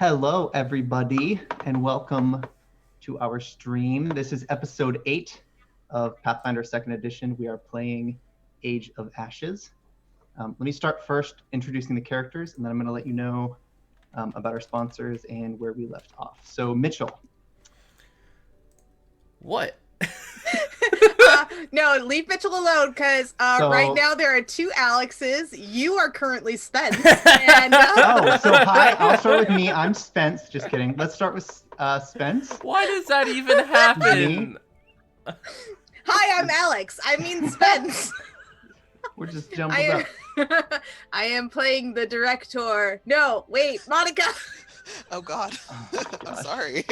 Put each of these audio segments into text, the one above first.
Hello, everybody, and welcome to our stream. This is episode 8 of Pathfinder 2nd Edition. We are playing Age of Ashes. Let me start first introducing the characters, and then I'm going to let you know about our sponsors and where we left off. So, Mitchell. What? No, leave Mitchell alone, because right now there are two Alexes. You are currently Spence. And, so hi, I'll start with me. I'm Spence. Just kidding. Let's start with Spence. Why does that even happen? Hi, I'm Alex. I mean Spence. We're just jumbled up. I am playing the director. No, wait, Monica. Oh God. I'm sorry.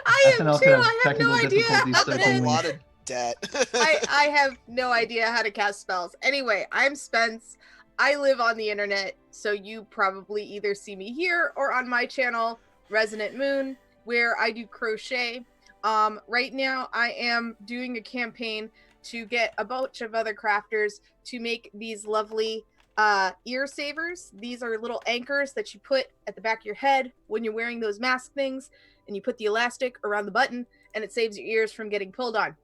I am SNL too. could have I have no technical idea. difficulties How to- circling. A lot of debt. I have no idea how to cast spells. Anyway, I'm Spence. I live on the internet, so you probably either see me here or on my channel, Resonant Moon, where I do crochet. Right now, I am doing a campaign to get a bunch of other crafters to make these lovely ear savers. These are little anchors that you put at the back of your head when you're wearing those mask things, and you put the elastic around the button, and it saves your ears from getting pulled on.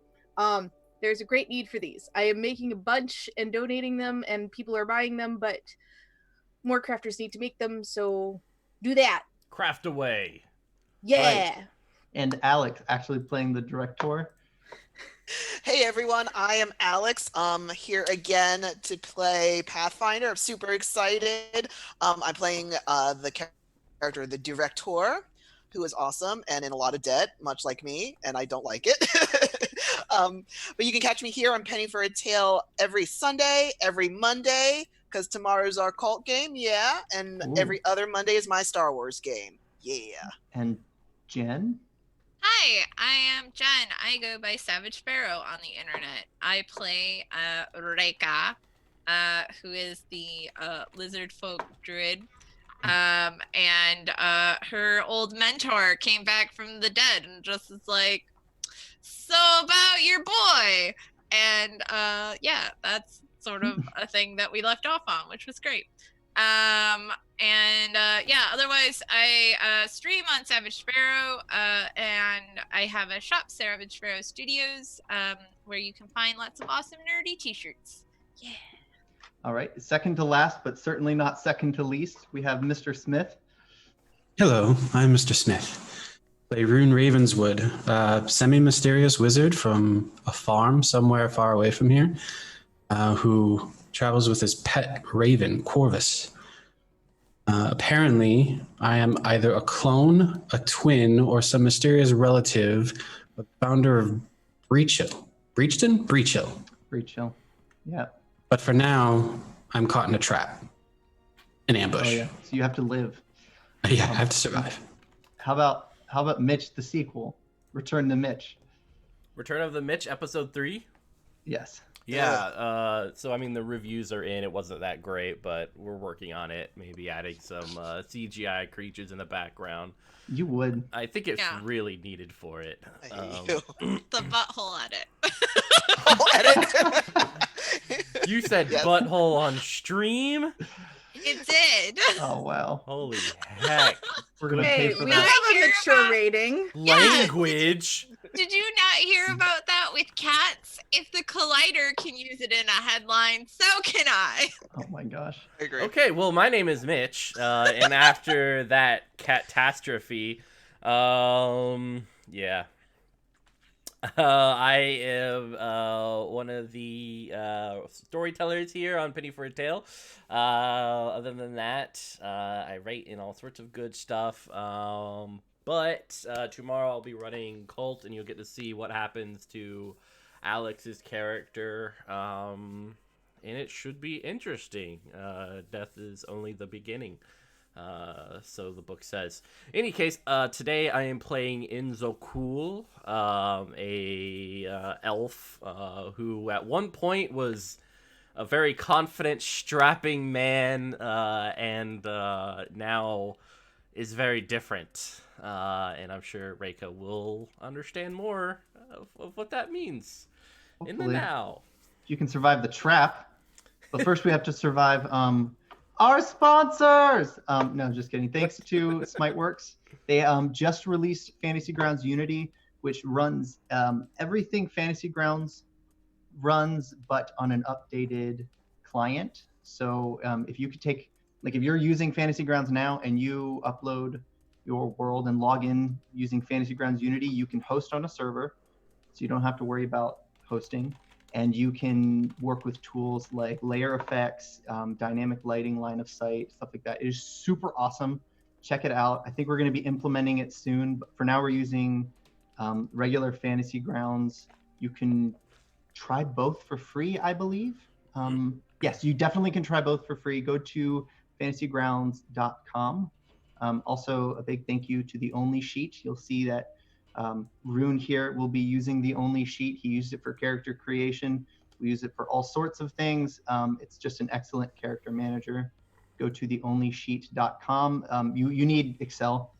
There's a great need for these. I am making a bunch and donating them, and people are buying them, but more crafters need to make them, so do that. Craft away. Yeah. Right. And Alex actually playing the director. Hey everyone, I am Alex. Here again to play Pathfinder. I'm super excited. I'm playing the character, the director, who is awesome and in a lot of debt, much like me, and I don't like it. But you can catch me here on Penny for a Tale every Sunday, every Monday, because tomorrow's our cult game, yeah, and Ooh. every other Monday is my Star Wars game, yeah. And Jen. Hi, I am Jen. I go by Savage Sparrow on the internet. I play Reka, who is the lizard folk druid. And her old mentor came back from the dead and just is like, so about your boy. And yeah, that's sort of a thing that we left off on, which was great. Yeah, otherwise I stream on Savage Sparrow, and I have a shop, Savage Sparrow Studios, where you can find lots of awesome nerdy t-shirts. Yeah. All right, second to last, but certainly not second to least, we have Mr. Smith. Hello, I'm Mr. Smith. Play Rune Ravenswood, a semi-mysterious wizard from a farm somewhere far away from here, who travels with his pet raven, Corvus. Apparently, I am either a clone, a twin, or some mysterious relative of the founder of Breachill. Breachill. Yeah. But for now, I'm caught in a trap. An ambush. Oh yeah. So you have to live. Yeah, I have to survive. How about Mitch the sequel? Return to Mitch. Return of the Mitch, episode 3? Yes. Yeah, so I mean the reviews are in. It wasn't that great, but we're working on it. Maybe adding some CGI creatures in the background. You would. I think it's Yeah. really needed for it. The butthole edit. Oh, edit. You said Yes. butthole on stream? It did. Oh wow. Holy heck. We're gonna Hey, pay for we that. have a Hear mature about- rating. Language. Did you not hear about that with cats? If the Collider can use it in a headline, so can I. Oh my gosh. I agree. Okay, well, my name is Mitch, and after that catastrophe, yeah. I am one of the storytellers here on Penny for a Tale. Other than that, I write in all sorts of good stuff. But tomorrow I'll be running Cult, and you'll get to see what happens to Alex's character. And it should be interesting. Death is only the beginning. So the book says. In any case, today I am playing Enzokule, a elf who at one point was a very confident, strapping man, and now is very different. And I'm sure Reika will understand more of what that means in the Hopefully. now. You can survive the trap, but first we have to survive Our sponsors. No, just kidding. Thanks to Smiteworks. They just released Fantasy Grounds Unity, which runs everything Fantasy Grounds runs, but on an updated client. So if you could take, like, if you're using Fantasy Grounds now and you upload your world and log in using Fantasy Grounds Unity, you can host on a server, so you don't have to worry about hosting. And you can work with tools like layer effects, dynamic lighting, line of sight, stuff like that. It is super awesome. Check it out. I think we're going to be implementing it soon, but for now we're using regular Fantasy Grounds. You can try both for free, I believe. Yes, you definitely can try both for free. Go to fantasygrounds.com. Also, a big thank you to the Only Sheet. You'll see that Rune here will be using the Only Sheet. He used it for character creation. We use it for all sorts of things. It's just an excellent character manager. Go to theonlysheet.com. You need Excel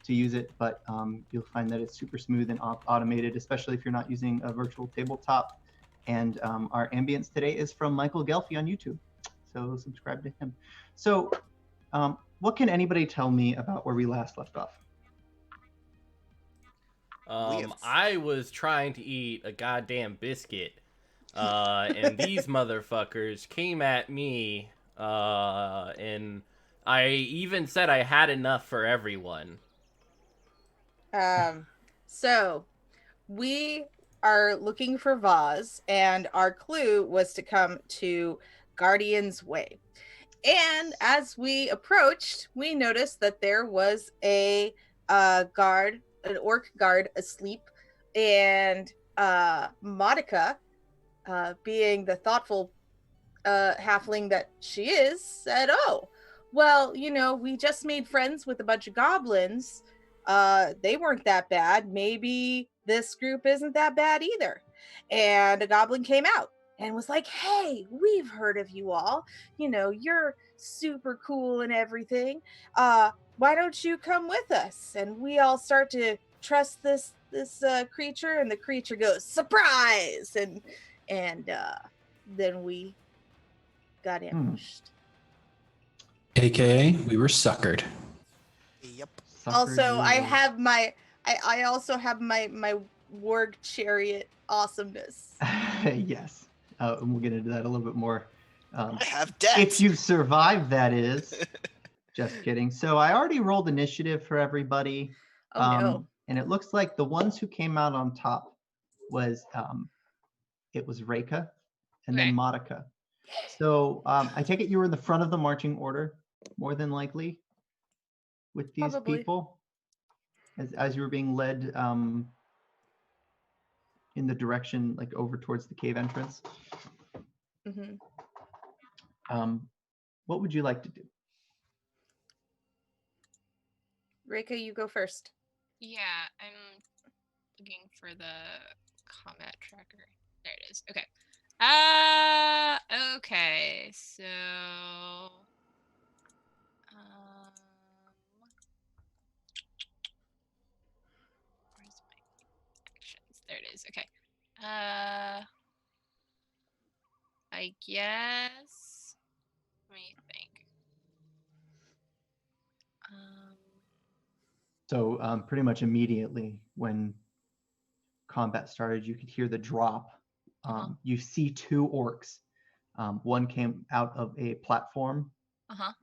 to use it, but you'll find that it's super smooth and automated, especially if you're not using a virtual tabletop. And our ambience today is from Michael Gelfi on YouTube, so subscribe to him. So what can anybody tell me about where we last left off? I was trying to eat a goddamn biscuit, and these motherfuckers came at me, and I even said I had enough for everyone. So we are looking for Vaz, and our clue was to come to Guardian's Way. And as we approached, we noticed that there was a guard, an orc guard asleep, and Modica, being the thoughtful halfling that she is, said, "Oh, well, you know, we just made friends with a bunch of goblins. They weren't that bad. Maybe this group isn't that bad either." And a goblin came out and was like, "Hey, we've heard of you all. You know, you're super cool and everything. Why don't you come with us?" And we all start to trust this creature, and the creature goes, "Surprise!" And then we got ambushed. AKA, we were suckered. Yep. Also, I have I also have my warg chariot awesomeness. Yes, and we'll get into that a little bit more. I have debt. If you survive, that is. Just kidding. So I already rolled initiative for everybody. Oh no. And it looks like the ones who came out on top was it was Reika and then Modica. So I take it you were in the front of the marching order, more than likely, with these Probably. people, as you were being led in the direction, like over towards the cave entrance. Mm-hmm. What would you like to do? Reika, you go first. Yeah, I'm looking for the combat tracker. There it is. Okay. Okay. So where's my actions? There it is. Okay. I guess. Let me think. So pretty much immediately when combat started, you could hear the drop. You see two orcs. One came out of a platform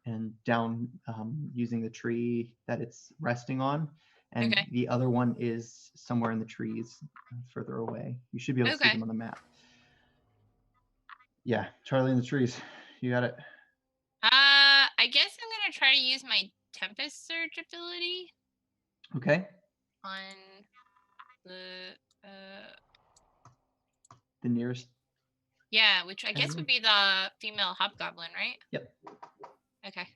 and down using the tree that it's resting on. And the other one is somewhere in the trees further away. You should be able to see them on the map. Yeah, Charlie in the trees. You got it. I guess I'm gonna try to use my Tempest Surge ability. Okay. On the nearest. Yeah, which I guess would be the female hobgoblin, right? Yep. Okay.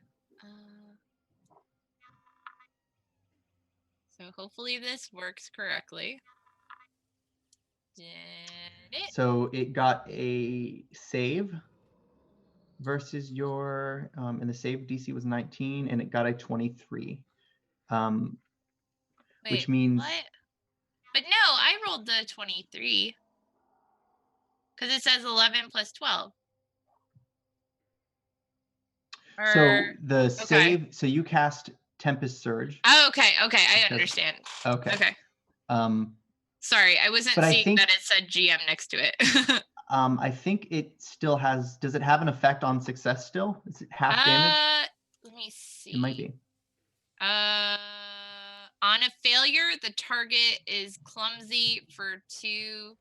So hopefully this works correctly. Did it? So it got a save versus your, and the save DC was 19, and it got a 23. Which means. What? But no, I rolled the 23. Because it says 11 plus 12. So Or the save. So you cast Tempest Surge. oh, okay, I Because- understand. Okay. Okay. Um, Sorry, I wasn't But I seeing think- that it said GM next to it. I think it still has. Does it have an effect on success still? Is it half damage? Let me see. It might be. On a failure, the target is clumsy for 2.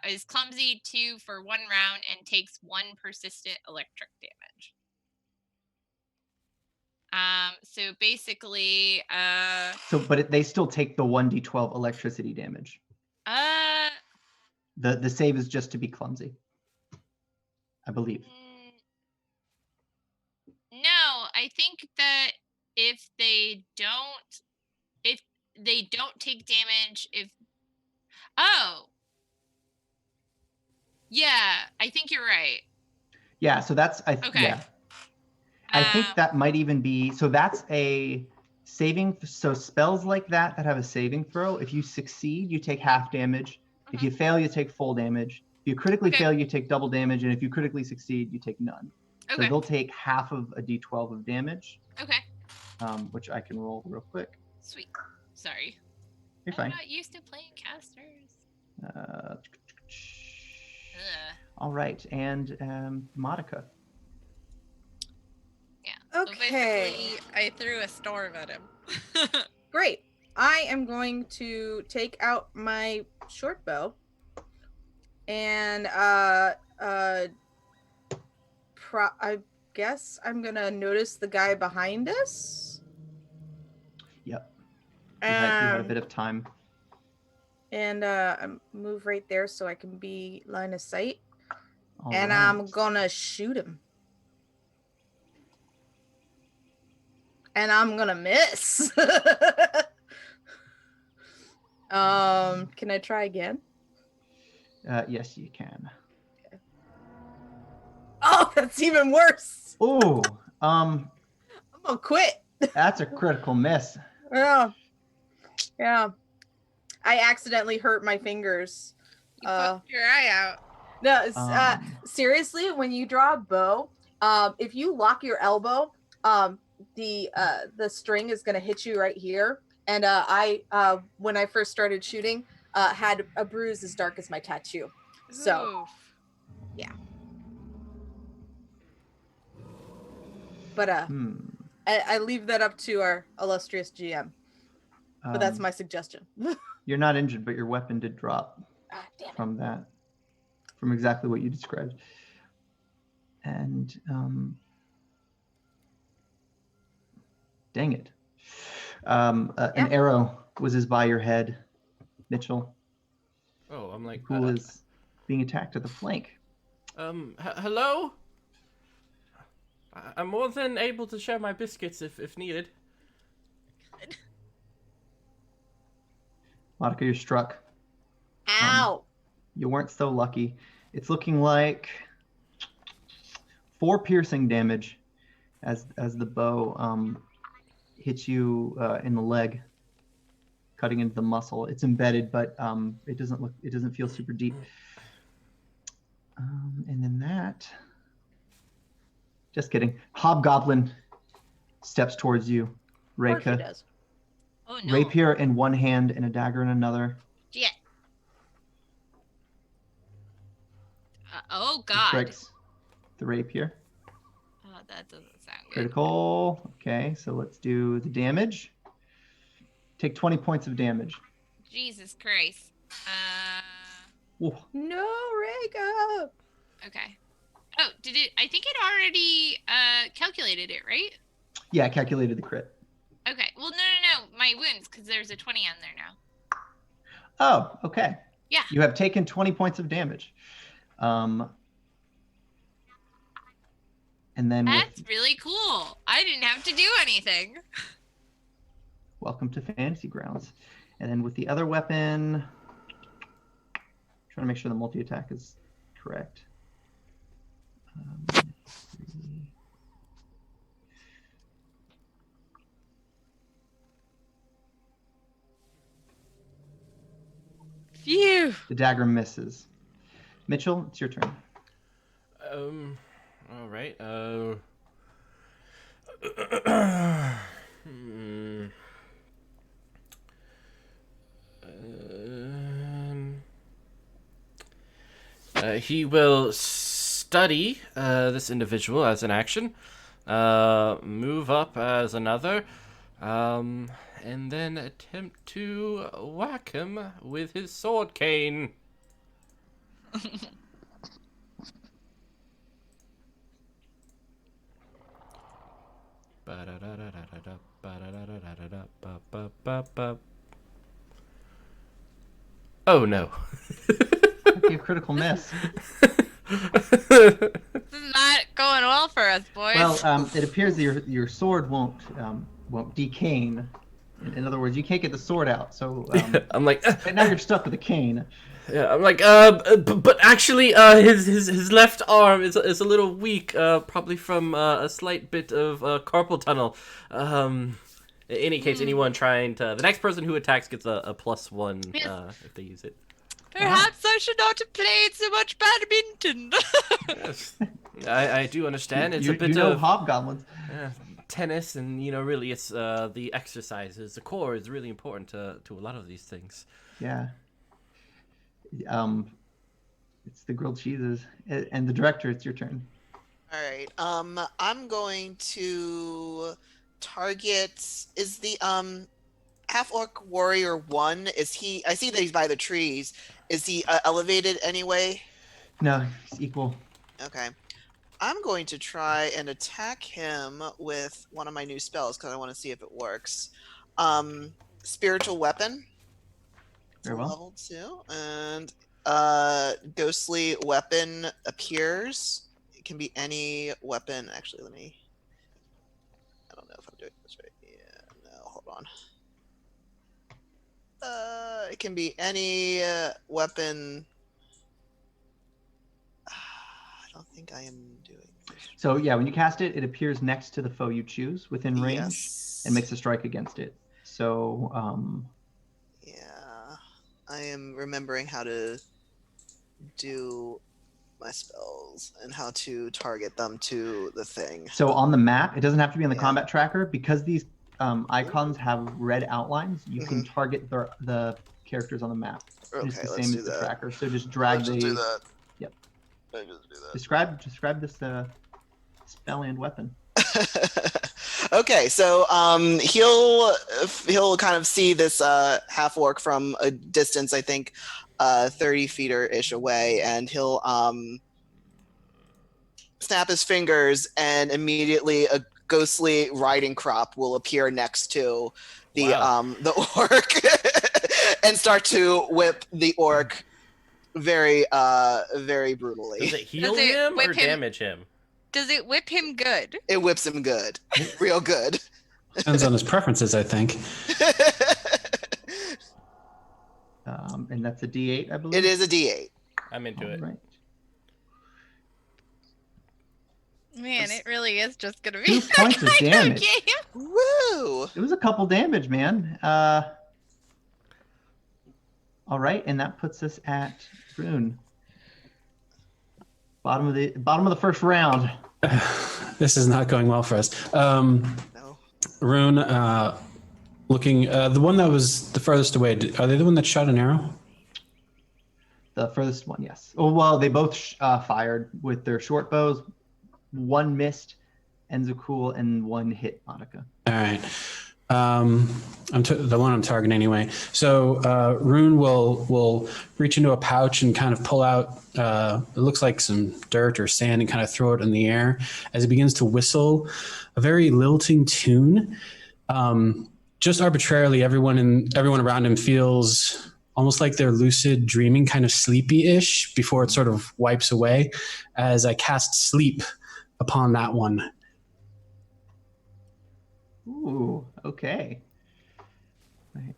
Is clumsy 2 for 1 round and takes 1 persistent electric damage. So basically, But they still take the 1d12 electricity damage. The save is just to be clumsy, I believe. No, I think that if they don't take damage, yeah, I think you're right. Yeah. So that's Okay. Yeah. I think that might even be. So that's a saving. So spells like that have a saving throw. If you succeed, you take half damage. If you fail, you take full damage. If you critically Okay. fail, you take double damage, and if you critically succeed, you take none. So Okay. they'll take half of a d12 of damage, Okay. which I can roll real quick. Sweet. Sorry. You're I'm fine. not used to playing casters. All right, and Monica. Yeah. Okay. So basically, I threw a storm at him. Great. I am going to take out my short bow and I guess I'm gonna notice the guy behind us. Yep. You had a Um, bit of time. and move right there so I can be line of sight. All and right. I'm gonna shoot him. And I'm gonna miss. Can I try again? Yes, you can. Okay. Oh, that's even worse. Ooh, I'm gonna quit. that's a critical miss. Yeah. Yeah. I accidentally hurt my fingers. You poked your eye out. No, it's, seriously, when you draw a bow, if you lock your elbow, the string is gonna hit you right here. And I when I first started shooting, had a bruise as dark as my tattoo. So Oof. yeah. But I leave that up to our illustrious GM. But that's my suggestion. You're not injured, but your weapon did drop Damn it. from exactly what you described. And dang it. An arrow whizzes by your head, Mitchell. Oh, I'm like, who is being attacked at the flank. Hello? I'm more than able to share my biscuits if needed. Monica, you're struck. Ow. You weren't so lucky. It's looking like 4 piercing damage as the bow hits you in the leg, cutting into the muscle. It's embedded, but it doesn't feel super deep. And then that, just kidding. Hobgoblin steps towards you, Of course he Reika. does. Oh no. Rapier in one hand and a dagger in another. Yeah. Oh He god. strikes the rapier. Oh, that doesn't sound good. Critical. Okay, so let's do the damage. Take 20 points of damage. Jesus Christ. Ooh. No, Reika. Okay. Oh, did it? I think it already calculated it, right? Yeah, I calculated the crit. Okay. Well, no. My wounds, because there's a 20 on there now. Oh, okay. Yeah. You have taken 20 points of damage. And then That's really cool. I didn't have to do anything. welcome to Fantasy Grounds. And then with the other weapon, trying to make sure the multi-attack is correct. Phew. The dagger misses. Mitchell, it's your turn. All right. Hmm. He will study this individual as an action, move up as another, and then attempt to whack him with his sword cane. Oh no. Might be a critical miss. This is not going well for us, boys. Well, it appears that your sword won't decane. In other words, you can't get the sword out. So I'm like, right now you're stuck with a cane. yeah, I'm like, but actually, his left arm is a little weak, probably from a slight bit of carpal tunnel. In any case, anyone trying to, the next person who attacks gets a +1 if they use it. Perhaps I should not have played so much badminton. Yes. I do understand. It's a bit you know of hobgoblins. tennis, and really, it's the exercises. The core is really important to a lot of these things. Yeah. It's the grilled cheeses and the director. It's your turn. All right. I'm going to target. Is the half orc warrior 1? Is he? I see that he's by the trees. Is he elevated anyway? No, it's equal. Okay. I'm going to try and attack him with one of my new spells because I want to see if it works. Spiritual weapon. Very well. Level 2, and ghostly weapon appears. It can be any weapon. Actually, I don't know if I'm doing this right. Yeah, no, hold on. It can be any weapon. I don't think I am doing this. So yeah, when you cast it, it appears next to the foe you choose within range Yes. and makes a strike against it. So yeah, I am remembering how to do my spells and how to target them to the thing. So on the map, it doesn't have to be on the Yeah. combat tracker because these icons have red outlines. You can target the characters on the map. Okay, It's the let's same do as the that. tracker. So just drag Let's the. just do that. Yep. Let's just do that. Describe this spell and weapon. Okay, so he'll kind of see this half orc from a distance, I think 30 feet or ish away, and he'll snap his fingers, and immediately a ghostly riding crop will appear next to the the orc and start to whip the orc very very brutally. Does it heal Does it him or whip him? damage him? Does it whip him good? It whips him good, real good. Depends on his preferences, I think. And that's a D8, I believe. It is a D8. I'm into it. Right. Man, it really is just gonna be 2 points of damage. Woo! It was a couple damage, man. All right, and that puts us at Rune. Bottom of the first round. This is not going well for us. No. Rune, looking, the one that was the furthest away, are they the one that shot an arrow? The furthest one, yes. Oh, well, they both fired with their short bows. One missed Enzokule and one hit Monica. All right. The one I'm targeting anyway. So Rune will reach into a pouch and kind of pull out, it looks like some dirt or sand, and kind of throw it in the air as he begins to whistle a very lilting tune. Just arbitrarily, everyone around him feels almost like they're lucid dreaming, kind of sleepy-ish, before it sort of wipes away as I cast sleep upon that one. Ooh, okay. Right.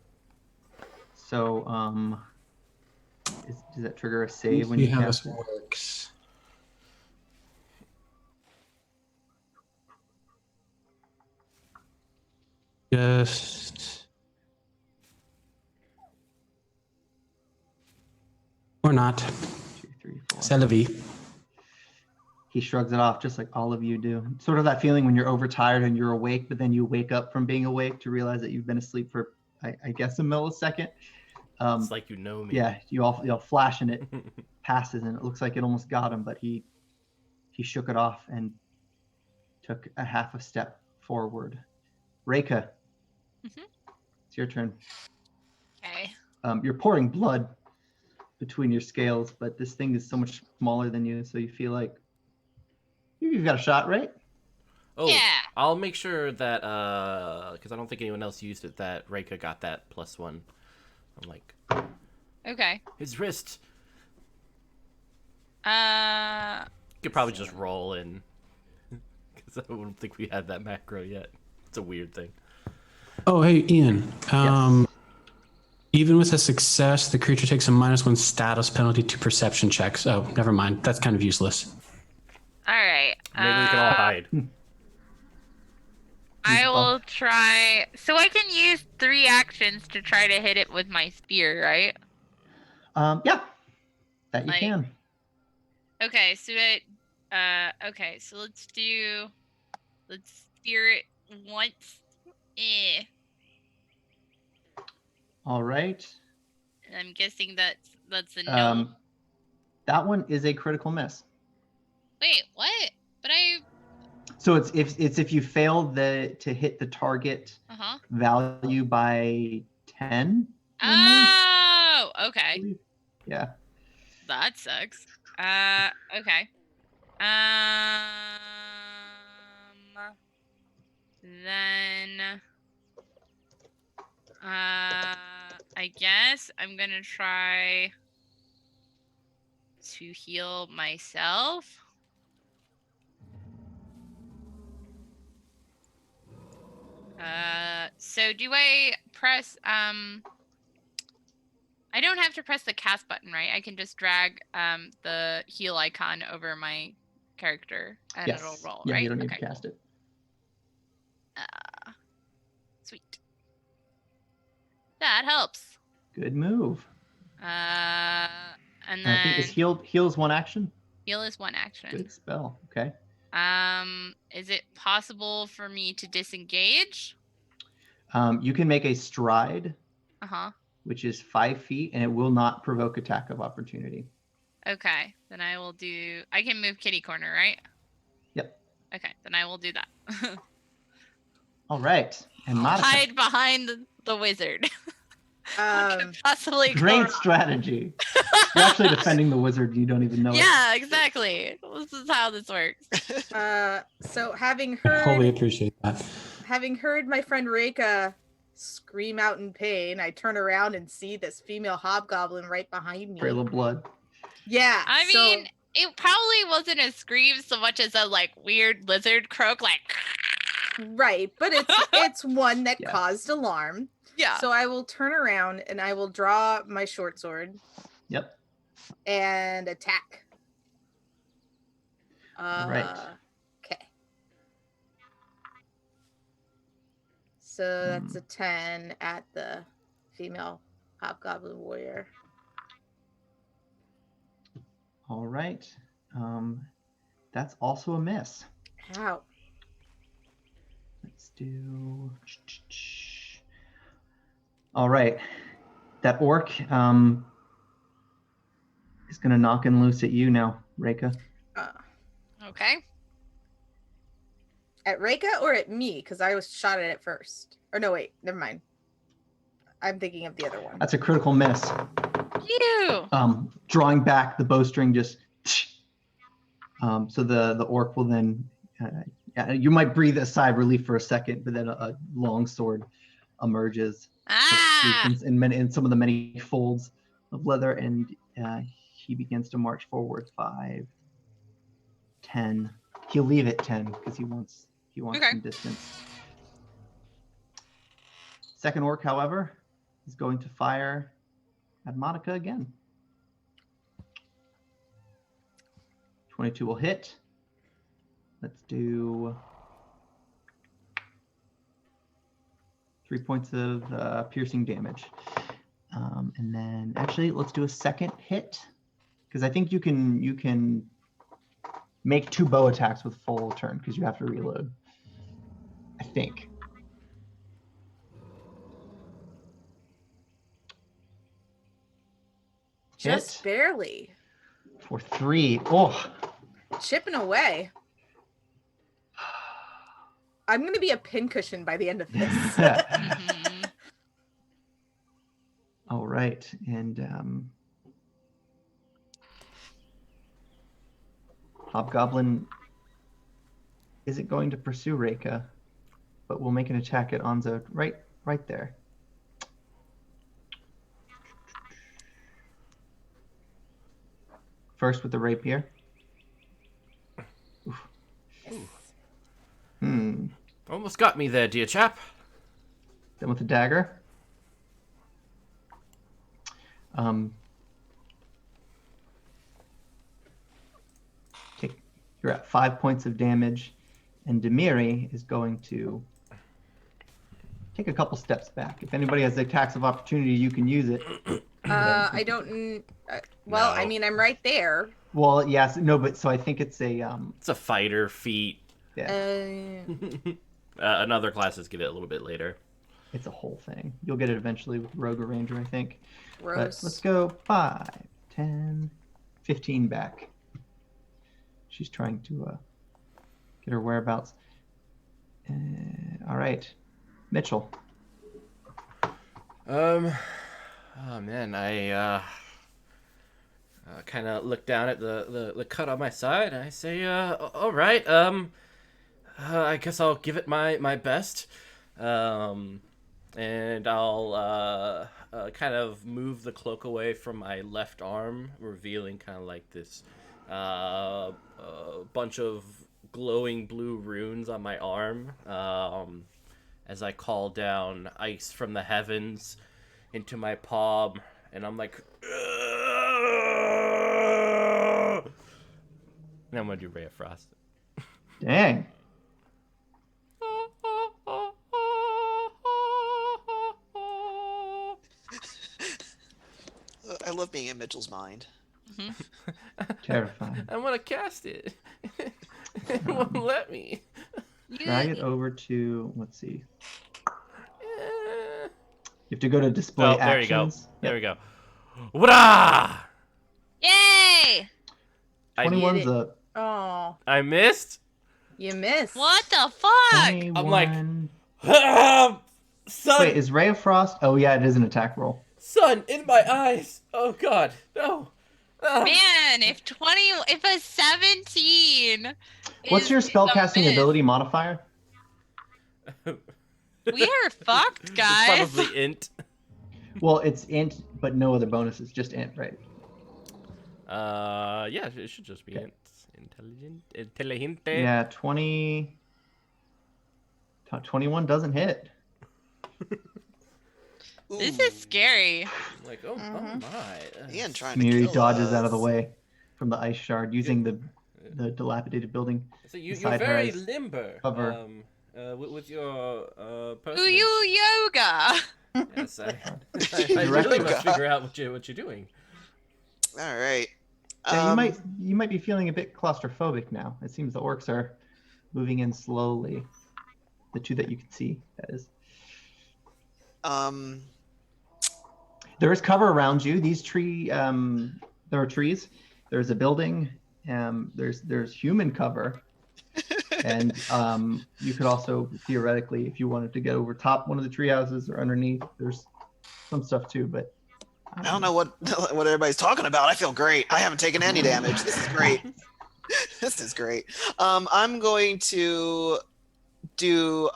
So, does that trigger a save when See you how cast this it? works. Just or not. 2, 3, 4. C'est la vie. He shrugs it off just like all of you do. Sort of that feeling when you're overtired and you're awake, but then you wake up from being awake to realize that you've been asleep for, I guess, a millisecond. It's like you know me. Yeah, you all flash and it passes, and it looks like it almost got him, but he shook it off and took a half a step forward. Reika, it's your turn. Okay. You're pouring blood between your scales, but this thing is so much smaller than you, so you feel like you've got a shot, right? Oh, Yeah. I'll make sure that, because I don't think anyone else used it, that Reika got that +1. I'm like, Okay. his wrist. Uh. You could probably just roll in. Because I don't think we had that macro yet. It's a weird thing. Oh, hey, Ian. Yes. Even with a success, the creature takes a -1 status penalty to perception checks. Oh, never mind. That's kind of useless. All right. Maybe we can all hide. I will try. So I can use 3 actions to try to hit it with my spear, right? Yeah, that you Like- can. Okay. So okay. So let's spear it once. All right. And I'm guessing that's a no. That one is a critical miss. Wait, what? But I. So it's if you fail to hit the target value by 10. Oh, okay. Yeah. That sucks. Okay. Then. I guess I'm gonna try to heal myself. So do I press, I don't have to press the cast button, right? I can just drag, the heal icon over my character and Yes. it'll roll, Yeah, right? you don't need Okay, to cast it. Sweet. That helps. Good move. And And I think then is heals 1 action. heal is 1 action. Good spell. Okay. Is it possible for me to disengage? You can make a stride, Uh-huh. which is 5 feet, and it will not provoke attack of opportunity. Okay, then I will do. I can move kitty corner, right? Yep. Okay, then I will do that. All right. And I'll Monica. hide behind the wizard. What could possibly go Great wrong? strategy. You're actually defending the wizard. You don't even know it. Yeah, exactly. This is how this works. So having I wholly heard appreciate that. my friend Reika scream out in pain, I turn around and see this female hobgoblin right behind me. Trail of blood. Yeah. I so- mean, it probably wasn't a scream so much as a like weird lizard croak, like. right, but it's one that Yeah. caused alarm. Yeah. So I will turn around and I will draw my short sword Yep. and attack. Right. Okay. So that's a 10 at the female hobgoblin warrior. All right. That's also a miss. Ow. Let's do. All right. That orc is going to knock and loose at you now, Reika. Okay. At Reika or at me? Because I was shot at it first. Or no, wait, never mind. I'm thinking of the other one. That's a critical miss. You. Drawing back, the bowstring just. So the orc will then. You might breathe a sigh of relief for a second, but then a long sword emerges. In some of the many folds of leather, and he begins to march forward 5, 10. He'll leave at 10 because he wants Okay. some distance. Second orc, however, is going to fire at Monica again. 22 will hit. Let's do 3 points of piercing damage. And then actually let's do a second hit, because I think you can make 2 bow attacks with full turn because you have to reload. I think. Just Hit barely. for 3. Oh. Chipping away. I'm going to be a pincushion by the end of this. Mhm. All right, and Hobgoblin isn't going to pursue Reika, but will make an attack at Onzo right there. First with the rapier. Oof. Almost got me there, dear chap. Then with the dagger. You're at 5 points of damage, and Demiri is going to take a couple steps back. If anybody has attacks of opportunity, you can use it. I don't. Well, I No. mean, I'm right there. Well, yes, no, but so I think it's a It's a fighter feat. yeah, Another classes get it a little bit later. it's a whole thing. You'll get it eventually with Rogue or Ranger, I think. But Gross. let's go 5, 10, 15 back. She's trying to get her whereabouts. All right, Mitchell. Oh man, I kind of look down at the cut on my side, and I say, all right, I guess I'll give it my best, and I'll kind of move the cloak away from my left arm, revealing kind of like this bunch of glowing blue runes on my arm, as I call down ice from the heavens into my palm, and I'm like, and I'm gonna do Ray of Frost. Dang. I love being in Mitchell's mind. Terrifying. I want to cast it. It won't let me. Drag it over to, let's see. Eh. You have to go to display Oh, there you go. actions. There we go. Wada! Yay! 21's a Oh, I missed. you missed. What the fuck? 21. I'm like, sun, Wait, is Ray of Frost? Oh yeah, it is an attack roll. sun in my eyes. Oh God, no. Man, if a 17. What's your is a spellcasting miss, ability modifier? We are fucked, It's guys. probably int. Well, it's int, but no other bonuses, just int, right? Yeah, it should just be int. Intelligente. Yeah, 21 doesn't hit. This is scary. I'm like, oh my. Ian trying to Miri kill dodges us. out of the way from the ice shard using the dilapidated building. So you're beside her very as limber. cover. With your Do personage. you yoga? Yes, I really must figure out what you're doing. All right. Yeah, you might be feeling a bit claustrophobic now. It seems the orcs are moving in slowly. The two that you can see, that is. There is cover around you. These there are trees. There's a building. There's human cover, and you could also theoretically, if you wanted to get over top one of the tree houses or underneath, there's some stuff too. But I don't know what everybody's talking about. I feel great. I haven't taken any damage. This is great. This is great. I'm going to do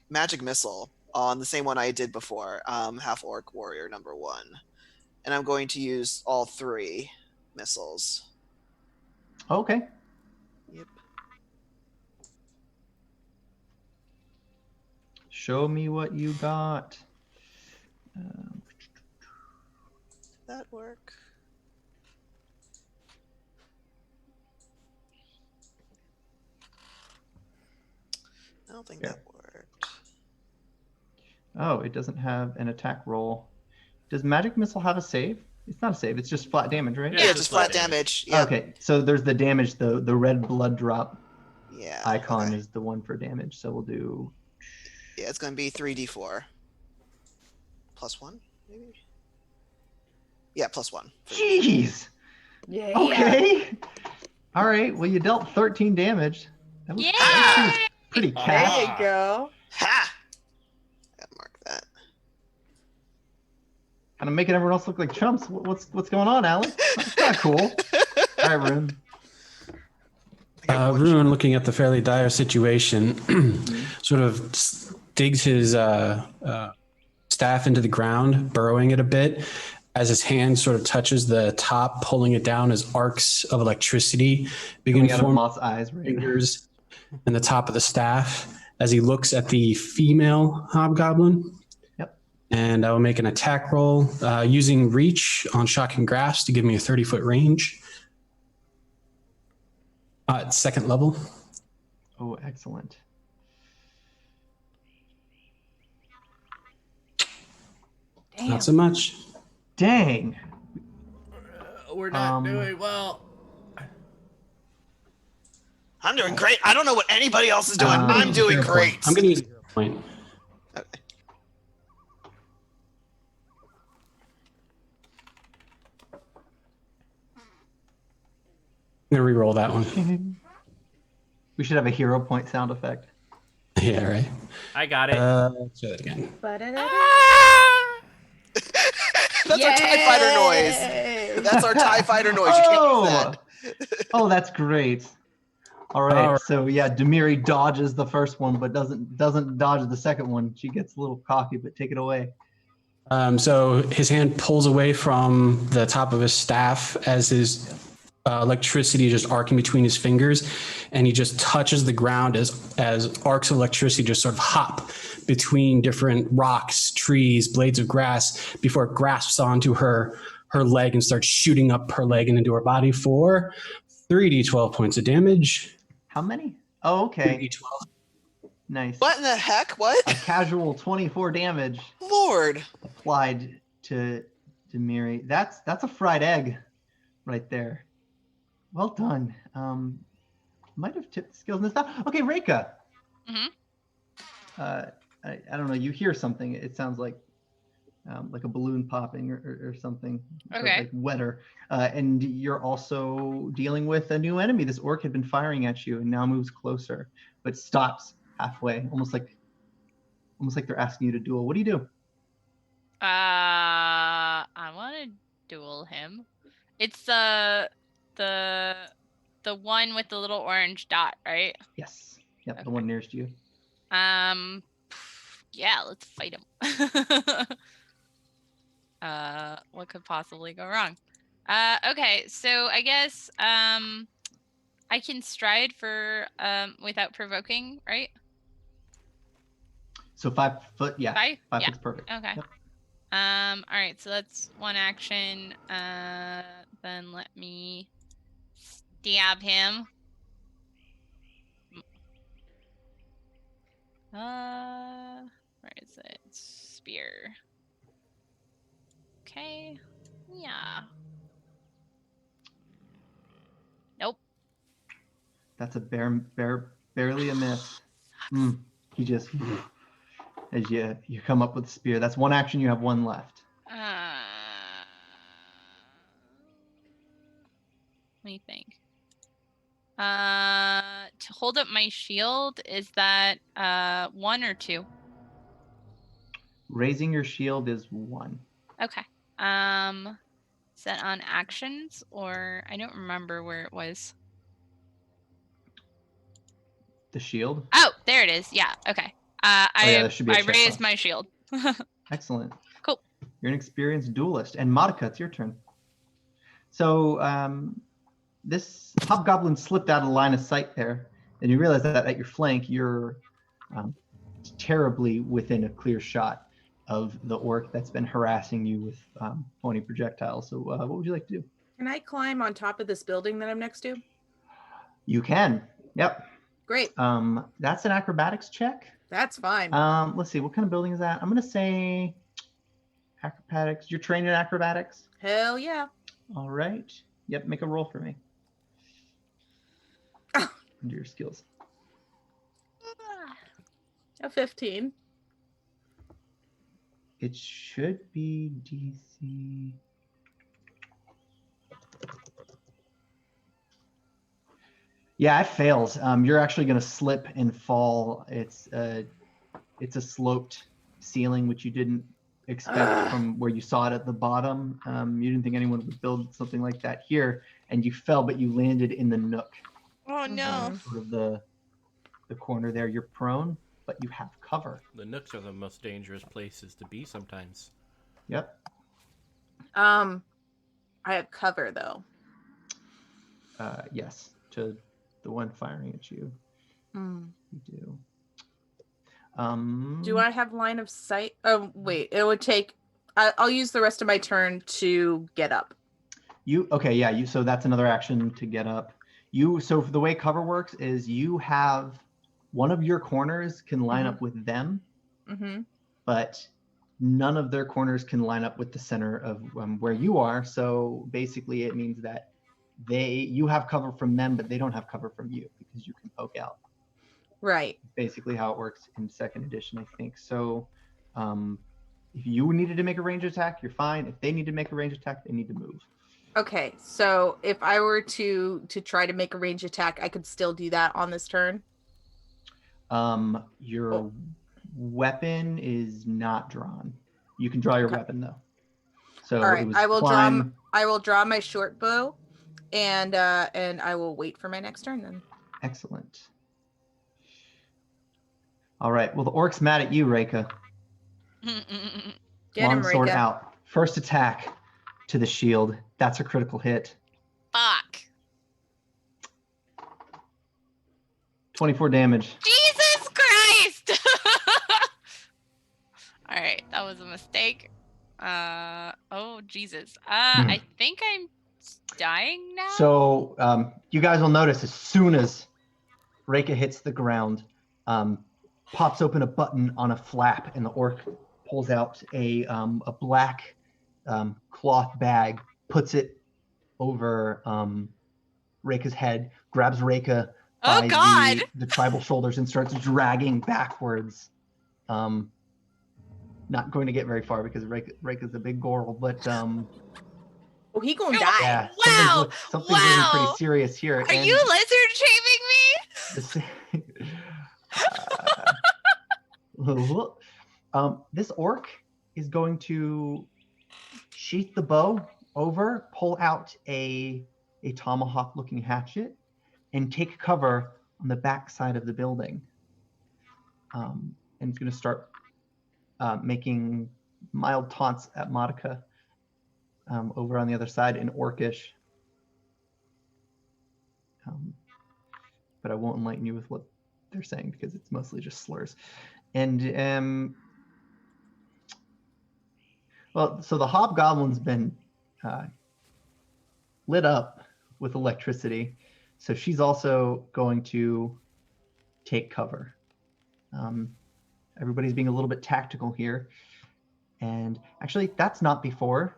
magic missile on the same one I did before, half orc warrior number 1, and I'm going to use all 3 missiles. Okay. Yep. Show me what you got. Did that work? I don't think Yeah. that worked. Oh, it doesn't have an attack roll. Does magic missile have a save? It's not a save. It's just flat damage, right? Yeah, Yeah, it's just flat flat damage. Yeah. Okay, so there's the damage. The red blood drop Yeah. icon okay. is the one for damage. So we'll do. Yeah, it's going to be 3d4. +1, maybe? Yeah, +1. Jeez. Yeah. Okay. All right. Well, you dealt 13 damage. That was Yay! pretty Ah. There cat. you go. Ha! Gotta mark that. Kind of making everyone else look like chumps. What's going on, Alex? That's not cool. All right, Rune. I got one Rune, looking at the fairly dire situation, sort of digs his staff into the ground, burrowing it a bit. As his hand sort of touches the top, pulling it down, as arcs of electricity begin Coming out of forming Moth's eyes, right? fingers and the top of the staff as he looks at the female hobgoblin. Yep. And I will make an attack roll using reach on shocking grasp to give me a 30-foot range. At second level. Oh, excellent. Damn. Not so much. Dang. We're not Um, doing well. I'm doing great. I don't know what anybody else is doing. I'm I'm doing Hero point. great. I'm going to use a hero point. Okay. I'm going to re-roll that one. We should have a hero point sound effect. Yeah, right. I got it. Let's try that again. Ah! That's our TIE fighter noise. That's our TIE fighter noise. You can't use that. Oh, that's great. All right. All right. So yeah, Demiri dodges the first one, but doesn't dodge the second one. She gets a little cocky, but take it away. So his hand pulls away from the top of his staff as his electricity just arcing between his fingers, and he just touches the ground as arcs of electricity just sort of hop between different rocks, trees, blades of grass before it grasps onto her leg and starts shooting up her leg and into her body for 3d12 points of damage. How many? Oh, okay. 3d12. Nice. What in the heck? What? A casual 24 damage Lord. applied to Demiri. That's a fried egg right there. Well done. Might have tipped the skills in this stuff. Okay, Reika. Mhm. I don't know. You hear something. It sounds like a balloon popping or something. or Okay. like wetter. And you're also dealing with a new enemy. This orc had been firing at you and now moves closer, but stops halfway, almost like they're asking you to duel. What do you do? I want to duel him. It's the one with the little orange dot, right? Yes. Yep. The Okay. one nearest you. Yeah, let's fight him. What could possibly go wrong? Okay, so I guess I can stride for without provoking, right? So 5 foot. Yeah. 5? 5 Yeah. foot's perfect. Okay. Yep. All right, so that's one action. Then let me stab him. Where is it? Spear. Okay. Yeah. Nope. That's a barely a miss. He just as you come up with the spear. That's one action. You have one left. Let me think. To hold up my shield, is that 1 or 2? Raising your shield is 1. Okay. Set on actions, or I don't remember where it was. The shield. Oh, there it is. Yeah. Okay. yeah, there should be a I checkbox. raised my shield. Excellent. Cool. You're an experienced duelist. And Monica, it's your turn. So this hobgoblin slipped out of line of sight there, and you realize that at your flank, you're terribly within a clear shot of the orc that's been harassing you with pointy projectiles. So what would you like to do? Can I climb on top of this building that I'm next to? You can. Yep. Great. That's an acrobatics check. That's fine. Let's see. What kind of building is that? I'm going to say acrobatics. You're trained in acrobatics? Hell yeah. All right. Yep, make a roll for me. Under your skills. A 15. It should be DC. Yeah, it fails. You're actually going to slip and fall. It's a sloped ceiling, which you didn't expect from where you saw it at the bottom. You didn't think anyone would build something like that here, and you fell, but you landed in the nook. Oh no. Sort of the corner there. You're prone, but you have cover. The nooks are the most dangerous places to be sometimes. Yep. I have cover though. Yes, to the one firing at you. Mm. You do. Do I have line of sight? Oh, wait. It would take... I'll use the rest of my turn to get up. Okay, yeah. So that's another action to get up. So the way cover works is you have one of your corners can line up with them, but none of their corners can line up with the center of where you are. So basically, it means that you have cover from them, but they don't have cover from you because you can poke out. Right. Basically how it works in second edition, I think. So if you needed to make a range attack, you're fine. If they need to make a range attack, they need to move. Okay, so if I were to try to make a range attack, I could still do that on this turn? Your weapon is not drawn. You can draw your weapon though. So all right, it was I will climb. I will draw my short bow, and I will wait for my next turn then. Excellent. All right. Well, the orc's mad at you, Reika. Get him, Long sword Reika. out. First attack to the shield. That's a critical hit. Fuck. 24 damage. Jesus Christ! All right, that was a mistake. Oh Jesus. I think I'm dying now. So you guys will notice as soon as Reika hits the ground, pops open a button on a flap, and the orc pulls out a black cloth bag, puts it over Reika's head, grabs Reika by the tribal shoulders, and starts dragging backwards. Not going to get very far because Reika's a big girl, but oh, he gonna die. yeah, Wow! something's looking pretty serious here. Are you lizard shaming me? This orc is going to sheath the bow over, pull out a tomahawk-looking hatchet, and take cover on the back side of the building. And it's going to start making mild taunts at Monica over on the other side in Orcish. But I won't enlighten you with what they're saying because it's mostly just slurs. And well, so the hobgoblin's been lit up with electricity, so she's also going to take cover. Everybody's being a little bit tactical here, and actually, that's not before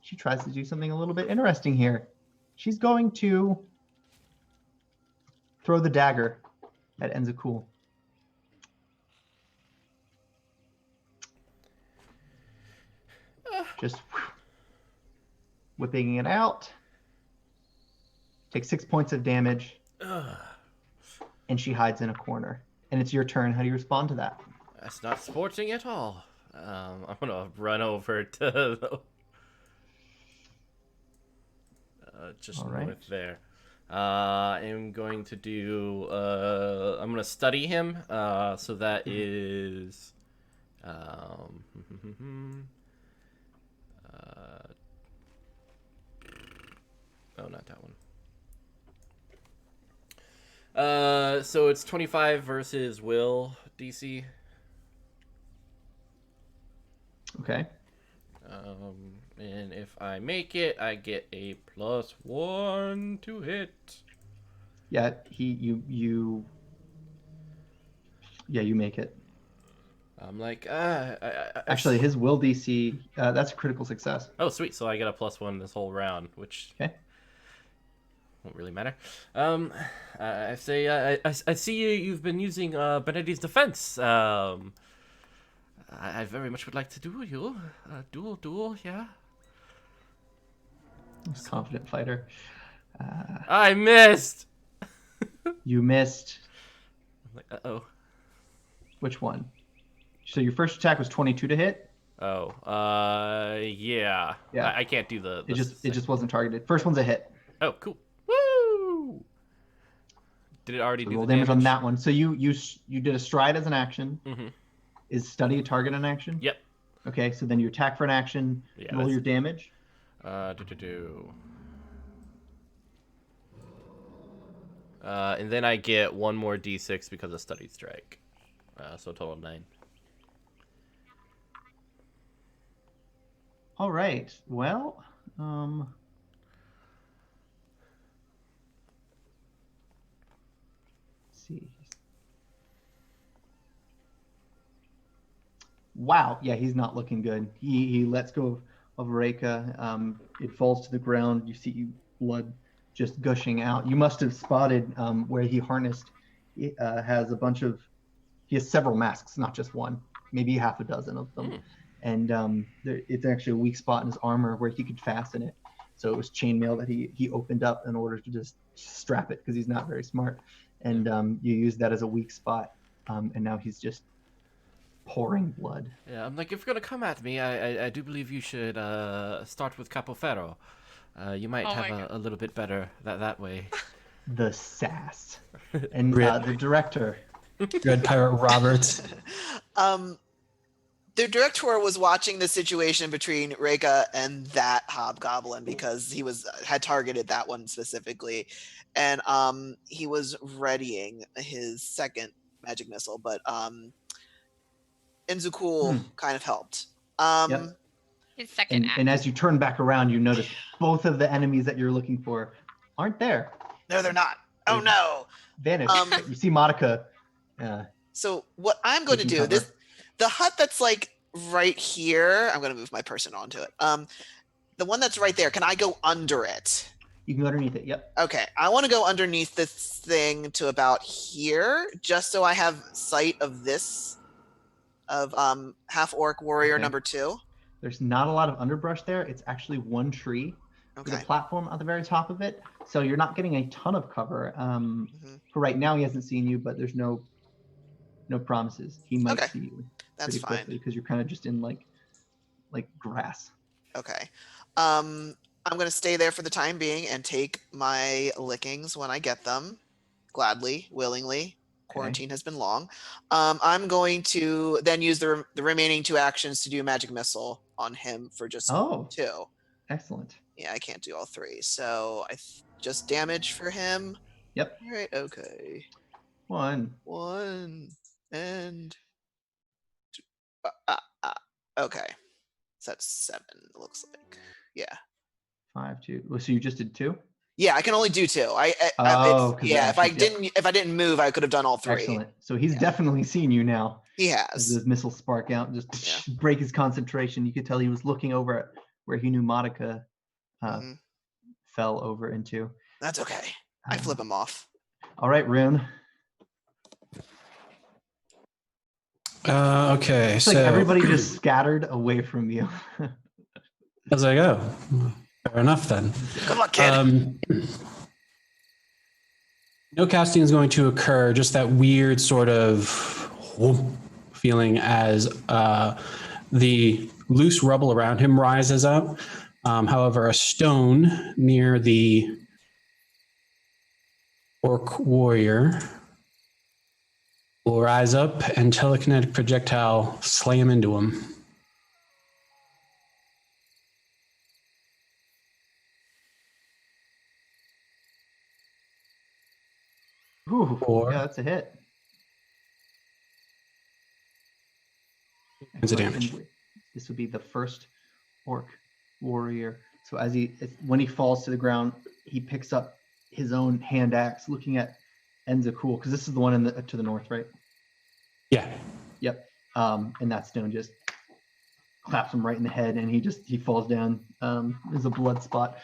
she tries to do something a little bit interesting here. She's going to throw the dagger at Enzokule. Just whipping it out. Takes 6 points of damage. And she hides in a corner. And it's your turn. How do you respond to that? That's not sporting at all. I'm gonna run over to just north there. I'm going to do. I'm gonna study him. So that is. Oh, not that one. So it's 25 versus Will DC. Okay. And if I make it, I get a +1 to hit. Yeah, you make it. I'm like, Actually, his will DC, that's a critical success. Oh, sweet. So I get a +1 this whole round, which Okay. won't really matter. I say, I see you've been using Benedict's defense. I very much would like to duel you. Duel, yeah. He's a confident fighter. I missed! You missed. I'm like, uh-oh. Which one? So your first attack was 22 to hit? Oh, yeah. Yeah. I can't do the It just wasn't targeted. First one's a hit. Oh, cool. Woo! Did it already So do roll the damage on that one. So you did a stride as an action. Mm-hmm. Is study a target an action? Yep. Okay, so then you attack for an action. Yeah, Roll your damage. And then I get one more d6 because of study strike. So a total of 9. All right. Well, let's see. Wow. Yeah, he's not looking good. He lets go of Reika. It falls to the ground. You see blood just gushing out. You must have spotted where he harnessed. He has several masks, not just one, maybe half a dozen of them. And it's actually a weak spot in his armor where he could fasten it. So it was chainmail that he opened up in order to just strap it because he's not very smart. And you use that as a weak spot. And now he's just pouring blood. Yeah, I'm like, if you're gonna come at me, I do believe you should start with Capoferro. You might have a little bit better that way. The sass. And the director. Red Pirate Robert. The director was watching the situation between Reika and that hobgoblin because he had targeted that one specifically, and he was readying his second magic missile, but Enzokule kind of helped. Yep. His second act. And as you turn back around, you notice both of the enemies that you're looking for aren't there. No, they're not. Oh no! Vanished. You see Monica. So what I'm going to do, the hut that's like right here, I'm going to move my person onto it. The one that's right there, can I go under it? You can go underneath it. Yep. Okay, I want to go underneath this thing to about here, just so I have sight of this, of half orc warrior number 2. There's not a lot of underbrush there. It's actually one tree with a platform at the very top of it. So you're not getting a ton of cover. For right now, he hasn't seen you, but there's no promises. He might see you. That's pretty quickly because you're kind of just in like grass. Okay. I'm going to stay there for the time being and take my lickings when I get them. Gladly, willingly. Quarantine has been long. I'm going to then use the remaining 2 actions to do a magic missile on him for just 2. Excellent. Yeah, I can't do all 3. So just damage for him. Yep. All right, okay. 1 and 2. Okay. So that's 7, it looks like. Yeah. 5, 2. Well, so you just did 2? Yeah, I can only do 2. If I didn't move, I could have done all 3. Excellent. So he's definitely seen you now. He has. As those missiles spark out and just break his concentration. You could tell he was looking over at where he knew Monica fell over into. That's okay. I flip him off. All right, Rune. Okay, it's like everybody just scattered away from you. As I go. Fair enough then. Good luck, kid. No casting is going to occur. Just that weird sort of feeling as the loose rubble around him rises up. However, a stone near the orc warrior will rise up and telekinetic projectile slam into him. Ooh, yeah, that's a hit. Points of damage. This would be the first orc warrior. So when he falls to the ground, he picks up his own hand axe, looking at Enzokule, because this is the one to the north, right? Yeah. Yep. and that stone just claps him right in the head, and he falls down. There's a blood spot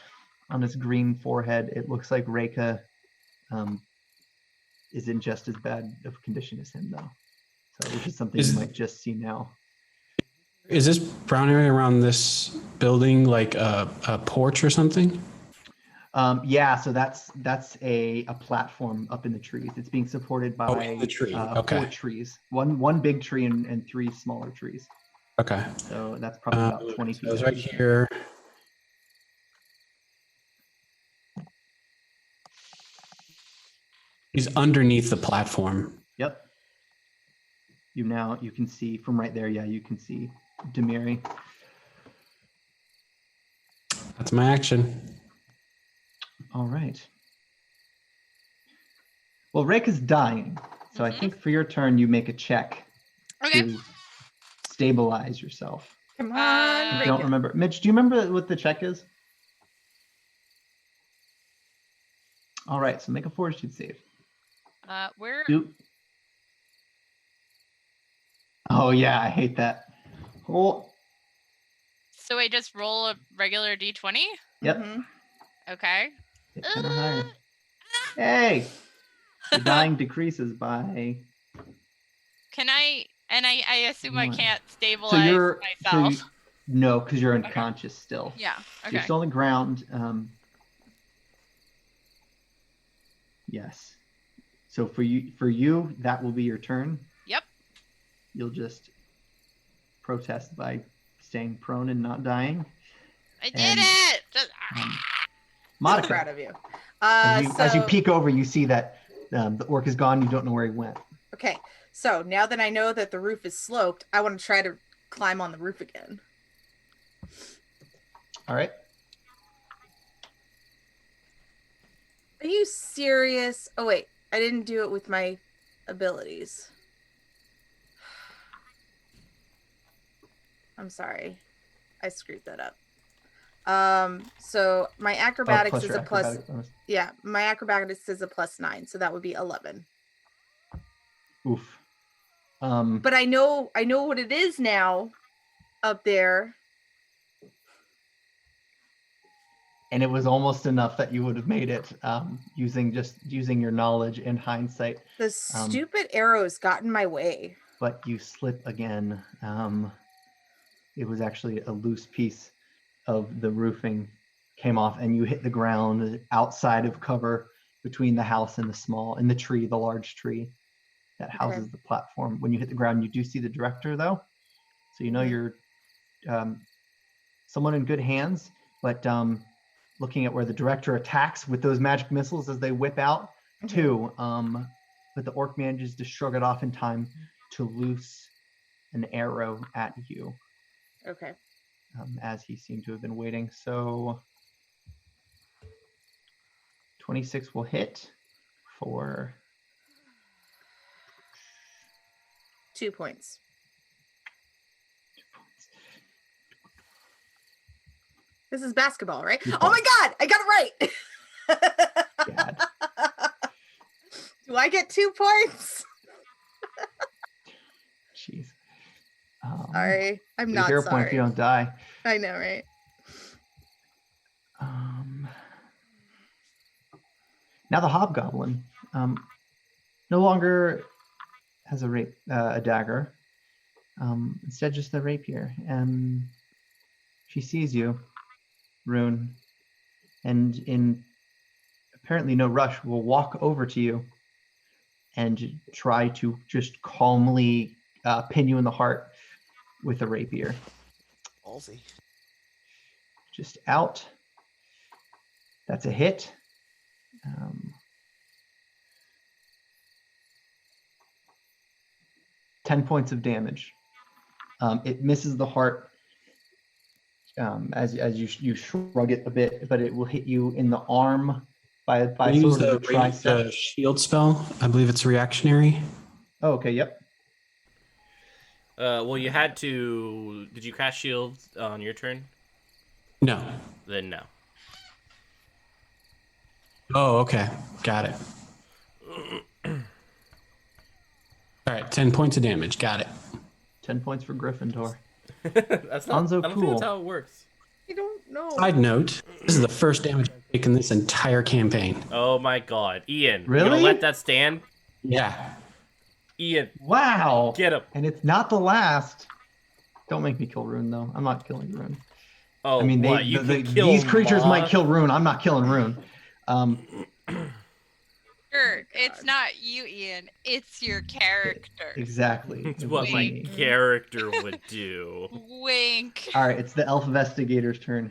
on his green forehead. It looks like Reika is in just as bad of a condition as him, though. So, which is something you might just see now. Is this brown area around this building like a porch or something? Yeah, so that's a platform up in the trees. It's being supported by in the tree. 4 trees. One big tree and 3 smaller trees. Okay. So that's probably about 20 feet. So it's right here. He's underneath the platform. Yep. You can see from right there. Yeah, you can see Demiri. That's my action. All right. Well, Reika's dying, so I think for your turn you make a check to stabilize yourself. Come on, I don't remember. Mitch, do you remember what the check is? All right, so make a fortitude save. Where? Oh yeah, I hate that. Oh. So I just roll a regular d20? Yep. Mhm. Okay. It's 10 or higher. Hey! The dying decreases by... Can I? And I assume I What? can't stabilize myself. No, because you're unconscious still. Yeah. So Okay. you're still on the ground. Yes. So for you, that will be your turn. Yep. You'll just protest by staying prone and not dying. I did it. Just, I'm Monica, proud of you. as you peek over, you see that the orc is gone. You don't know where he went. Okay, so now that I know that the roof is sloped, I want to try to climb on the roof again. All right. Are you serious? Oh wait, I didn't do it with my abilities. I'm sorry. I screwed that up. So my acrobatics is a plus. Acrobatic bonus. Yeah, my acrobatics is a +9, so that would be 11. Oof. But I know what it is now up there. And it was almost enough that you would have made it using your knowledge and hindsight. The stupid arrows got in my way. But you slip again. It was actually a loose piece of the roofing came off, and you hit the ground outside of cover between the house and the tree, the large tree that houses the platform. When you hit the ground, you do see the director, though, so you know you're someone in good hands. But looking at where the director attacks with those magic missiles as they whip out, too. But the orc manages to shrug it off in time to loose an arrow at you. Okay. As he seemed to have been waiting. So 26 will hit for 2 points. This is basketball, right? Oh my god, I got it right. Bad. Do I get 2 points? Jeez. Sorry, I'm not hero point if sorry. you don't die. I know, right? Now the hobgoblin no longer has a dagger. Instead, just the rapier. She sees you, Rune, and in apparently no rush, will walk over to you and try to just calmly pin you in the heart with a rapier. Ballsy. Just out. That's a hit. 10 points of damage. It misses the heart as you shrug it a bit, but it will hit you in the arm by Use sort of the tricep. the shield spell. I believe it's reactionary. Oh, okay, yep. Well, you had to. Did you cast shield on your turn? No. Then no. Oh, okay. Got it. All right, 10 points of damage. Got it. 10 points for Gryffindor. That's not. I don't think Enzokule. that's how it works. I don't know. Side note: this is the first damage I've taken this entire campaign. Oh my God, Ian! You Really? gonna let that stand? Yeah. Ian, Wow. get him. And it's not the last. Don't make me kill Rune, though. I'm not killing Rune. Oh, I mean, what? You can kill these creatures might Moth? kill Rune. I'm not killing Rune. Sure, it's not you, Ian. It's your character. Exactly. It's It what was my me. character would do. Wink. All right, it's the Elf Investigator's turn.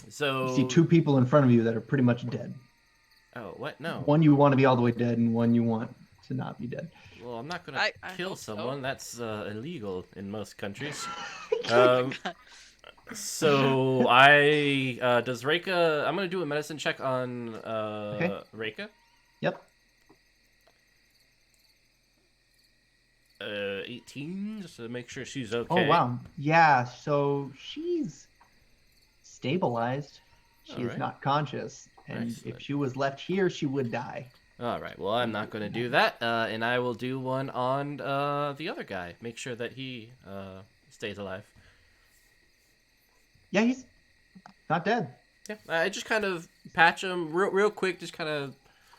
So. You see two people in front of you that are pretty much dead. Oh, what? No. One you want to be all the way dead, and one you want to not be dead. Well, I'm not gonna I kill hope so. someone. That's illegal in most countries. Oh So I does Reika? I'm gonna do a medicine check on Reika. Yep. 18, just to make sure she's okay. Oh wow. Yeah. So she's stabilized. She is Alright. not conscious, and Nice. if she was left here, she would die. All right. Well, I'm not gonna do that, and I will do one on the other guy. Make sure that he stays alive. Yeah, he's not dead. Yeah. I just kind of patch him real quick. Just kind of.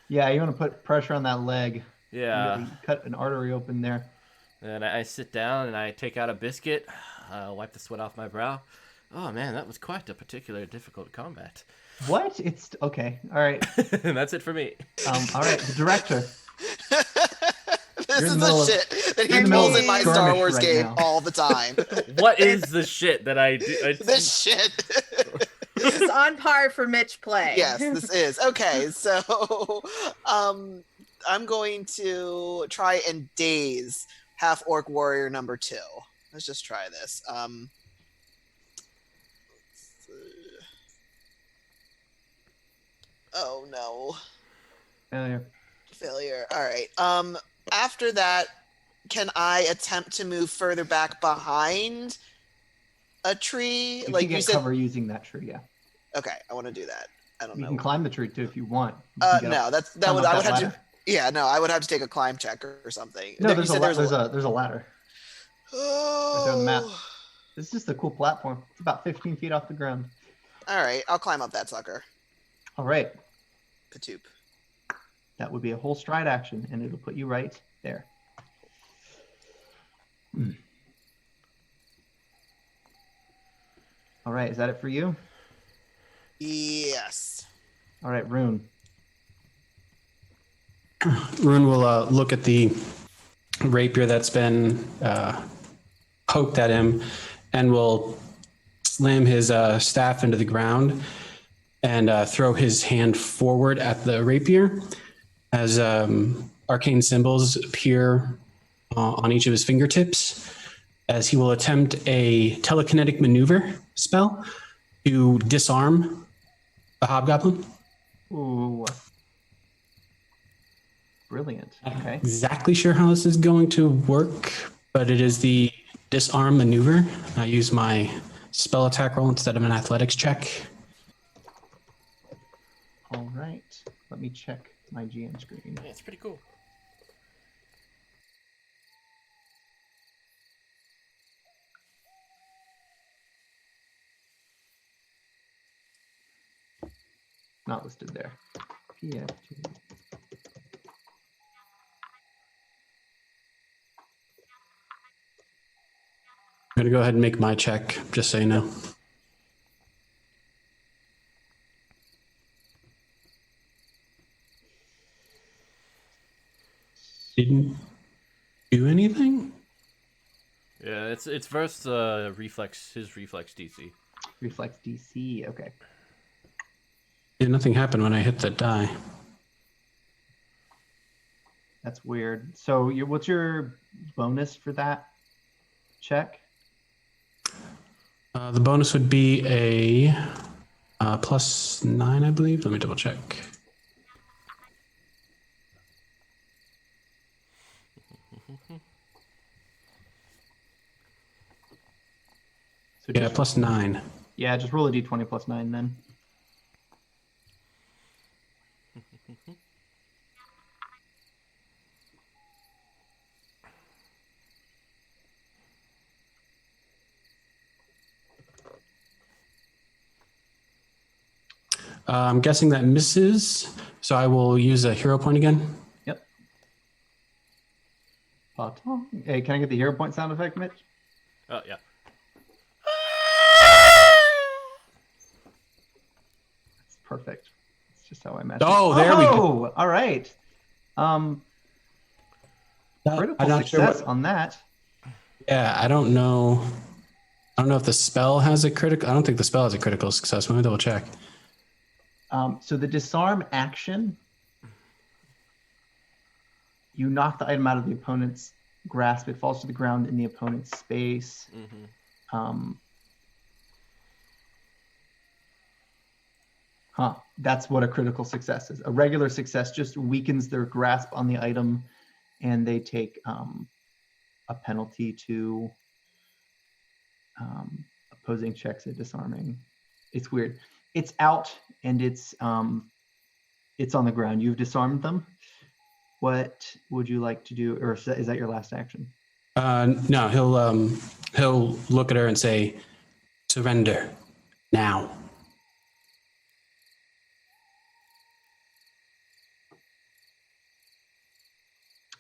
Yeah, you want to put pressure on that leg. Yeah. You cut an artery open there. And I sit down and I take out a biscuit, wipe the sweat off my brow. Oh man, that was quite a particular difficult combat. What? It's okay. All right. And that's it for me. All right. The director. This You're in is the middle the of- shit that you're he in the middle pulls of in my skirmish Star Wars right game now. all the time. What is the shit that I do? This shit. This is on par for Mitch play. Yes, this is. Okay, so I'm going to try and daze half orc warrior number 2. Let's just try this. Oh no. Failure. Failure. All right. After that, can I attempt to move further back behind a tree? You Like can you get said. cover using that tree. Yeah. Okay, I want to do that. I don't You know. can climb the tree too if you want. You can get No, up- that climb would up I would that have ladder. to. Yeah, no, I would have to take a climb check or something. No, You there's a, said there's a ladder. Oh. Right there on the map. This is just a cool platform. It's about 15 feet off the ground. All right, I'll climb up that sucker. All right. Katoop. That would be a whole stride action, and it'll put you right there. All right. Is that it for you? Yes. All right, Rune. Rune will look at the rapier that's been poked at him and will slam his staff into the ground and throw his hand forward at the rapier as arcane symbols appear on each of his fingertips as he will attempt a telekinetic maneuver spell to disarm the hobgoblin. Ooh. Brilliant. Okay. Exactly sure how this is going to work, but it is the disarm maneuver. I use my spell attack roll instead of an athletics check. All right. Let me check my GM screen. Yeah, it's pretty cool. Not listed there. PF2. I'm going to go ahead and make my check, just so you know. Didn't do anything? Yeah, it's versus reflex, his reflex DC. Reflex DC. Okay. Yeah, nothing happened when I hit the die. That's weird. So what's your bonus for that check? The bonus would be a +9, I believe. Let me double check. So Yeah, just, +9. yeah, just roll a d20 plus 9 then. I'm guessing that misses, so I will use a hero point again. Yep. Hey, can I get the hero point sound effect, Mitch? Oh yeah. That's perfect. That's just how I imagine. Oh, there we go. All right. Critical I'm not sure success what. on that. Yeah, I don't know. I don't know if the spell has a critical. I don't think the spell has a critical success. Let me double check. So the disarm action, you knock the item out of the opponent's grasp. It falls to the ground in the opponent's space. That's what a critical success is. A regular success just weakens their grasp on the item, and they take a penalty to opposing checks at disarming. It's weird. It's out and it's on the ground. You've disarmed them. What would you like to do, or is that your last action? No, he'll look at her and say, "Surrender now."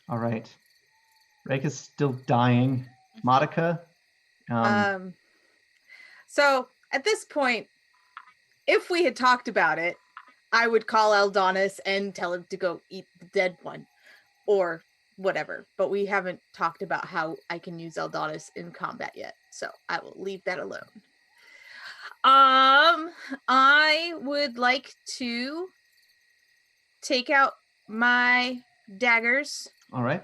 All right. Reika's still dying. Monica. So at this point, if we had talked about it, I would call Eldonis and tell him to go eat the dead one or whatever. But we haven't talked about how I can use Eldonis in combat yet. So I will leave that alone. I would like to take out my daggers. All right.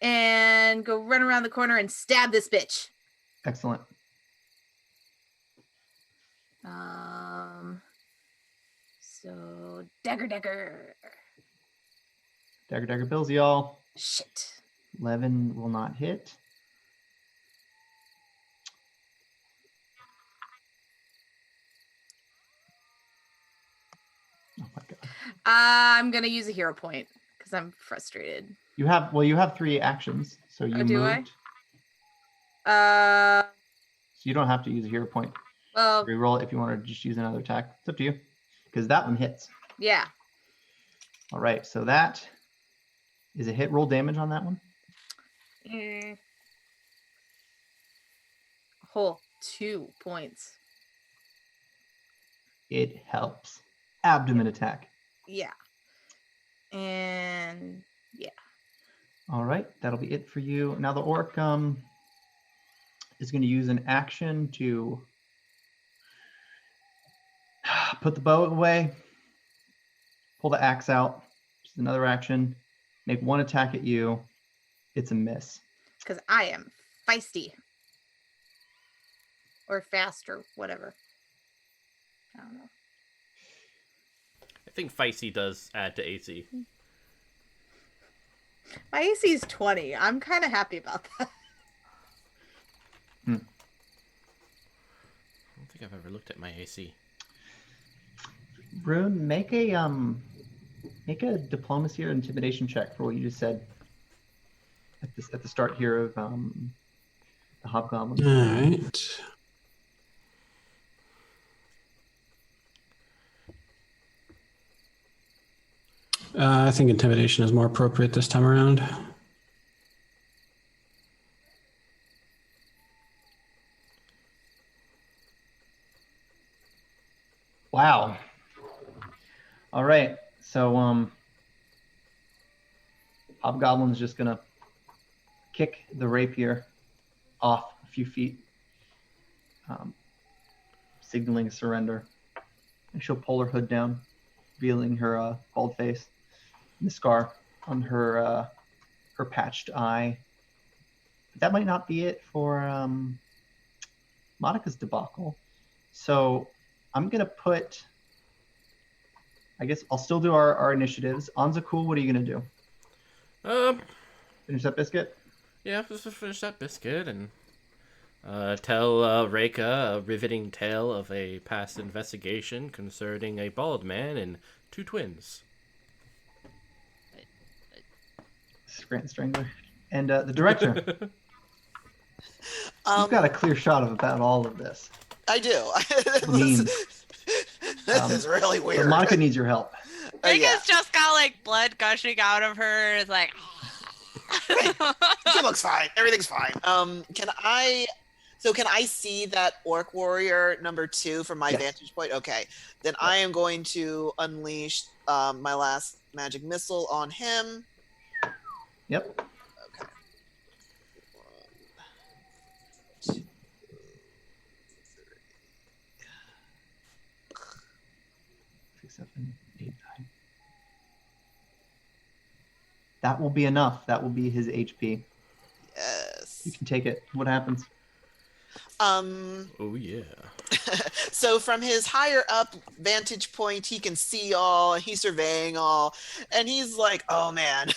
And go run around the corner and stab this bitch. Excellent. So dagger. Dagger bills, y'all. Shit. 11 will not hit. Oh my god. I'm gonna use a hero point because I'm frustrated. You have 3 actions, so you do moved. I? So you don't have to use a hero point. Well, Reroll it if you want to just use another attack. It's up to you, because that one hits. yeah. All right, so that is a hit. Roll damage on that one. Whole 2 points. It helps. Abdomen attack. Yeah. And yeah. All right, that'll be it for you. Now the orc is going to use an action to put the bow away, pull the axe out. Just another action. Make one attack at you. It's a miss. Because I am feisty. Or fast or whatever. I don't know. I think feisty does add to AC. My AC is 20. I'm kind of happy about that. I don't think I've ever looked at my AC. Rune, make a diplomacy or intimidation check for what you just said at the start here of the hobgoblin. All right. I think intimidation is more appropriate this time around. Wow. All right. So hobgoblin's just gonna kick the rapier off a few feet, signaling surrender. And she'll pull her hood down, revealing her bald face and the scar on her patched eye. But that might not be it for Monica's debacle. So I'm gonna put. I guess I'll still do our initiatives. Enzokule, what are you gonna do? Finish that biscuit? Yeah, just finish that biscuit and tell Reika a riveting tale of a past investigation concerning a bald man and 2 twins. Scranton Strangler. And the director. You've Um, got a clear shot of about all of this. I do. Mean. This is really So weird. Monica needs your help. Rika's Yeah. just got like blood gushing out of her. It's like. She looks fine. Everything's fine. Can I see that orc warrior number 2 from my Yes. vantage point? Okay. Then I am going to unleash my last magic missile on him. Yep. Okay. 1, 2, 3. 6, 7, 8, 9. That will be enough. That will be his HP. Yes. You can take it. What happens? Oh yeah. So from his higher up vantage point, he can see all, and he's surveying all, and he's like, oh man,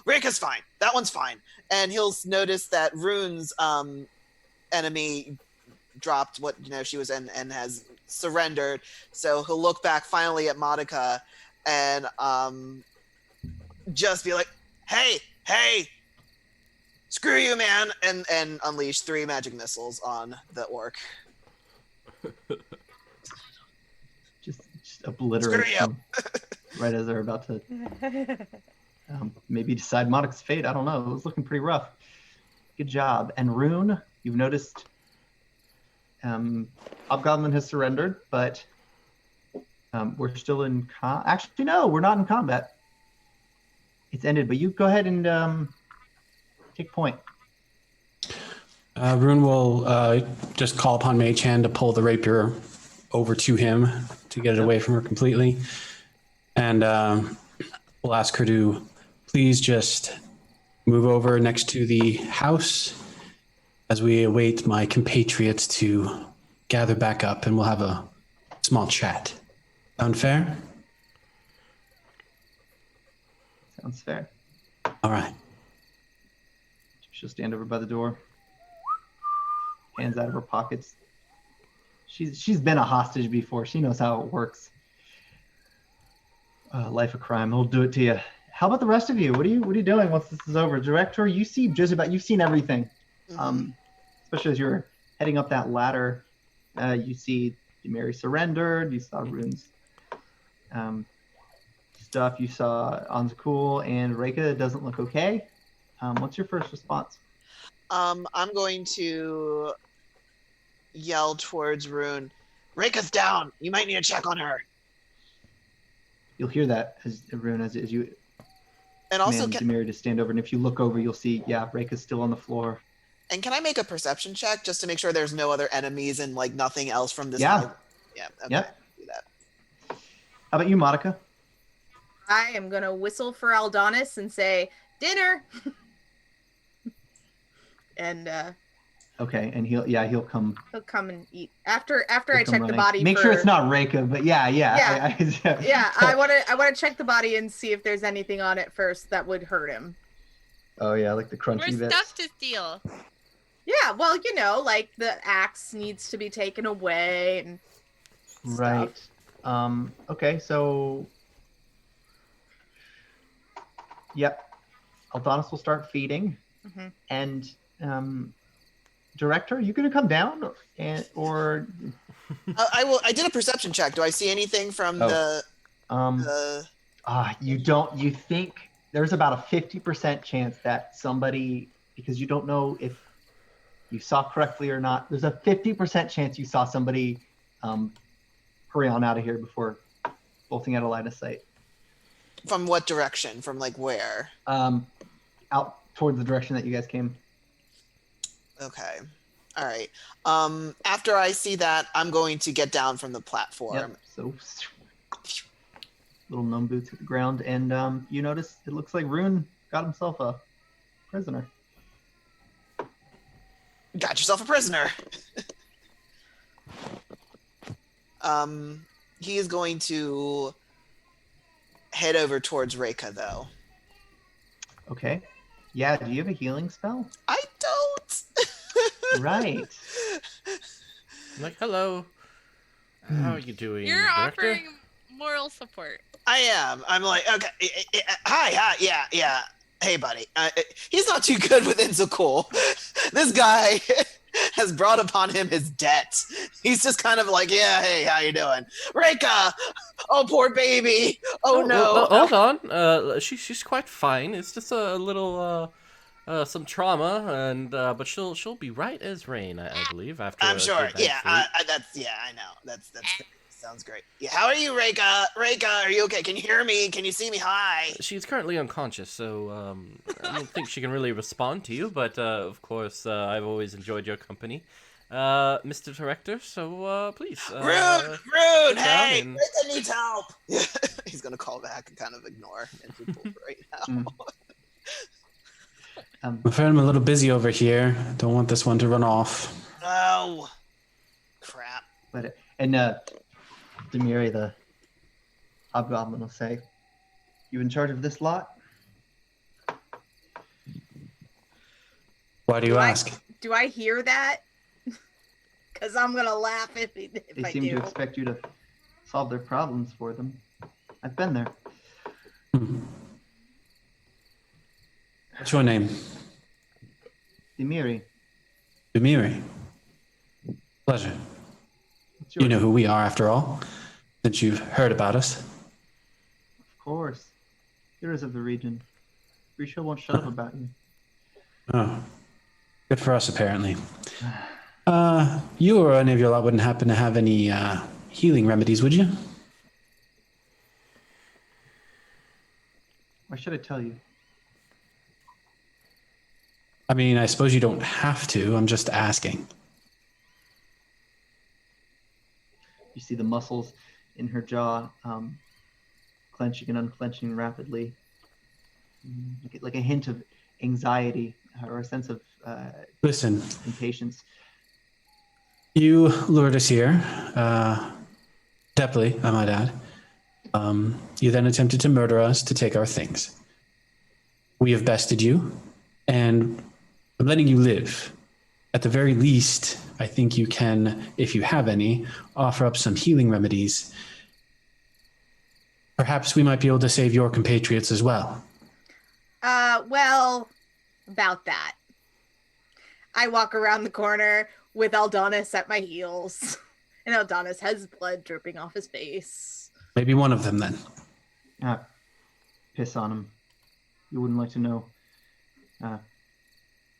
Rika's fine. That one's fine. And he'll notice that Rune's enemy dropped what she was in and has surrendered. So he'll look back finally at Monica and just be like, hey, screw you, man, and unleash 3 magic missiles on the orc. Just obliterate Screw you. them right as they're about to maybe decide Monica's fate. I don't know. It was looking pretty rough. Good job. And Rune, you've noticed Hobgoblin has surrendered, but we're still in actually, no, we're not in combat. It's ended, but you go ahead and take point. Rune will just call upon Mage Hand to pull the rapier over to him to get it away from her completely. And we'll ask her to please just move over next to the house as we await my compatriots to gather back up, and we'll have a small chat. Sound fair? Sounds fair. All right. She'll stand over by the door, hands out of her pockets. She's been a hostage before. She knows how it works. Life of crime. He'll do it to you. How about the rest of you? What are you doing once this is over? Director, you see just about, you've seen everything. Especially as you're heading up that ladder. You see Mary surrendered. You saw Rune's stuff. You saw Enzokule and Reika. It doesn't look okay. What's your first response? I'm going to yell towards Rune, Reika's down. You might need to check on her. You'll hear that as Rune, as you And also, command Demiri to stand over. And if you look over, you'll see, Reika's still on the floor. and can I make a perception check just to make sure there's no other enemies and like nothing else from this? Yeah. Yeah. Okay. Yeah. Do that. How about you, Monica? I am gonna whistle for Aldonis and say, dinner! And Okay, and he'll come. he'll come and eat. After I He'll come check the running. body Make for... sure it's not Reika, but yeah. Yeah, I wanna check the body and see if there's anything on it first that would hurt him. Oh yeah, like the crunchy More bits. stuff to steal. Yeah, well, like the axe needs to be taken away and stuff. Right. Okay, so yep. Aldonis will start feeding. Mhm. And Director, are you gonna come down or I will. I did a perception check. Do I see anything from the? you don't, you think there's about a 50% chance that somebody, because you don't know if you saw correctly or not, there's a 50% chance you saw somebody hurry on out of here before bolting out of line of sight. From what direction? From like where? Out towards the direction that you guys came. Okay. All right. After I see that, I'm going to get down from the platform. Yep. So little gnome boots at the ground, and you notice it looks like Rune got himself a prisoner. Got yourself a prisoner. He is going to head over towards Reika, though. Okay. Yeah. Do you have a healing spell? I don't. Right. I'm like, hello. How are you doing, You're Director? offering moral support. I am. I'm like, okay. Hi. Yeah. Hey, buddy. He's not too good with Enzokule. This guy, has brought upon him his debt. He's just kind of like, yeah, hey, how you doing? Reika! Oh, poor baby! Oh, no! Hold on. She's quite fine. It's just a little some trauma, and but she'll be right as rain, I believe. After I'm a sure. good night's Yeah, sleep. I know. That's sounds great. Yeah, how are you, Reika? Reika, are you okay? Can you hear me? Can you see me? Hi. She's currently unconscious, so I don't think she can really respond to you. But of course, I've always enjoyed your company, Mr. Director. So please. Rude! sit down Hey, and- Reika needs help. Yeah, he's gonna call back and kind of ignore Enzokule right now. Mm. I'm afraid I'm a little busy over here. Don't want this one to run off. Oh, crap. And Demiri, the hobgoblin, will say, "You in charge of this lot?" Why do you ask? Do I hear that? Because I'm gonna laugh if They I seem do. to expect you to solve their problems for them. I've been there. Hmm. What's your name? Demiri, Dumiri. Pleasure. what's yours? You know who we are, after all, since you've heard about us. Of course. Heroes of the region. Risha won't shut up about you. Oh, good for us, apparently. You or any of your lot wouldn't happen to have any healing remedies, would you? Why should I tell you? I mean, I suppose you don't have to. I'm just asking. You see the muscles in her jaw clenching and unclenching rapidly, like a hint of anxiety or a sense of Listen, impatience. you lured us here, depthly, I might add. You then attempted to murder us to take our things. We have bested you, and I'm letting you live. At the very least, I think you can, if you have any, offer up some healing remedies. Perhaps we might be able to save your compatriots as well. Well, about that. I walk around the corner with Aldonis at my heels. And Aldonis has blood dripping off his face. Maybe one of them then. Piss on him. You wouldn't like to know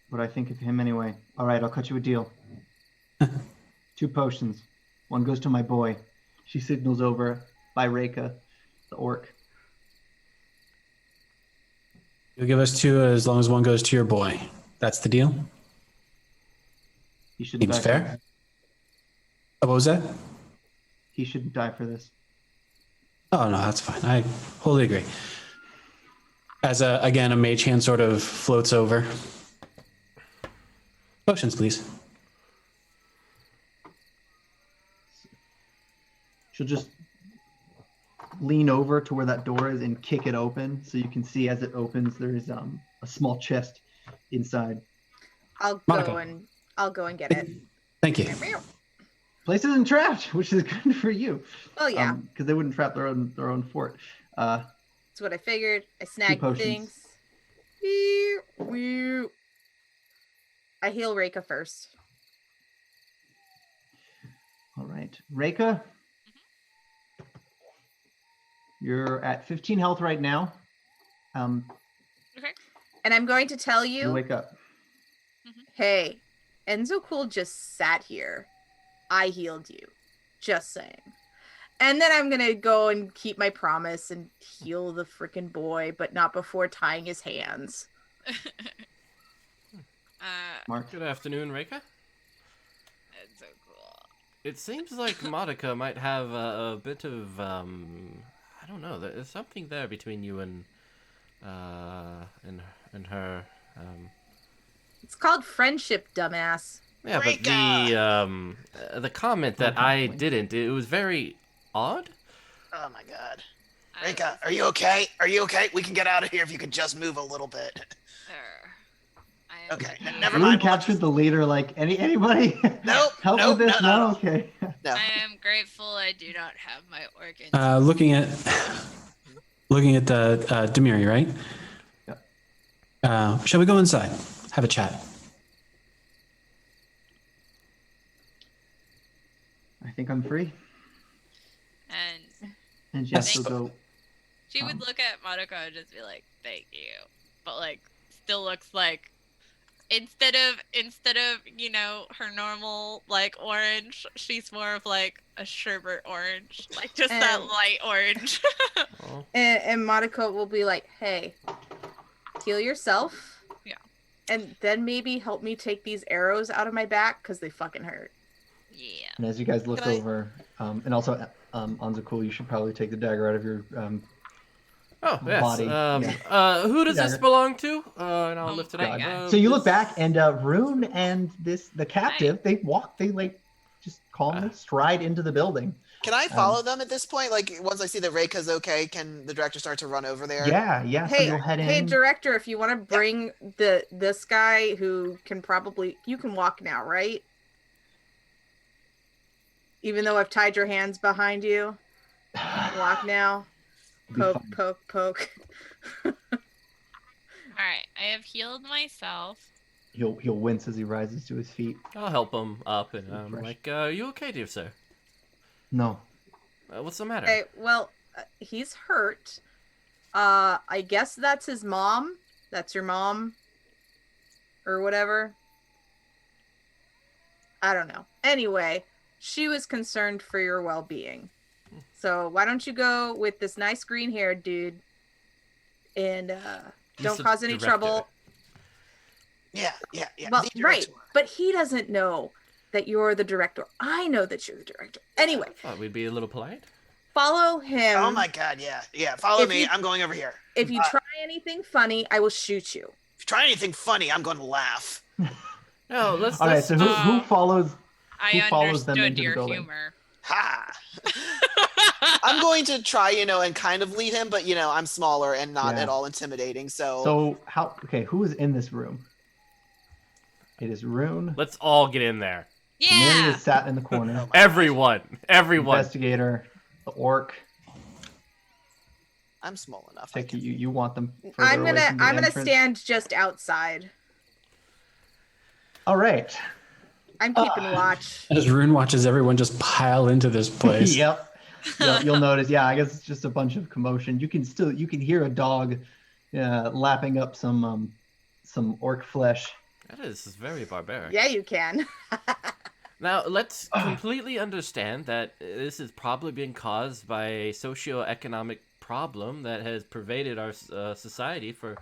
what I think of him anyway. All right, I'll cut you a deal. 2 potions. One goes to my boy. She signals over by Reika, the orc. You'll give us 2 as long as one goes to your boy. That's the deal? He shouldn't Seems die for fair. this. What was that? He shouldn't die for this. Oh, no, that's fine. I wholly agree. As again, a mage hand sort of floats over. Potions, please. She'll just lean over to where that door is and kick it open, so you can see as it opens there is a small chest inside. I'll Monica. go and get it. Thank you. Place isn't trapped, which is good for you. Oh yeah, Because they wouldn't trap their own fort. that's what I figured. I snagged potions. things. I heal Reika first. All right, Reika, you're at 15 health right now. And I'm going to tell You you, wake up. hey, Enzokule just sat here. I healed you. Just saying. And then I'm gonna go and keep my promise and heal the freaking boy, but not before tying his hands. Mark. Good afternoon, Reika. That's so cool. It seems like Monica might have a bit of I don't know. There's something there between you and her. It's called friendship, dumbass. Yeah, but the comment that I didn't. It was very odd. Oh my god. Reika, are you okay? Are you okay? We can get out of here if you could just move a little bit. Okay, never You mind. captured the leader. Like anybody? Nope, Help nope, with this? no. Okay. No. I am grateful I do not have my organs. Looking at the Demiri, right? Shall we go inside? Have a chat. I think I'm free. And Jess Thank will go. she would look at Madoka and just be like, "Thank you," but like still looks like instead of her normal like orange, she's more of like a sherbet orange, like just that light orange. Oh. And Madoka will be like, "Hey, heal yourself. Yeah. And then maybe help me take these arrows out of my back because they fucking hurt." Yeah. And as you guys look over, and also Enzokule, you should probably take the dagger out of your Oh, yes. body. Who does this Dagger. belong to? And I'll Oh lift it my up. God. So you look back, and Rune and the captive, they like just calmly stride into the building. Can I follow them at this point? Like, once I see that Reika's okay, can the director start to run over there? Yeah. So Hey, you'll head in. hey, director, if you want to bring this guy who can you can walk now, right? Even though I've tied your hands behind you, you can walk now. Be Poke, fine. poke, poke. All right, I have healed myself. He'll wince as he rises to his feet. I'll help him up, and I'm Fresh. like, you okay, dear sir? No. What's the matter? Okay, well, he's hurt. I guess that's his mom. That's your mom. Or whatever. I don't know. Anyway, she was concerned for your well-being. So why don't you go with this nice green-haired dude and don't Mr. cause any Director. trouble. Yeah. Well, the right, director. but he doesn't know that you're the director. I know that you're the director. Anyway, Thought we'd be a little polite. follow him. Oh my God, yeah. Follow If me. you- I'm going over here. If you try anything funny, I will shoot you. If you try anything funny, I'm going to laugh. No, let's. All right. So who follows? Who I follows them understood into the your building? humor. Ha! I'm going to try, and kind of lead him, but I'm smaller and not Yeah. at all intimidating. So So who is in this room? It is Rune. Let's all get in there. Mary Yeah. is sat in the corner. Everyone. Investigator, the orc. I'm small enough. I Take can- you want them. I'm further away gonna from the I'm gonna entrance? stand just outside. All right. I'm keeping watch. As Rune watches everyone just pile into this place. Yep. You'll notice. Yeah, I guess it's just a bunch of commotion. You can hear a dog lapping up some orc flesh. That is very barbaric. Yeah, you can. Now, let's completely understand that this is probably being caused by a socio-economic problem that has pervaded our society for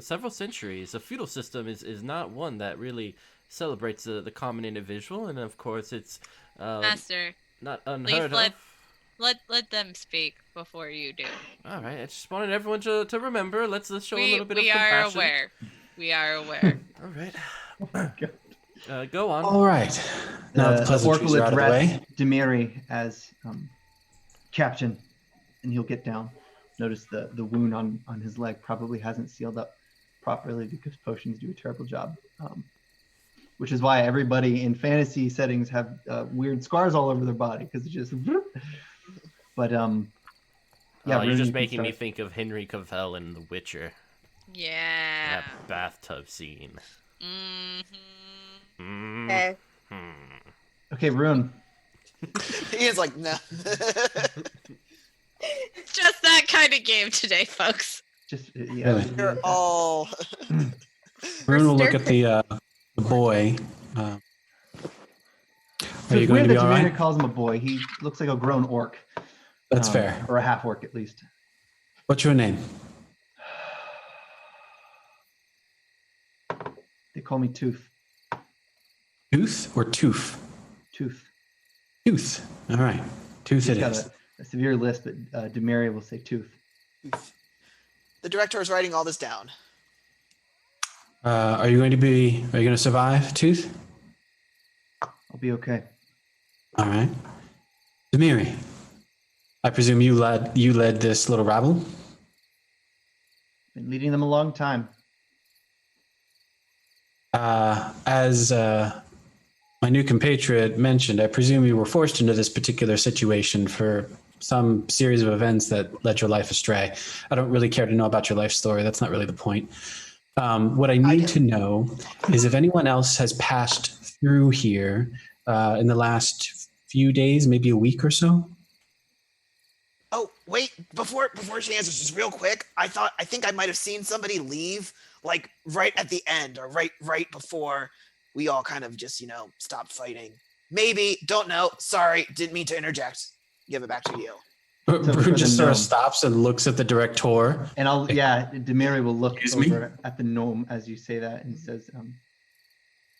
several centuries. A feudal system is not one that really celebrates the common individual, and of course, it's Master, not please unheard of. let them speak before you do. All right, I just wanted everyone to remember. Let's show a We little bit of are compassion. aware. We are aware. All right. Oh my God. Go on. All right. Now the orc pleasantries will are out of the address way. Demiri as captain, and he'll get down. Notice the wound on his leg probably hasn't sealed up properly because potions do a terrible job. Which is why everybody in fantasy settings have weird scars all over their body because it's just. But yeah, you're Rune, just you can making me start. think of Henry Cavill in The Witcher. Yeah. That bathtub scene. Mm-hmm. Mm. Okay. Okay, Rune. He is like, no. Just that kind of game today, folks. Just Really? You're all. Rune will look at the boy. Are So you it's going weird to be that all Demiri right? calls him a boy. He looks like a grown orc. That's fair. Or a half orc at least. What's your name? They call me Tooth. Tooth or Tooth? Tooth. Tooth. All right. Tooth He's it got is. a severe lisp, but Demiri will say Tooth. The director is writing all this down. Are you going to survive, Tooth? I'll be okay. All right. Demiri, I presume you led this little rabble? Been leading them a long time. As my new compatriot mentioned, I presume you were forced into this particular situation for some series of events that led your life astray. I don't really care to know about your life story. That's not really the point. What I need to know is if anyone else has passed through here in the last few days, maybe a week or so. Oh, wait, before she answers, just real quick, I think I might have seen somebody leave, like, right at the end, or right before we all kind of just, stopped fighting. Maybe, don't know, sorry, didn't mean to interject. Give it back to you. Rune just sort of gnome. stops and looks at the director. And Demiri will look Excuse me? over at the gnome as you say that and says,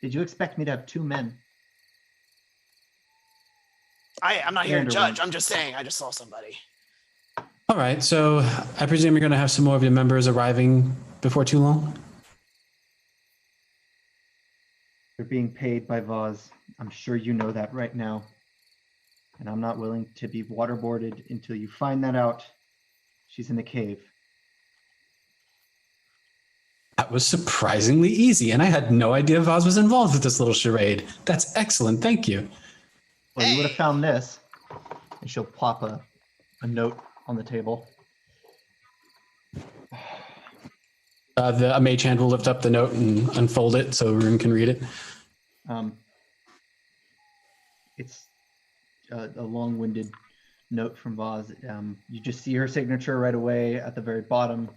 did you expect me to have 2 men? I'm not here to And a judge, one. I'm just saying, I just saw somebody. All right, so I presume you're going to have some more of your members arriving before too long? You're being paid by Voz. I'm sure you know that right now. And I'm not willing to be waterboarded until you find that out. She's in the cave. That was surprisingly easy, and I had no idea Voz was involved with this little charade. That's excellent, thank you. Well, you would have found this. And she'll plop a note on the table. A mage hand will lift up the note and unfold it so Rune can read it. It's a long-winded note from Voz. You just see her signature right away at the very bottom,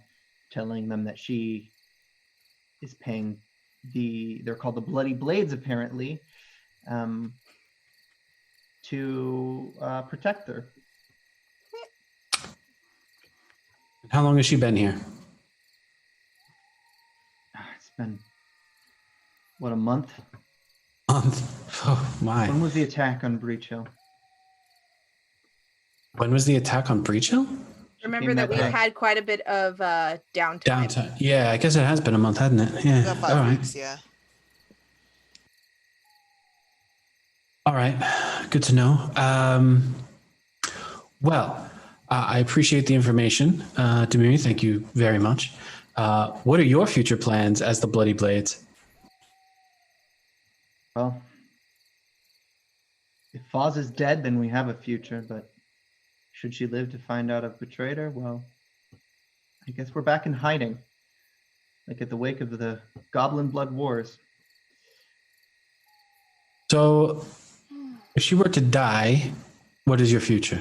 telling them that she is paying they're called the Bloody Blades apparently, to protect her. How long has she been here? It's been, what, a month? Oh my. When was the attack on Breach Hill? When was the attack on Breach Hill? Remember that we've had quite a bit of downtime. Downtime. Yeah, I guess it has been a month, hasn't it? Yeah. About 5 All right. weeks, yeah. All right. Good to know. Well, I appreciate the information. Demiri, thank you very much. What are your future plans as the Bloody Blades? Well, if Foz is dead, then we have a future, but should she live to find out I've betrayed her, well, I guess we're back in hiding. Like at the wake of the Goblin Blood Wars. So, if she were to die, what is your future?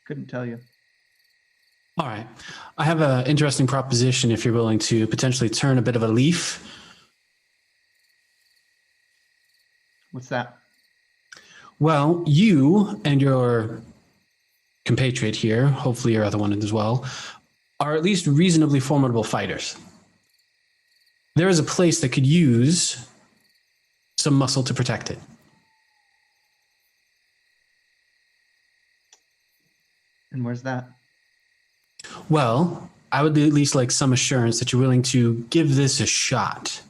Couldn't tell you. All right. I have an interesting proposition if you're willing to potentially turn a bit of a leaf. What's that? Well, you and your compatriot here, hopefully your other one as well, are at least reasonably formidable fighters. There is a place that could use some muscle to protect it. And where's that? Well, I would at least like some assurance that you're willing to give this a shot.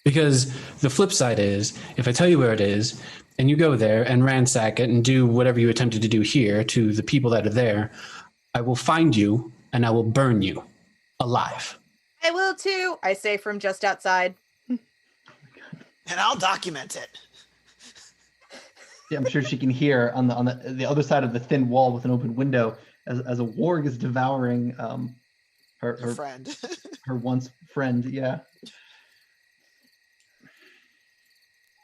Because the flip side is, if I tell you where it is, and you go there and ransack it and do whatever you attempted to do here to the people that are there, I will find you and I will burn you alive. I will too, I say from just outside. And I'll document it. Yeah, I'm sure she can hear on the other side of the thin wall with an open window as a warg is devouring her friend. her once friend. Yeah.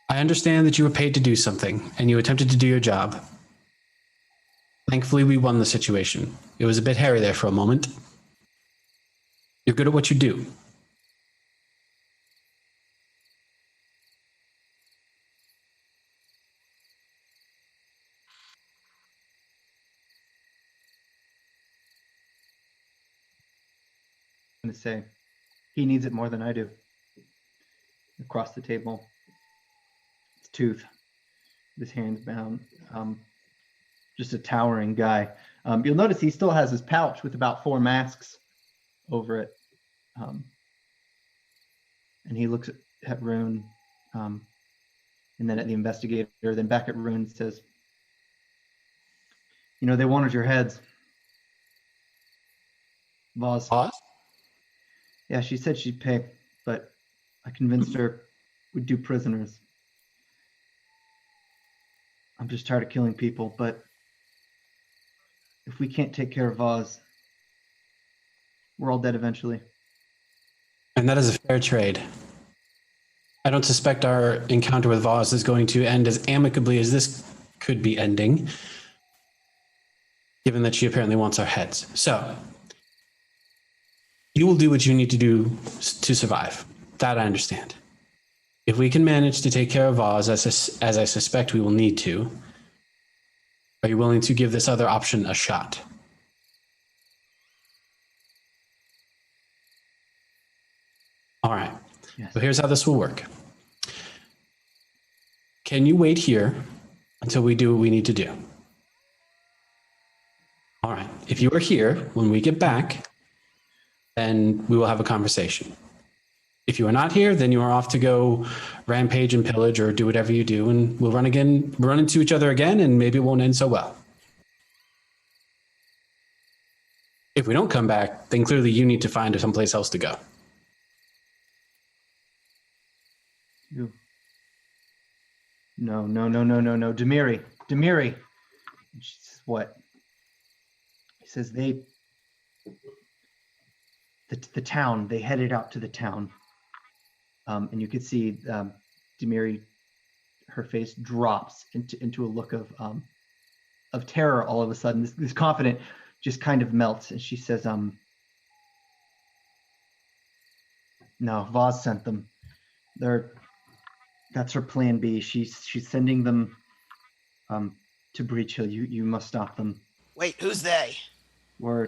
I understand that you were paid to do something and you attempted to do your job. Thankfully, we won the situation. It was a bit hairy there for a moment. You're good at what you do. I'm gonna say he needs it more than I do. Across the table, it's Tooth, his hands bound, just a towering guy. You'll notice he still has his pouch with about 4 masks over it, and he looks at Rune, and then at the investigator, then back at Rune, and says, "You know, they wanted your heads, Voz." Pause? Yeah, she said she'd pay, but I convinced her we'd do prisoners. I'm just tired of killing people, but if we can't take care of Voz, we're all dead eventually. And that is a fair trade. I don't suspect our encounter with Voss is going to end as amicably as this could be ending, given that she apparently wants our heads. So, you will do what you need to do to survive. That I understand. If we can manage to take care of Voss, as I suspect we will need to, are you willing to give this other option a shot? All right. Yes. So here's how this will work. Can you wait here until we do what we need to do? All right. If you are here when we get back, then we will have a conversation. If you are not here, then you are off to go rampage and pillage or do whatever you do, and we'll run into each other again, and maybe it won't end so well. If we don't come back, then clearly you need to find someplace else to go. You. No. Demiri. What? He says the town, they headed out to the town. And you could see Demiri, her face drops into a look of terror all of a sudden. This confident just kind of melts, and she says, no, Voss sent them. That's her plan B. She's sending them to Breach Hill. You must stop them. Wait, who's they? We're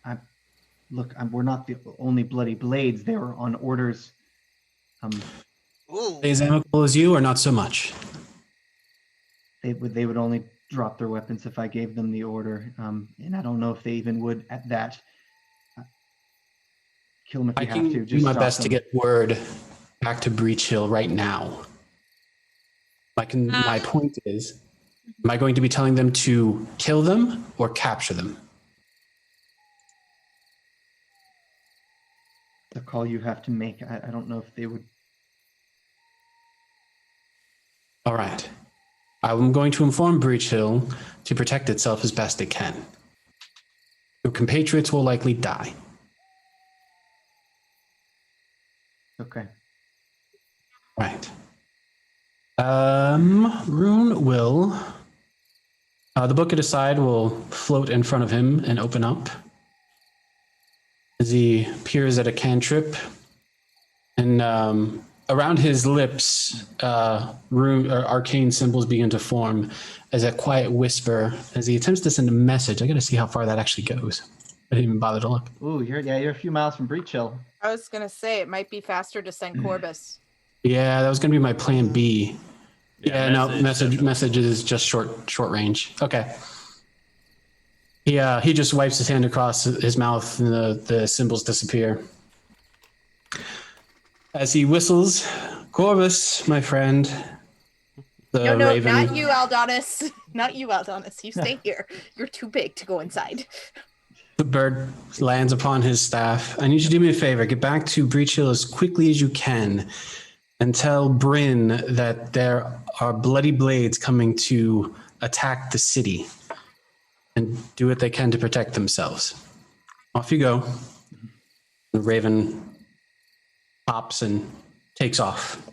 not the only bloody blades. They were on orders. Ooh. As amicable as you, or not so much? They would only drop their weapons if I gave them the order, and I don't know if they even would at that. Kill them if you have to. I can do Just my stop best them. to get word back to Breach Hill right now. My point is, am I going to be telling them to kill them or capture them? The call you have to make. I don't know if they would. All right. I'm going to inform Breach Hill to protect itself as best it can. Your compatriots will likely die. Okay. Right. Rune will... the book at his side will float in front of him and open up as he peers at a cantrip. And around his lips, arcane symbols begin to form as a quiet whisper as he attempts to send a message. I got to see how far that actually goes. I didn't even bother to look. Ooh, you're a few miles from Breach Hill. I was gonna say it might be faster to send Corbus. Yeah, that was going to be my plan B. Yeah, no, definitely. message is just short range. Okay. He just wipes his hand across his mouth and the symbols disappear. As he whistles, Corvus, my friend, the No, raven. not you, Aldonis. Not you, Aldonis. You stay here. You're too big to go inside. The bird lands upon his staff. I need you to do me a favor. Get back to Breach Hill as quickly as you can and tell Bryn that there are bloody blades coming to attack the city and do what they can to protect themselves. Off you go. The raven pops and takes off.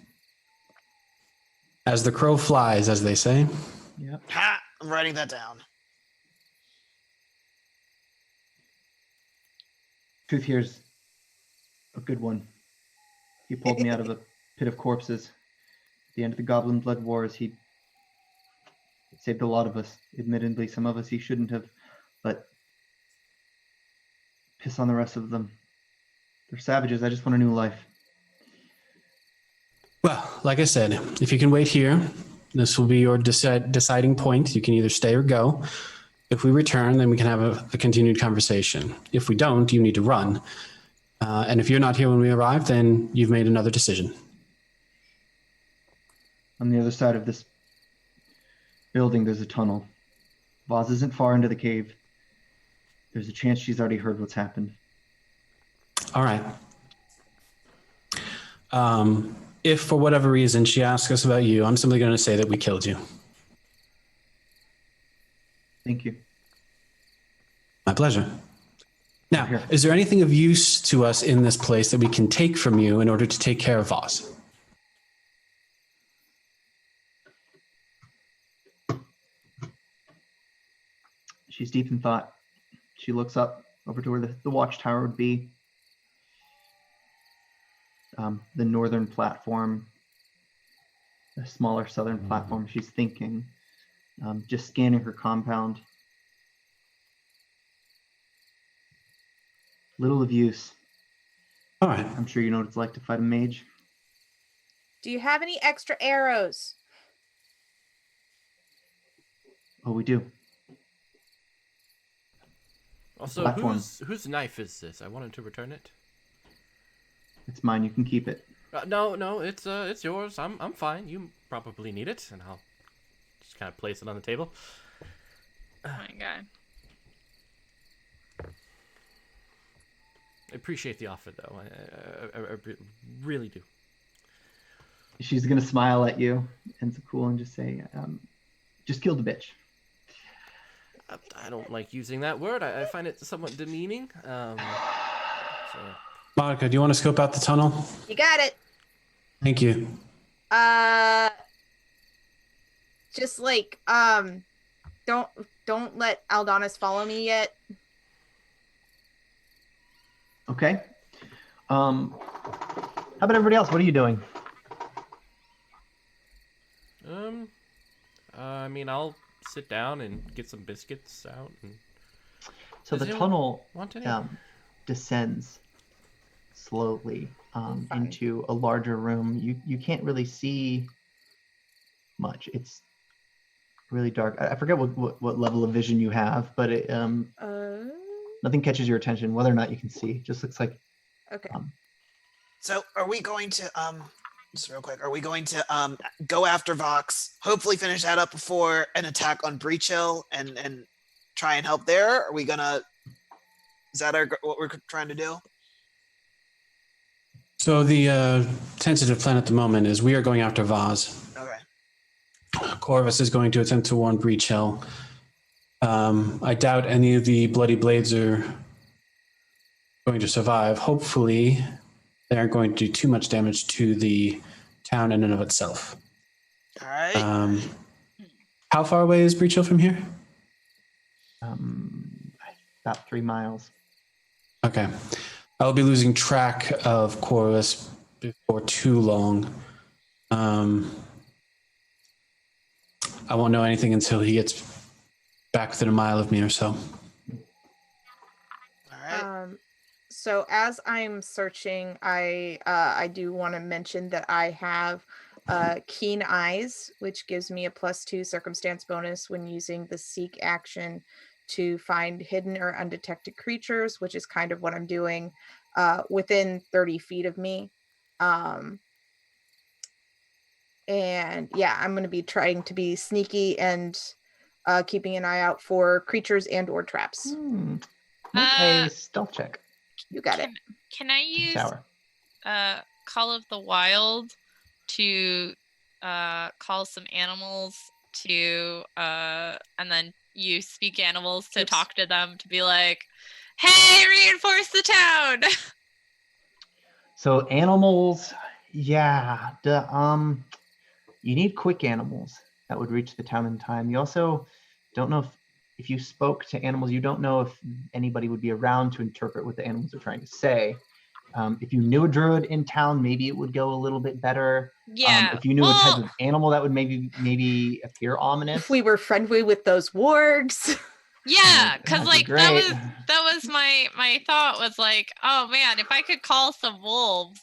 As the crow flies, as they say. Yep. Ha! I'm writing that down. Truth here's a good one. He pulled me out of a pit of corpses. At the end of the Goblin Blood Wars, he saved a lot of us. Admittedly, some of us he shouldn't have, but piss on the rest of them. They're savages. I just want a new life. Well, like I said, if you can wait here, this will be your deciding point. You can either stay or go. If we return, then we can have a continued conversation. If we don't, you need to run. And if you're not here when we arrive, then you've made another decision. On the other side of this building, there's a tunnel. Vaz isn't far into the cave. There's a chance she's already heard what's happened. All right. If for whatever reason she asks us about you, I'm simply going to say that we killed you. Thank you. My pleasure. Now, Here. is there anything of use to us in this place that we can take from you in order to take care of Voss? She's deep in thought. She looks up over to where the watchtower would be. The northern platform, the smaller southern platform. She's thinking, just scanning her compound. Little of use. All right. I'm sure you know what it's like to fight a mage. Do you have any extra arrows? Oh, we do. Also, Platform. whose knife is this? I wanted to return it. It's mine. You can keep it. No, it's yours. I'm fine. You probably need it, and I'll just kind of place it on the table. Oh my god. I appreciate the offer, though. I really do. She's gonna smile at you, Enzokule, and just say, "Just kill the bitch." I don't like using that word. I find it somewhat demeaning. So. Monica, do you want to scope out the tunnel? You got it. Thank you. Just like don't let Aldonis follow me yet. Okay. How about everybody else? What are you doing? I mean, I'll sit down and get some biscuits out. And... So Does the anyone tunnel want any? descends slowly into a larger room. You can't really see much. It's really dark. I forget what level of vision you have, but it, nothing catches your attention. Whether or not you can see, it just looks like. Okay. So are we going to just real quick, are we going to go after Vox, hopefully finish that up before an attack on Breach Hill and try and help there? Are we gonna, is that what we're trying to do? So the tentative plan at the moment is we are going after Vaz. Okay. Corvus is going to attempt to warn Breach Hill. I doubt any of the Bloody Blades are going to survive. Hopefully, they aren't going to do too much damage to the town in and of itself. All right. How far away is Breach Hill from here? About 3 miles. Okay. I'll be losing track of Corvus before too long. I won't know anything until he gets back within a mile of me or so. All right. So as I'm searching, I do want to mention that I have Keen Eyes, which gives me a +2 circumstance bonus when using the seek action to find hidden or undetected creatures, which is kind of what I'm doing within 30 feet of me. And yeah, I'm going to be trying to be sneaky and keeping an eye out for creatures and or traps. Make a stealth check. You got it. Can I use Sour. Call of the Wild to call some animals to and then use speak animals to talk to them to be like, hey, reinforce the town. So animals, yeah. You need quick animals that would reach the town in time. You also don't know if you spoke to animals, you don't know if anybody would be around to interpret what the animals are trying to say. If you knew a druid in town, maybe it would go a little bit better. Yeah. If you knew a type of animal that would maybe appear ominous. If we were friendly with those wargs. Yeah, because like great. that was my thought was like, oh man, if I could call some wolves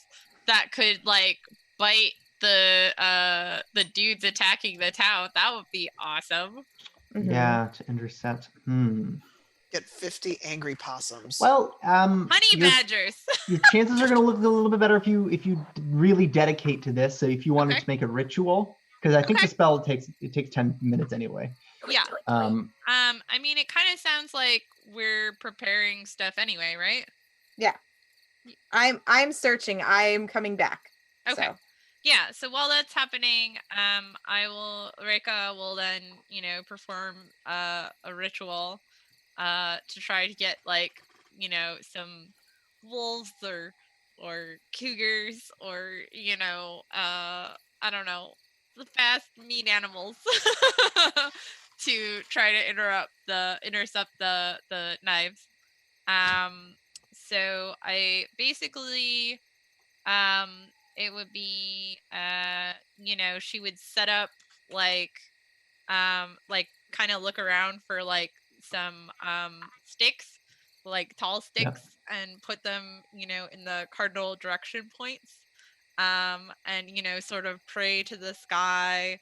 that could like bite the dudes attacking the town, that would be awesome. Yeah, to intercept. Get 50 angry possums. Well, honey badgers. Your chances are going to look a little bit better if you really dedicate to this. So if you wanted to make a ritual, because I think the spell takes 10 minutes anyway. Yeah. I mean, it kind of sounds like we're preparing stuff anyway, right? Yeah. I'm searching. I'm coming back. Okay. So. Yeah, so while that's happening, Reka will then, perform a ritual to try to get like, some wolves or cougars or, I don't know, the fast meat animals to try to intercept the knives. So I basically, it would be, she would set up like kind of look around for like some sticks, like tall sticks, and put them, in the cardinal direction points, and sort of pray to the sky,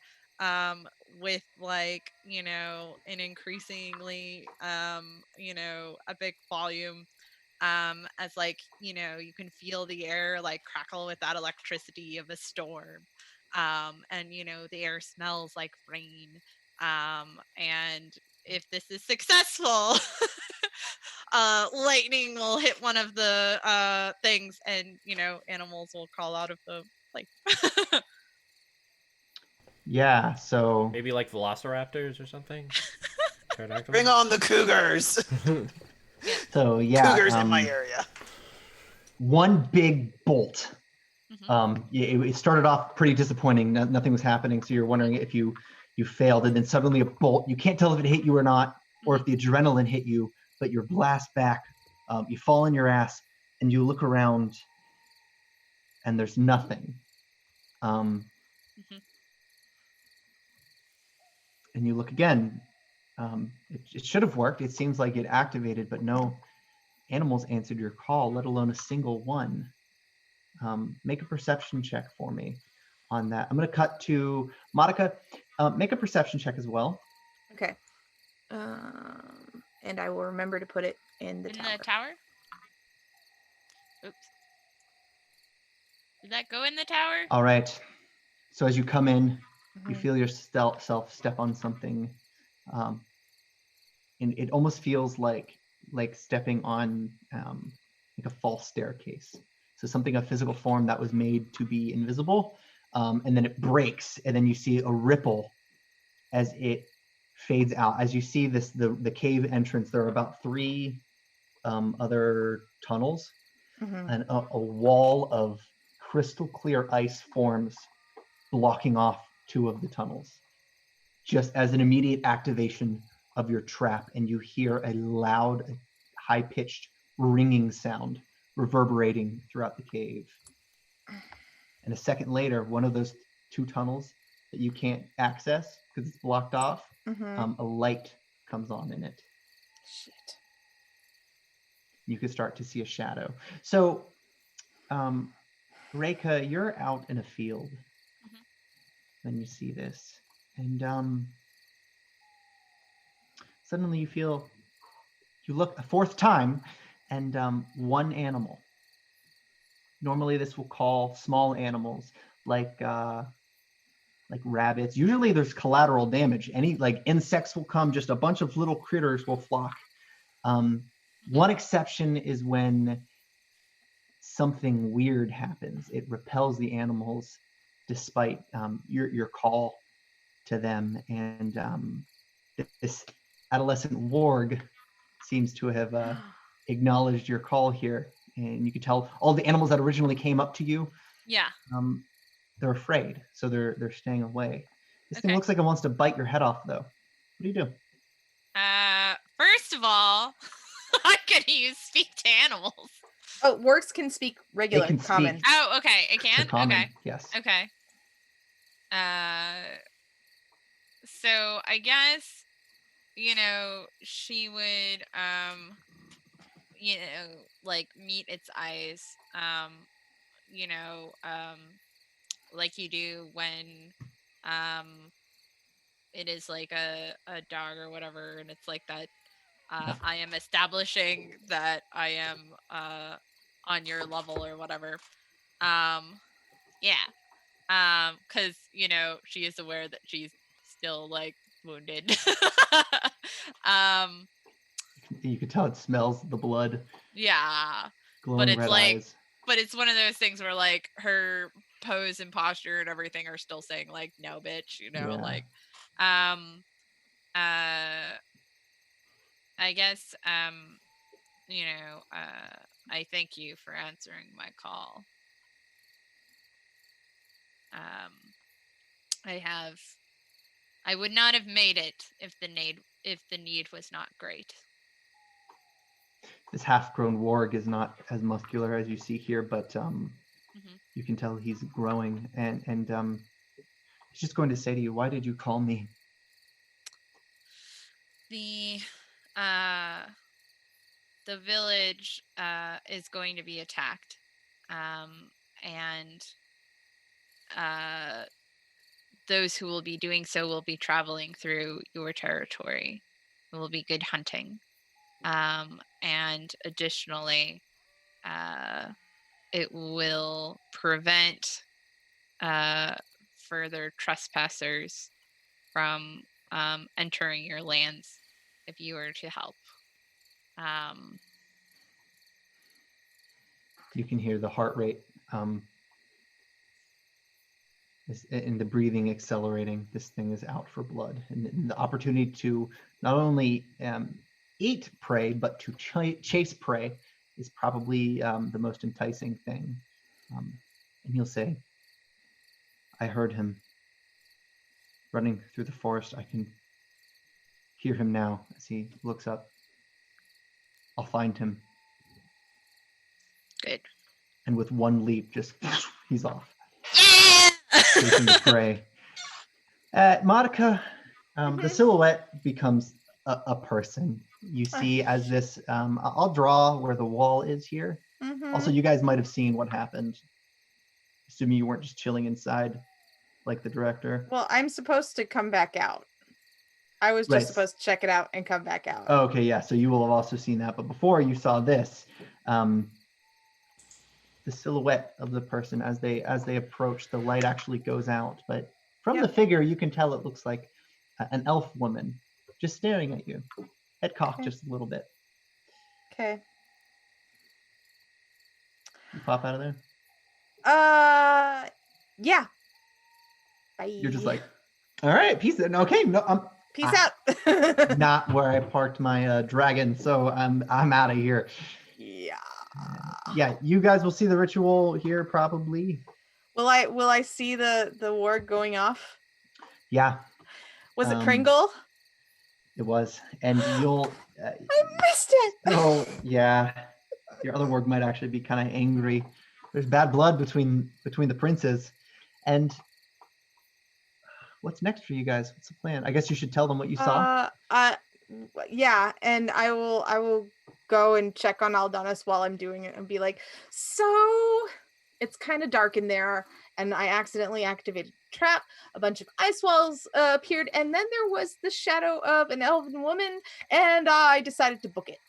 with like, an increasingly epic volume, as like, you can feel the air like crackle with that electricity of a storm, and the air smells like rain, and if this is successful, lightning will hit one of the things, and animals will crawl out of the like. Yeah, so Maybe like velociraptors or something. Bring on the cougars. Cougars in my area. One big bolt. Mhm. It started off pretty disappointing. Nothing was happening, so you're wondering if you failed, and then suddenly a bolt. You can't tell if it hit you or not, or if the adrenaline hit you, but you're blast back. You fall on your ass, and you look around, and there's nothing. And you look again. It should have worked. It seems like it activated, but no animals answered your call, let alone a single one. Make a perception check for me on that. I'm going to cut to Monica. Make a perception check as well. Okay. And I will remember to put it in the tower. The tower? Oops. Did that go in the tower? All right. So as you come in, you feel yourself step on something, and it almost feels like stepping on like a false staircase. So something of physical form that was made to be invisible, and then it breaks, and then you see a ripple as it fades out. As you see this, the cave entrance, there are about 3 other tunnels, and a wall of crystal clear ice forms, blocking off 2 of the tunnels, just as an immediate activation of your trap, and you hear a loud, high-pitched ringing sound reverberating throughout the cave. And a second later, one of those 2 tunnels that you can't access because it's blocked off, a light comes on in it. Shit. You can start to see a shadow. So, Reika, you're out in a field when you see this, and suddenly you look a 4th time, and 1 animal. Normally this will call small animals like rabbits. Usually there's collateral damage. Any like insects will come, just a bunch of little critters will flock. One exception is when something weird happens. It repels the animals despite your call to them, and this adolescent warg seems to have acknowledged your call here, and you can tell all the animals that originally came up to you, they're afraid, so they're staying away. This thing looks like it wants to bite your head off, though. What do you do? First of all, I'm gonna use speak to animals. Oh, works can speak regular, can common. speak. Oh, okay, it can. Common, Okay. yes. Okay. So I guess, she would, like meet its eyes, like you do when, it is like a dog or whatever, and it's like that, I am establishing that I am, on your level or whatever. Because she is aware that she's still like wounded. You can tell it smells the blood. Yeah, Glowing it's red like, eyes. but it's one of those things where like her pose and posture and everything are still saying like, no, bitch, like, I guess, I thank you for answering my call. I have I would not have made it if the need was not great. This half-grown warg is not as muscular as you see here, but Mhm. you can tell he's growing, and he's just going to say to you, "Why did you call me?" The village is going to be attacked, and those who will be doing so will be traveling through your territory. It will be good hunting, and additionally, it will prevent further trespassers from entering your lands if you were to help. You can hear the heart rate and the breathing accelerating. This thing is out for blood, and the opportunity to not only eat prey but to chase prey is probably the most enticing thing. And he'll say, "I heard him running through the forest. I can hear him now as he looks up. I'll find him." Good. And with one leap, just he's off. Yeah! Chasing the prey. Monica, the silhouette becomes a person. You see as this, I'll draw where the wall is here. Also, you guys might have seen what happened. Assuming you weren't just chilling inside like the director. Well, I'm supposed to come back out. I was just Right. supposed to check it out and come back out. Oh, okay, yeah. So you will have also seen that. But before you saw this, the silhouette of the person as they approach, the light actually goes out. But from the figure, you can tell it looks like an elf woman just staring at you, head cocked just a little bit. Okay. You pop out of there. Yeah. Bye. You're just like, all right, peace. Okay, no, peace out. not where I parked my dragon, so I'm out of here. Yeah. Yeah, you guys will see the ritual here probably. Will I see the warg going off? Yeah. Was it Pringle? It was, and you'll. I missed it. Oh yeah, your other warg might actually be kind of angry. There's bad blood between the princes, and what's next for you guys? What's the plan? I guess you should tell them what you saw. Yeah, and I will go and check on Aldonis while I'm doing it and be like, so it's kind of dark in there, and I accidentally activated a trap. A bunch of ice walls appeared, and then there was the shadow of an elven woman, and I decided to book it.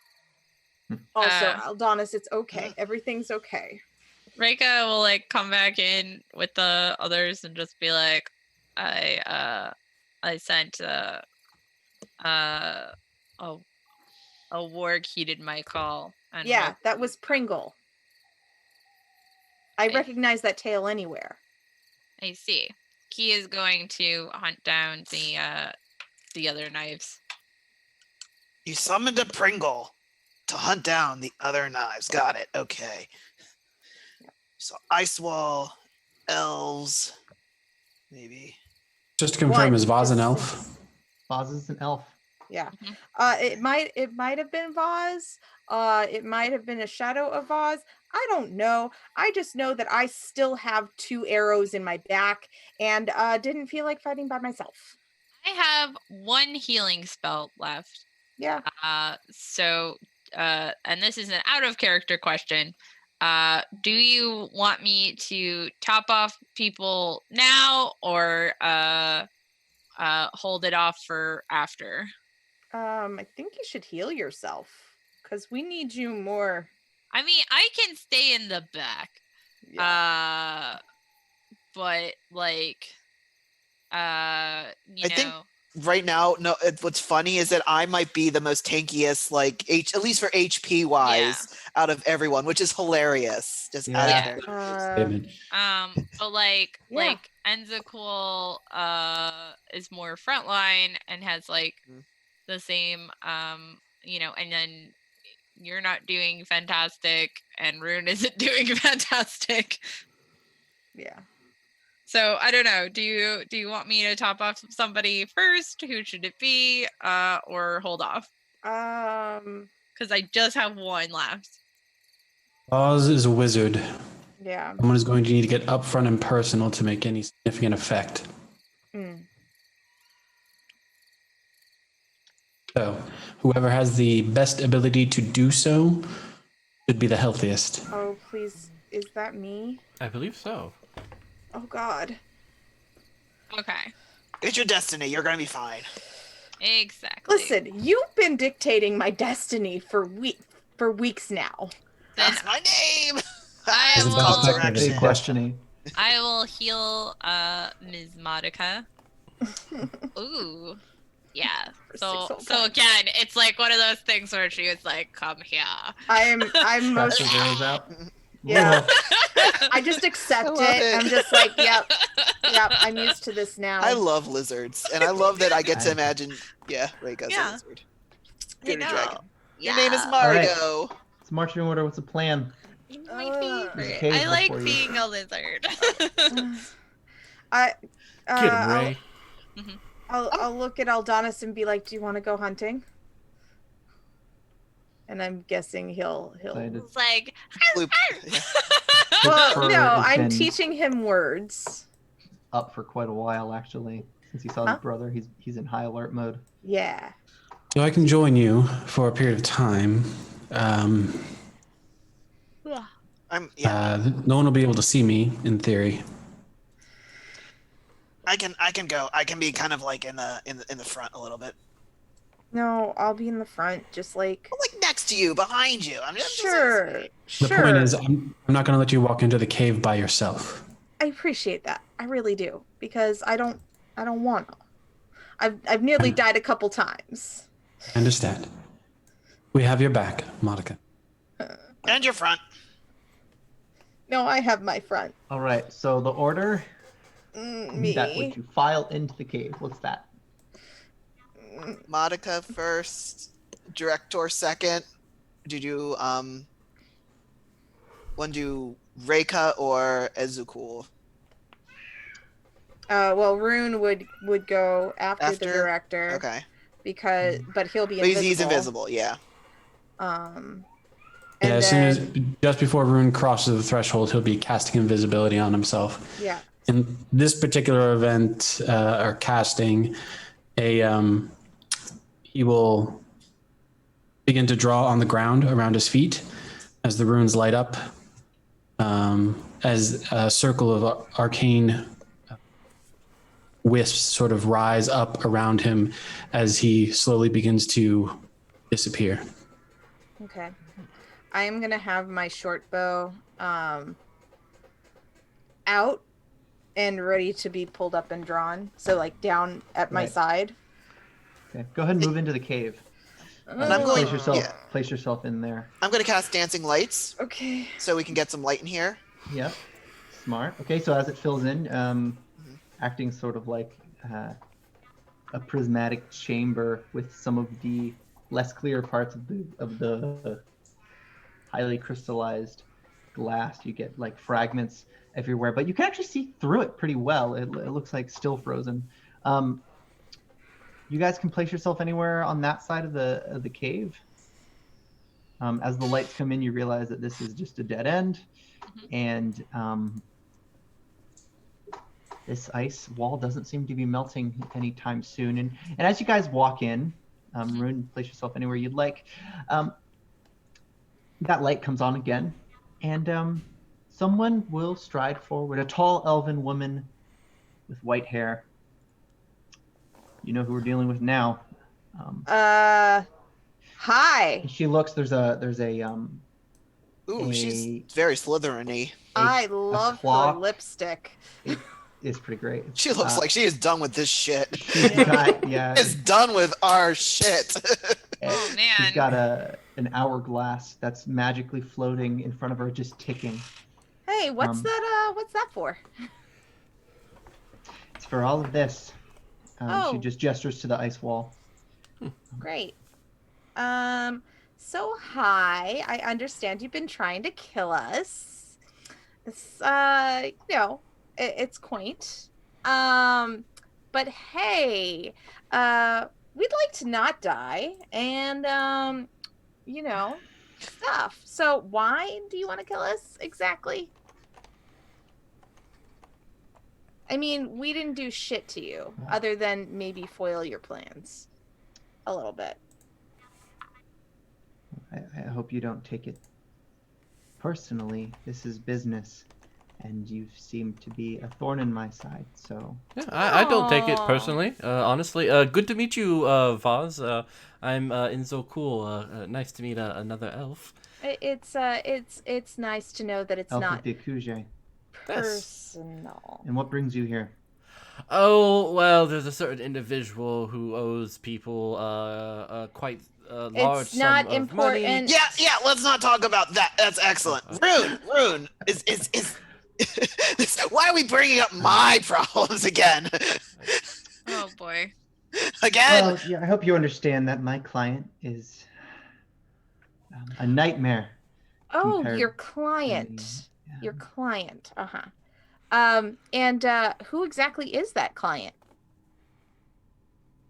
Also, Aldonis, it's okay. Everything's okay. Reika will come back in with the others and just be like, I sent a warg heeded my call. And yeah, that was Pringle. I recognize that tail anywhere. I see. He is going to hunt down the other knives. You summoned a Pringle to hunt down the other knives. Got it. Okay. So ice wall, elves, maybe. Just to confirm, is Vaz an elf? Vaz is an elf. Yeah. It might have been Vaz. It might have been a shadow of Vaz. I don't know. I just know that I still have 2 arrows in my back and didn't feel like fighting by myself. I have 1 healing spell left. Yeah. So and this is an out of character question. Do you want me to top off people now or hold it off for after? I think you should heal yourself because we need you more. I mean, I can stay in the back. Yeah. But I think right now, no. What's funny is that I might be the most tankiest, at least for HP wise, out of everyone, which is hilarious. Just out of there. But Enzokule is more frontline and has the same, and then you're not doing fantastic, and Rune isn't doing fantastic. Yeah. So I don't know. Do you want me to top off somebody first? Who should it be? Or hold off? Because I just have one left. Oz is a wizard. Yeah. Someone is going to need to get upfront and personal to make any significant effect. So, whoever has the best ability to do so should be the healthiest. Oh, please. Is that me? I believe so. Oh, God. Okay. It's your destiny. You're gonna be fine. Exactly. Listen, you've been dictating my destiny for weeks now. Then That's my name. I As a will- best Big direction. questioning. I will heal Ms. Modica. Ooh. Yeah. For So 6 whole so points. again, it's like one of those things where she was like, "Come here." I'm Scratch most. your arrows out. Yeah. I just accept I love it. it. I'm just like, yep, I'm used to this now. I love lizards, and I love that I get to I- imagine. Yeah, Reika's Yeah. a lizard. I Bearded dragon. know. Your name is Yeah. Margo. Let's march in order. What's the plan? My Uh, favorite. cave I like before you. being a lizard. I Get him, Ray. I'll look at Aldonis and be like, "Do you want to go hunting?" And I'm guessing he'll. Excited. It's like, Bloop. Yeah. Well, Fur no, has I'm been teaching him words. Up for quite a while, actually, since he saw Huh? his brother. He's in high alert mode. Yeah. So I can join you for a period of time. Yeah. No one will be able to see me, in theory. I can go. I can be kind of like in the front a little bit. No, I'll be in the front, just like. I'm like next to you, behind you. I'm just Sure. The Sure. point is, I'm not going to let you walk into the cave by yourself. I appreciate that. I really do, because I don't want to. I've nearly died a couple times. I understand. We have your back, Monica. And your front. No, I have my front. All right. So the order Me. that would you file into the cave? What's that? Modica first. Director second. Did you want to do Reika or Enzokule? Well, Rune would go after the After? director. Okay. But he'll be But invisible. he's invisible, yeah. And Yeah, as soon as then- just before Rune crosses the threshold, he'll be casting invisibility on himself. Yeah. In this particular event, or casting, he will begin to draw on the ground around his feet as the runes light up, as a circle of arcane wisps sort of rise up around him as he slowly begins to disappear. Okay. I am gonna have my short bow out and ready to be pulled up and drawn. So like down at my Right. side. Okay. Go ahead and move into the cave. And I'm going- Place yourself. yeah. Place yourself in there. I'm gonna cast Dancing Lights Okay. so we can get some light in here. Yep. Smart. Okay. So as it fills in, acting sort of like a prismatic chamber with some of the less clear parts of the highly crystallized glass. You get like fragments everywhere, but you can actually see through it pretty well. It looks like still frozen. You guys can place yourself anywhere on that side of the cave. As the lights come in, you realize that this is just a dead end, and this ice wall doesn't seem to be melting anytime soon. And as you guys walk in, Rune, place yourself anywhere you'd like. That light comes on again, and someone will stride forward. A tall elven woman with white hair. You know who we're dealing with now. Hi. She looks. There's a Ooh, she's A- very Slytherin-y. I love her clock. lipstick. It's pretty great. She looks like she is done with this shit. She's got, yeah. Is done with our shit. Oh, She's man. got an hourglass that's magically floating in front of her, just ticking. Hey, what's Um, that? What's that for? It's for all of this. She Oh. just gestures to the ice wall. Great. So hi. I understand you've been trying to kill us. It's, it's quaint. But hey, we'd like to not die, and stuff. So why do you want to kill us exactly? I mean, we didn't do shit to you, other than maybe foil your plans a little bit. I hope you don't take it personally. This is business, and you seem to be a thorn in my side, so... Yeah, I don't take it Aw. personally, honestly. Good to meet you, Vaz. I'm Enzokule. Nice to meet another elf. It's nice to know that it's Elf not of the Akuje. personal. And what brings you here? Oh, well, there's a certain individual who owes people quite a large It's not sum of important. money. Yeah, let's not talk about that. That's excellent. Rune is why are we bringing up my problems again? Oh boy. Again? Well, yeah, I hope you understand that my client is a nightmare. Oh, compared your to client. me. Yeah. Your client. And who exactly is that client?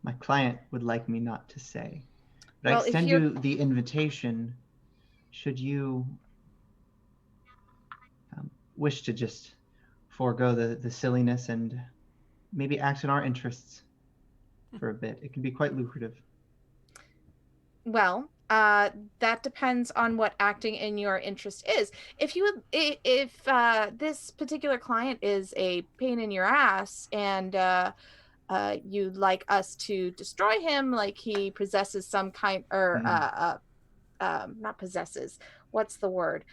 My client would like me not to say. But Well, I if extend you're- you the invitation should you wish to just forego the silliness and maybe act in our interests for a bit. It can be quite lucrative. Well, that depends on what acting in your interest is. If this particular client is a pain in your ass and you'd like us to destroy him, like he possesses some kind, or not possesses. What's the word?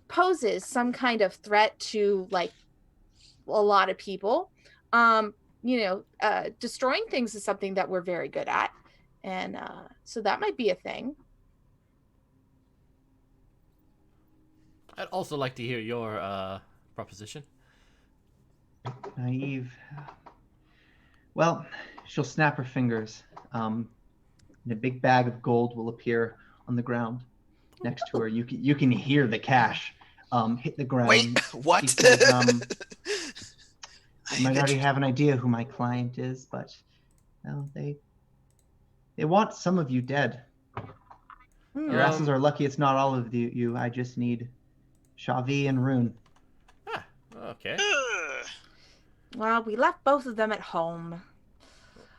Poses some kind of threat to like a lot of people. Destroying things is something that we're very good at. And so that might be a thing. I'd also like to hear your proposition. Naive. Well, she'll snap her fingers. And a big bag of gold will appear on the ground next to her. You can hear the cash hit the ground. Wait, what? She says, you might already have an idea who my client is, but well, they want some of you dead. Your asses are lucky it's not all of you. I just need Shavi and Rune. Okay. Well, we left both of them at home.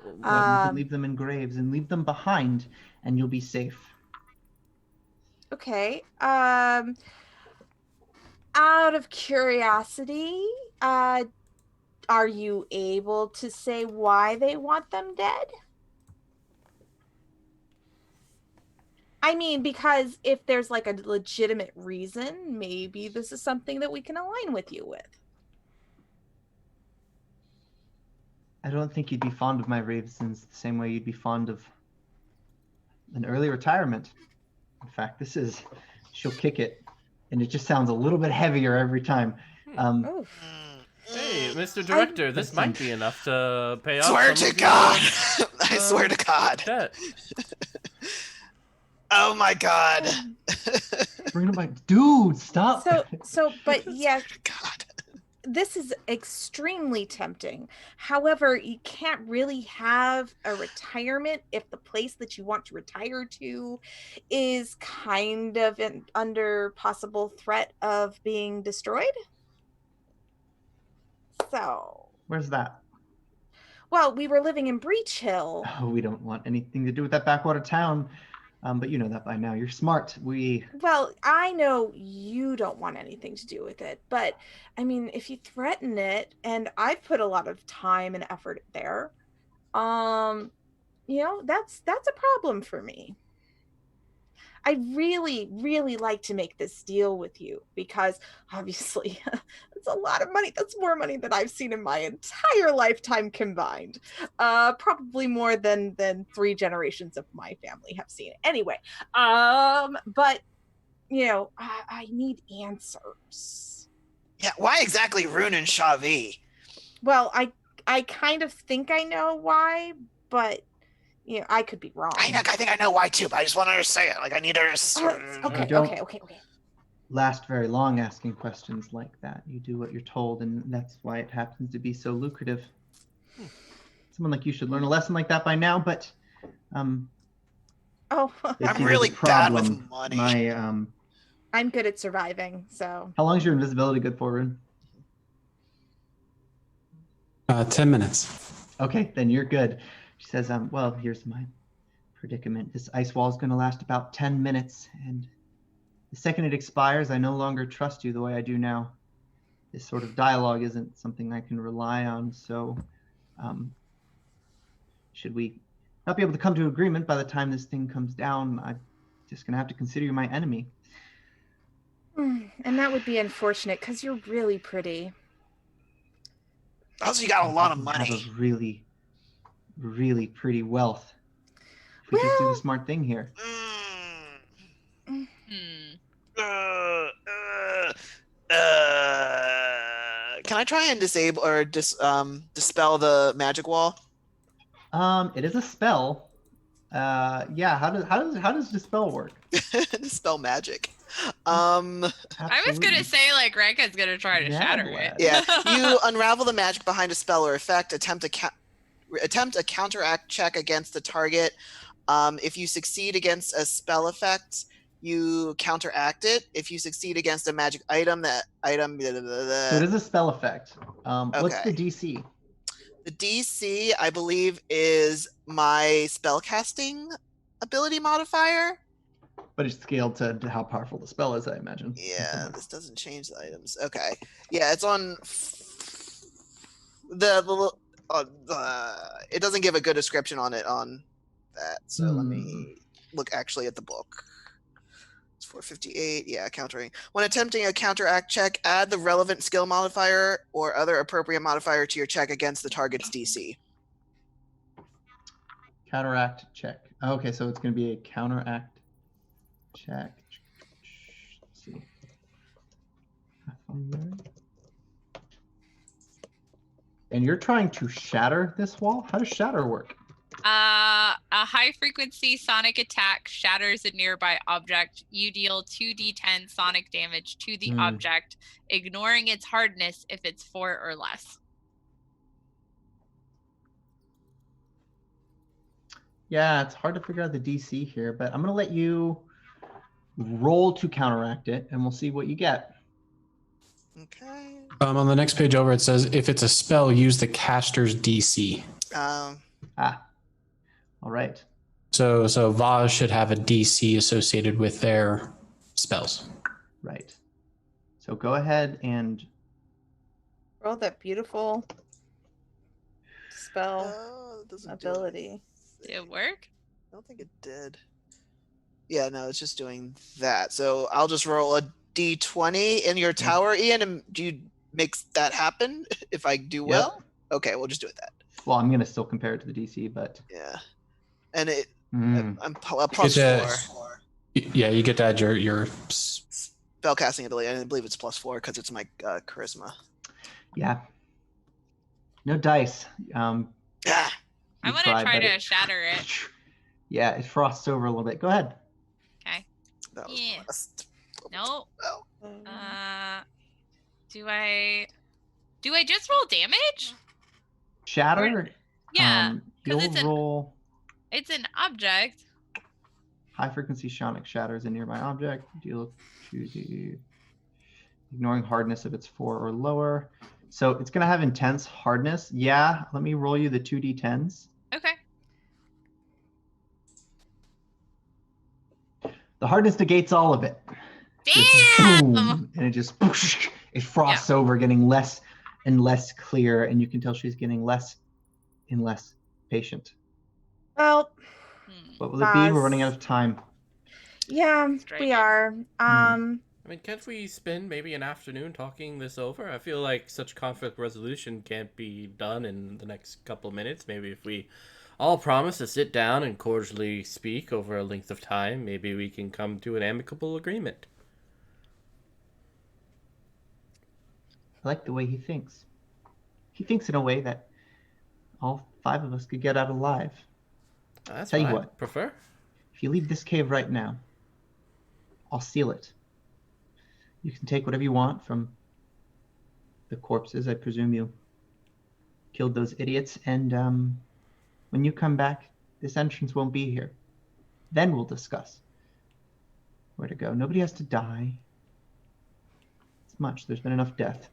You can leave them in graves and leave them behind, and you'll be safe. Okay. Out of curiosity, are you able to say why they want them dead? I mean, because if there's like a legitimate reason, maybe this is something that we can align with you with. I don't think you'd be fond of my ravens the same way you'd be fond of an early retirement. In fact, she'll kick it, and it just sounds a little bit heavier every time. Hey, Mr. Director, this might be enough to pay off. Swear to God! I swear to God. Debt. Oh my God. Bring it back, dude. Stop. But yes, God. this is extremely tempting. However, you can't really have a retirement if the place that you want to retire to is kind of under possible threat of being destroyed. So. Where's that? Well, we were living in Breach Hill. Oh, we don't want anything to do with that backwater town. But you know that by now. You're smart. Well, I know you don't want anything to do with it, but I mean, if you threaten it, and I've put a lot of time and effort there, that's a problem for me. I really, really like to make this deal with you because obviously it's a lot of money. That's more money than I've seen in my entire lifetime combined. Probably more than 3 generations of my family have seen. Anyway, but I need answers. Yeah, why exactly Rune and Shavi? Well, I kind of think I know why, but I could be wrong. I think I know why too, but I just want her to say it. Like, I need her to... Okay. last very long asking questions like that. You do what you're told, and that's why it happens to be so lucrative. Someone like you should learn a lesson like that by now, but Oh, they I'm see there's really a bad with problem. money. I'm good at surviving, so. How long is your invisibility good for, Rune? 10 minutes. Okay, then you're good. She says, well, here's my predicament. This ice wall is going to last about 10 minutes, and the second it expires, I no longer trust you the way I do now. This sort of dialogue isn't something I can rely on, so should we not be able to come to agreement by the time this thing comes down, I'm just going to have to consider you my enemy. And that would be unfortunate, because you're really pretty. Also, you got a lot of You money. have a really, really pretty wealth. If we just do the Well- smart thing here. Hmm. Can I try and disable or dispel the magic wall? It is a spell. Yeah. How does dispel work? Dispel magic. I was Absolutely. gonna say like Renka's gonna try to Mad shatter lad. it. Yeah, you unravel the magic behind a spell or effect. Attempt a counteract check against the target. If you succeed against a spell effect, you counteract it. If you succeed against a magic item, that item. Blah, blah, blah, blah. So it is a spell effect. What's the Okay. DC? The DC, I believe, is my spellcasting ability modifier. But it's scaled to how powerful the spell is, I imagine. Yeah, this doesn't change the items. Okay. Yeah, it's on the it doesn't give a good description on it on that. So let me look actually at the book. It's 458. Yeah, countering. When attempting a counteract check, add the relevant skill modifier or other appropriate modifier to your check against the target's DC. Counteract check. Okay, so it's going to be a counteract check. Let's see. Pathfinder. And you're trying to shatter this wall? How does shatter work? A high frequency sonic attack shatters a nearby object. You deal 2d10 sonic damage to the object, ignoring its hardness if it's 4 or less. Yeah, it's hard to figure out the DC here, but I'm going to let you roll to counteract it, and we'll see what you get. Okay. On the next page over, it says, if it's a spell, use the caster's DC. All right. So Vaz should have a DC associated with their spells. Right. So go ahead and Roll that beautiful spell It doesn't do ability. Did it work? I don't think it did. Yeah, no, it's just doing that. So I'll just roll a d20 in your tower, Ian, and do you make that happen if I do well? Okay, we'll just do it that. Well, I'm going to still compare it to the DC, but Yeah. And it, Mm. I'm a plus It's 4 Yeah, you get to add your spellcasting ability, and I believe it's plus 4 because it's my charisma. yeah. No dice. Yeah. I You want to try but to shatter it. Yeah, it frosts over a little bit. Go ahead. Okay. That was Yeah. last. No. Oh. Do I just roll damage? Shatter. Yeah, 'cause You'll it's an- roll It's an object. high frequency sonic shatters a nearby object. Deal 2d. Ignoring hardness if it's 4 or lower. So it's going to have intense hardness. Yeah, let me roll you the 2d10s. Okay. The hardness negates all of it. Just Damn! boom, and it just it frosts over, getting less and less clear, and you can tell she's getting less and less patient. Well, What will it be? We're Baz. running out of time. yeah, Strike we it. are. I mean, can't we spend maybe an afternoon talking this over? I feel like such conflict resolution can't be done in the next couple of minutes. Maybe if we all promise to sit down and cordially speak over a length of time, maybe we can come to an amicable agreement. I like the way he thinks. He thinks in a way that all 5 of us could get out alive. That's Tell you what I what. prefer. If you leave this cave right now, I'll seal it. You can take whatever you want from the corpses. I presume you killed those idiots. And when you come back, this entrance won't be here. Then we'll discuss where to go. Nobody has to die. It's much. There's been enough death.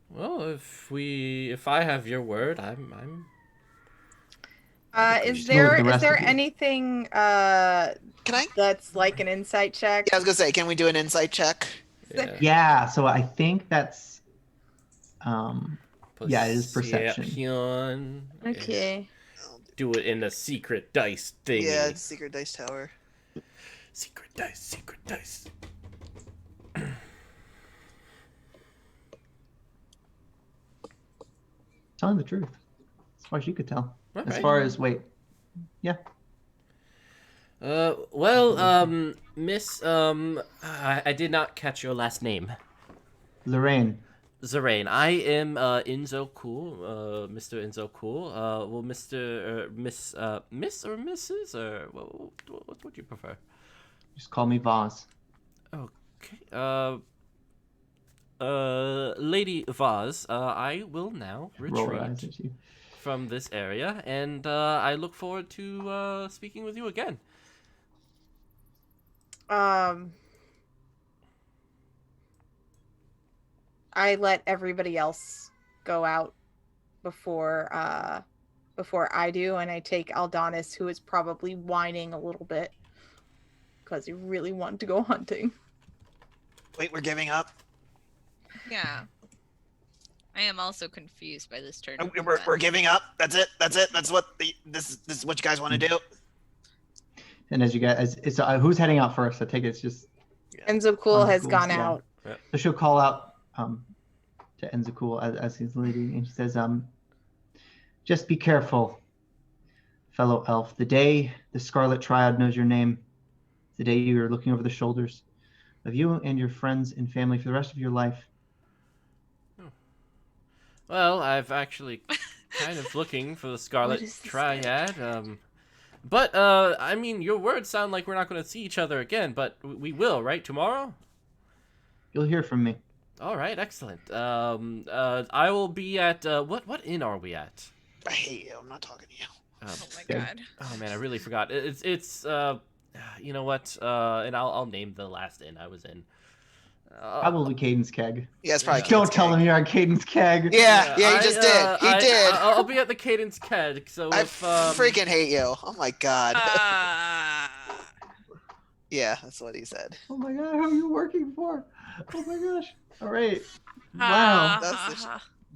Well, if I have your word, I'm. Is Just there move the rest is there of you. anything Can I? that's like an insight check? Yeah, I was gonna say, can we do an insight check? Yeah. Yeah, so I think that's yeah, it is perception. Perception. Okay. Do it in a secret dice thingy. Yeah, it's Secret Dice Tower. Secret dice, secret dice. Telling the truth. As far as you could tell. All As right. far as wait. Yeah. Well, Miss, I did not catch your last name. Lorraine. Zarain. I am Enzokule, Mr. Enzokule. Well, Mr. Miss or Mrs. or what would you prefer? Just call me Vaz. Okay. Lady Vaz, I will now Roll your eyes retreat at you. from this area, and I look forward to speaking with you again. I let everybody else go out before I do, and I take Aldonis, who is probably whining a little bit because he really wanted to go hunting. Wait, we're giving up. Yeah. I am also confused by this turn. of We're events. giving up. That's it. That's what this is what you guys want to do. And as you guys, it's who's heading out first? I take it it's just. Enzokule has Enzokule, gone yeah. out. So she'll call out to Enzokule as he's leading, and she says, "Just be careful, fellow elf. The day the Scarlet Triad knows your name, the day you are looking over the shoulders of you and your friends and family for the rest of your life." Well, I've actually kind of looking for the Scarlet is this Triad. But I mean, your words sound like we're not going to see each other again, but we will, right? Tomorrow? You'll hear from me. All right, excellent. I will be at what inn are we at? I hate you. I'm not talking to you. Oh my Okay. god. Oh man, I really forgot. It's you know what? And I'll name the last inn I was in. Probably Caden's Keg. Yeah, it's probably. Don't Kate's tell Keg. him you're on Caden's Keg. Yeah, he just did. He did. I'll be at the Cadence Keg. So I if freaking hate you. Oh my god. Ah. Yeah, that's what he said. Oh my god, who are you working for? Oh my gosh. All right. Wow. That's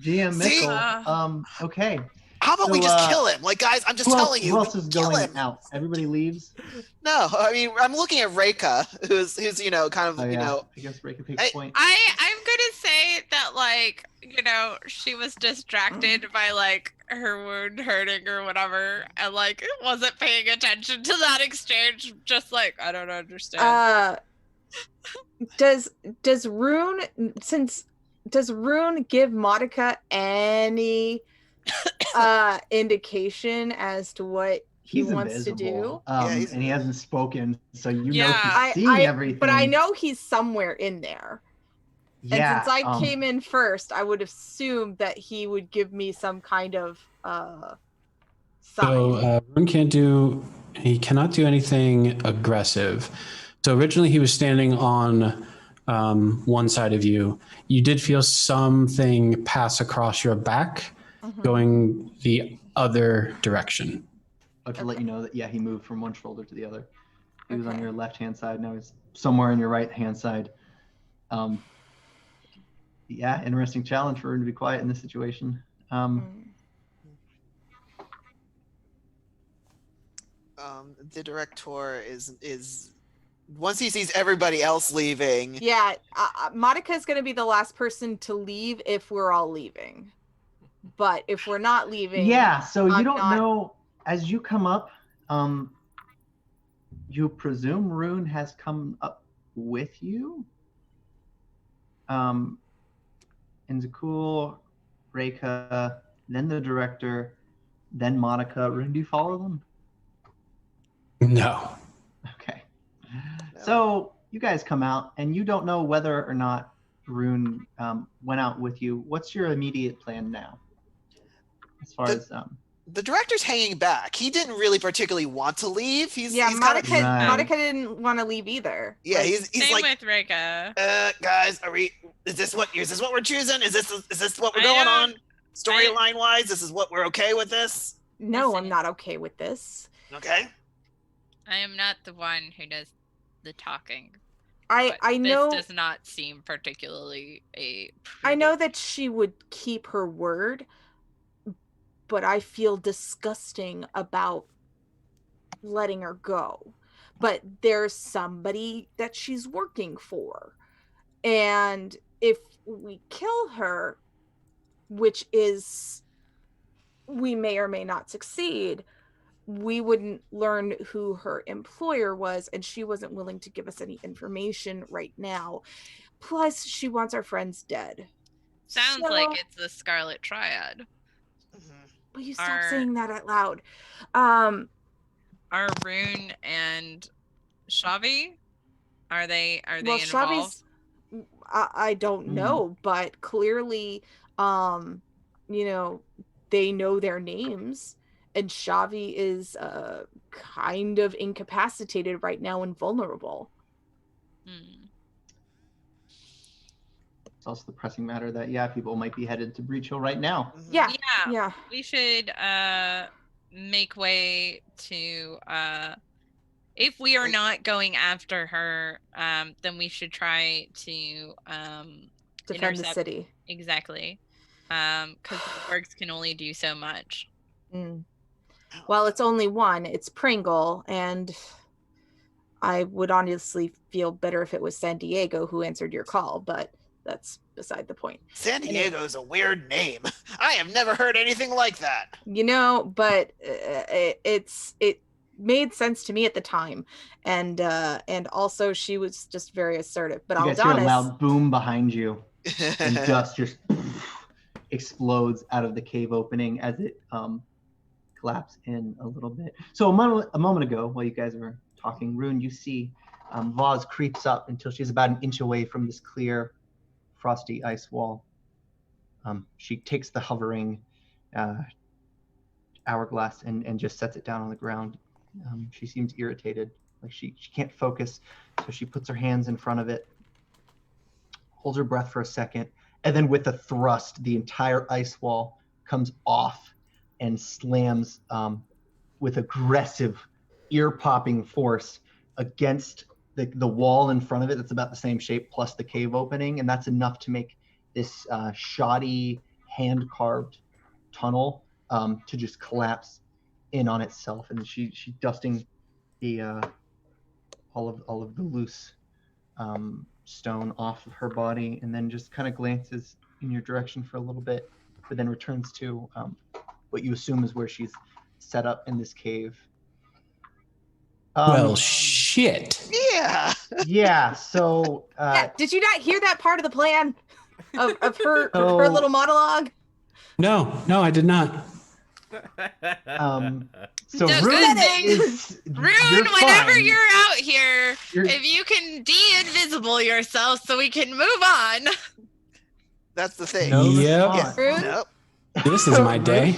GM See? Mickle. Okay. How about we So, just kill him? Like, guys, I'm just Who else, telling you. who else is kill going him. out? Everybody leaves? No, I mean, I'm looking at Reika, who's you know, kind of, Oh, yeah. you know. I guess Ray could take I- a point. I'm gonna say that, like, you know, she was distracted by, like, her wound hurting or whatever, and, like, wasn't paying attention to that exchange. Just like, I don't understand. Does Rune give Monica any indication as to what he He's wants to do? invisible. Yeah, he's And he hasn't spoken, so you know Yeah. he's seeing everything. But I know he's somewhere in there. Yeah. And since I came in first, I would assume that he would give me some kind of sign. So Rune he cannot do anything aggressive. So originally he was standing on one side of you. You did feel something pass across your back, going the other direction. To let you know that, yeah, he moved from one shoulder to the other. He was on Okay. your left-hand side, now he's somewhere on your right-hand side. Yeah, interesting challenge for him to be quiet in this situation. The director is once he sees everybody else leaving. Yeah, Monica's going to be the last person to leave if we're all leaving. But if we're not leaving, Yeah, so you I'm don't not- know, as you come up, you presume Rune has come up with you? Enzokule, Reika, then the director, then Monica. Rune, do you follow them? No. Okay. No. So you guys come out, and you don't know whether or not Rune went out with you. What's your immediate plan now? As far as the director's hanging back. He didn't really particularly want to leave. He's Monica, Right. Monica didn't want to leave either. Yeah, Like, he's Same like, with Rika. guys, is this what we're choosing? Is this what we're I going don't- on? Storyline wise, this is what we're okay with this? no, Listen. I'm not okay with this. Okay. I am not the one who does the talking. I but know this does not seem particularly a. I know prudent- that she would keep her word, but I feel disgusting about letting her go. But there's somebody that she's working for. And if we kill her, which is we may or may not succeed, we wouldn't learn who her employer was, and she wasn't willing to give us any information right now. Plus, she wants our friends dead. Sounds So- like it's the Scarlet Triad. Will you stop Are- saying that out loud? Are Rune and Shavi? Are they Well, involved? Shavi's, I don't Hmm. know, but clearly, they know their names, and Shavi is kind of incapacitated right now and vulnerable. Hmm. it's also the pressing matter that people might be headed to Breach Hill right now. Yeah, Yeah, yeah. we should make way to if we are not going after her, then we should try to Defend the intercept- city. exactly. Because the orcs can only do so much. Mm. Well, it's only one. It's Pringle, and I would honestly feel better if it was San Diego who answered your call, but that's beside the point. San Diego's a weird name. I have never heard anything like that. But it made sense to me at the time, and also she was just very assertive. But You guys hear a Aldonis, loud boom behind you, and dust just explodes out of the cave opening as it collapses in a little bit. So a moment ago, while you guys were talking, Rune, you see Vaz creeps up until she's about an inch away from this clear, frosty ice wall. She takes the hovering hourglass and just sets it down on the ground. She seems irritated, like she can't focus, so she puts her hands in front of it, holds her breath for a second, and then with a thrust, the entire ice wall comes off and slams with aggressive, ear-popping force against the wall in front of it that's about the same shape, plus the cave opening, and that's enough to make this shoddy, hand-carved tunnel to just collapse in on itself. And she's dusting the all of the loose stone off of her body, and then just kind of glances in your direction for a little bit, but then returns to what you assume is where she's set up in this cave. Well, shit. Yeah. Yeah. So yeah, did you not hear that part of the plan of her So- her little monologue? No, I did not. so No, Rune good thing. is Rune, whenever fine. you're out here, You're- if you can de-invisible yourself so we can move on. That's the thing. No Yep. response. Rune, Nope. This is my day.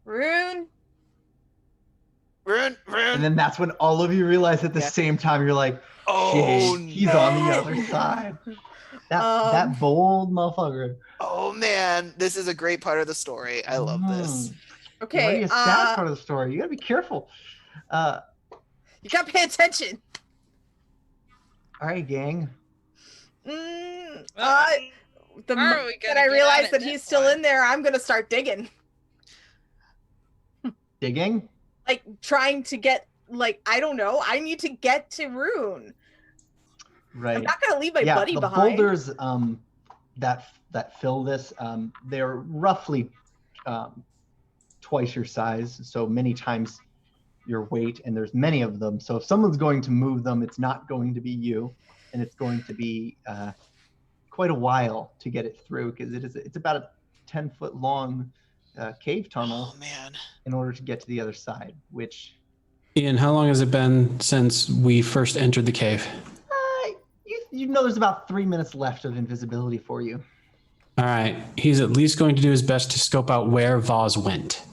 Rune. Rune. And then that's when all of you realize at the Yeah. same time, you're like, Oh, shit, he's on the no. other side. That bold motherfucker. Oh man, this is a great part of the story. I love this. Okay, Already a sad part of the story. You gotta be careful. All you gotta pay attention. right, gang. The How are we moment gonna that I get realize out that of he's this still one? in there, I'm gonna start digging, Digging. like trying to get, like, I don't know. I need to get to Rune. Right. I'm not gonna leave my yeah, buddy the behind. boulders that fill this, they're roughly twice your size, so many times your weight, and there's many of them. So if someone's going to move them, it's not going to be you, and it's going to be quite a while to get it through, because it's about a 10-foot long cave tunnel Oh man. in order to get to the other side, which Ian, how long has it been since we first entered the cave? You know there's about 3 minutes left of invisibility for you. All right. He's at least going to do his best to scope out where Vaz went.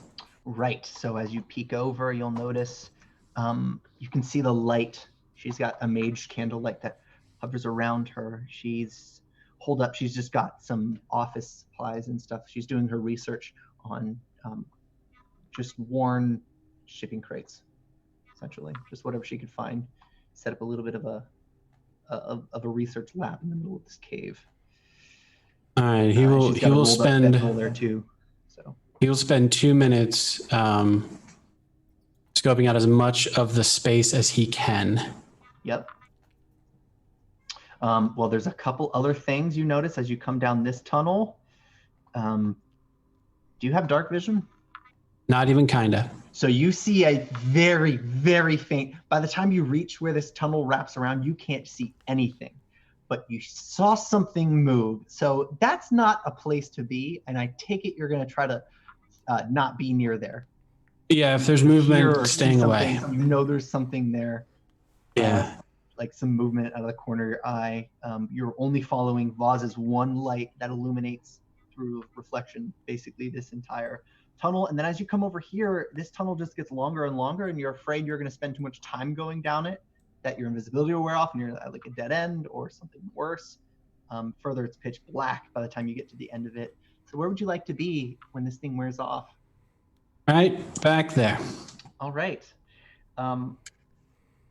Right. So as you peek over, you'll notice you can see the light. She's got a mage candlelight that hovers around her. She's holed up. She's just got some office supplies and stuff. She's doing her research on just worn shipping crates, essentially. Just whatever she could find. Set up a little bit of a research lab in the middle of this cave. All right. He will spend there too. So he will spend 2 minutes scoping out as much of the space as he can. Yep. Well, there's a couple other things you notice as you come down this tunnel. Do you have dark vision? Not even kinda. So you see a very, very faint, by the time you reach where this tunnel wraps around, you can't see anything, but you saw something move. So that's not a place to be. And I take it you're going to try to not be near there. Yeah, if there's movement, staying away. You know there's something there. Yeah. Like some movement out of the corner of your eye. You're only following Vaz's one light that illuminates through reflection, basically this entire tunnel. And then as you come over here, this tunnel just gets longer and longer, and you're afraid you're going to spend too much time going down it, that your invisibility will wear off and you're at like a dead end or something worse. Further, it's pitch black by the time you get to the end of it. So where would you like to be when this thing wears off? Right back there. All right.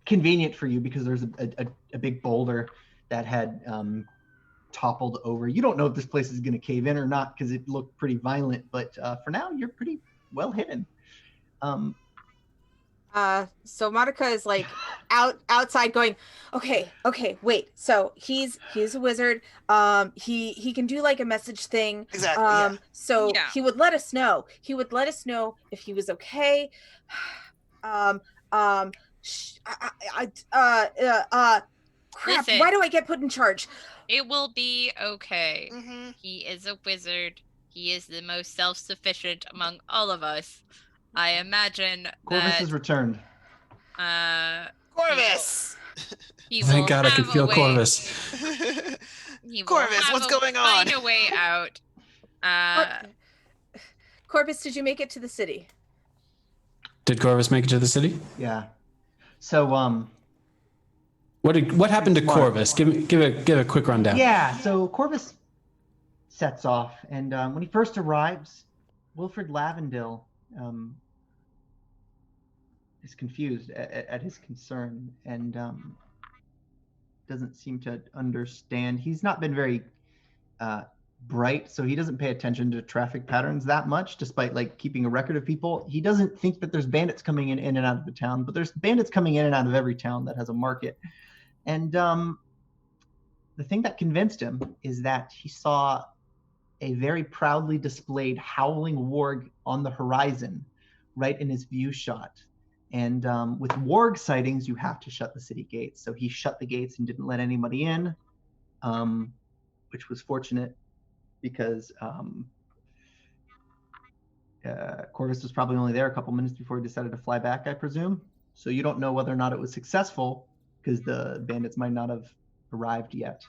Convenient for you because there's a big boulder that had toppled over. You don't know if this place is going to cave in or not because it looked pretty violent, but for now you're pretty well hidden. So Monica is like outside going, okay, wait. So he's a wizard. He can do like a message thing. Exactly. Yeah. So Yeah. he would let us know. He would let us know if he was okay. Crap. Listen. Why do I get put in charge? It will be okay. Mm-hmm. He is a wizard. He is the most self-sufficient among all of us. I imagine Corvus that has returned. Corvus! he Thank will God I have can a feel way- Corvus. he will Corvus, have what's a- going on? Find a way out. Corvus, did you make it to the city? Did Corvus make it to the city? Yeah. So What happened to Smart. Corvus? Give a quick rundown. yeah, so Corvus sets off, and when he first arrives, Wilfred Lavendale is confused at his concern and doesn't seem to understand. He's not been very bright, so he doesn't pay attention to traffic patterns that much, despite like keeping a record of people. He doesn't think that there's bandits coming in and out of the town, but there's bandits coming in and out of every town that has a market. And the thing that convinced him is that he saw a very proudly displayed howling warg on the horizon, right in his view shot. And with warg sightings, you have to shut the city gates. So he shut the gates and didn't let anybody in, which was fortunate because Corvus was probably only there a couple minutes before he decided to fly back, I presume. So you don't know whether or not it was successful because the bandits might not have arrived yet.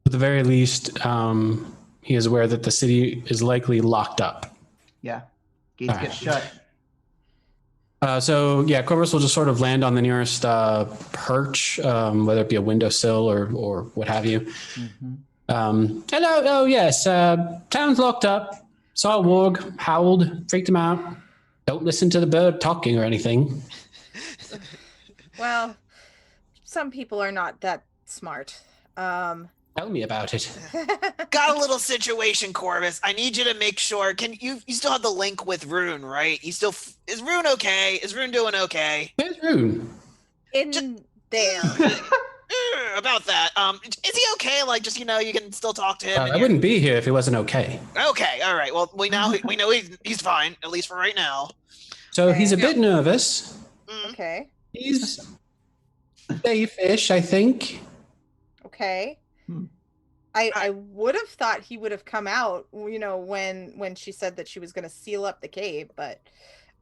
At the very least, he is aware that the city is likely locked up. Yeah, gates get shut. So yeah, Corvus will just sort of land on the nearest perch, whether it be a windowsill or what have you. Mm-hmm. Hello, oh yes, town's locked up. Saw a warg, howled, freaked him out. Don't listen to the bird talking or anything. Well, some people are not that smart. Tell me about it. Got a little situation, Corvus. I need you to make sure. Can you still have the link with Rune, right? Is Rune okay? Is Rune doing okay? Where's Rune? In there. About that. Is he okay? Like, just, you can still talk to him. I wouldn't be here if he wasn't okay. Okay, all right. Well, we know he's fine, at least for right now. So he's a bit nervous. Okay. He's safe-ish, I think. Okay. I would have thought he would have come out, when she said that she was going to seal up the cave, but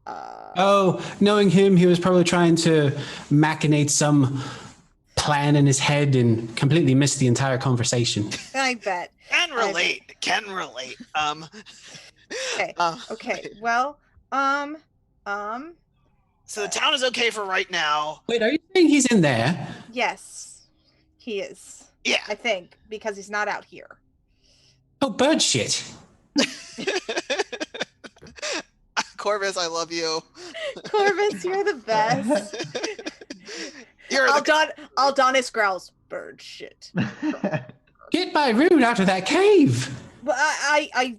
Oh, knowing him, he was probably trying to machinate some plan in his head and completely missed the entire conversation. I bet. Can relate. Can relate. Okay. Okay. Well, So the town is okay for right now. Wait, are you saying he's in there? yes, he is. Yeah. I think because he's not out here. Oh, bird shit. Corvus, I love you. Corvus, you're the best. You're Aldonis growls, bird shit. Get my Rune out of that cave. But I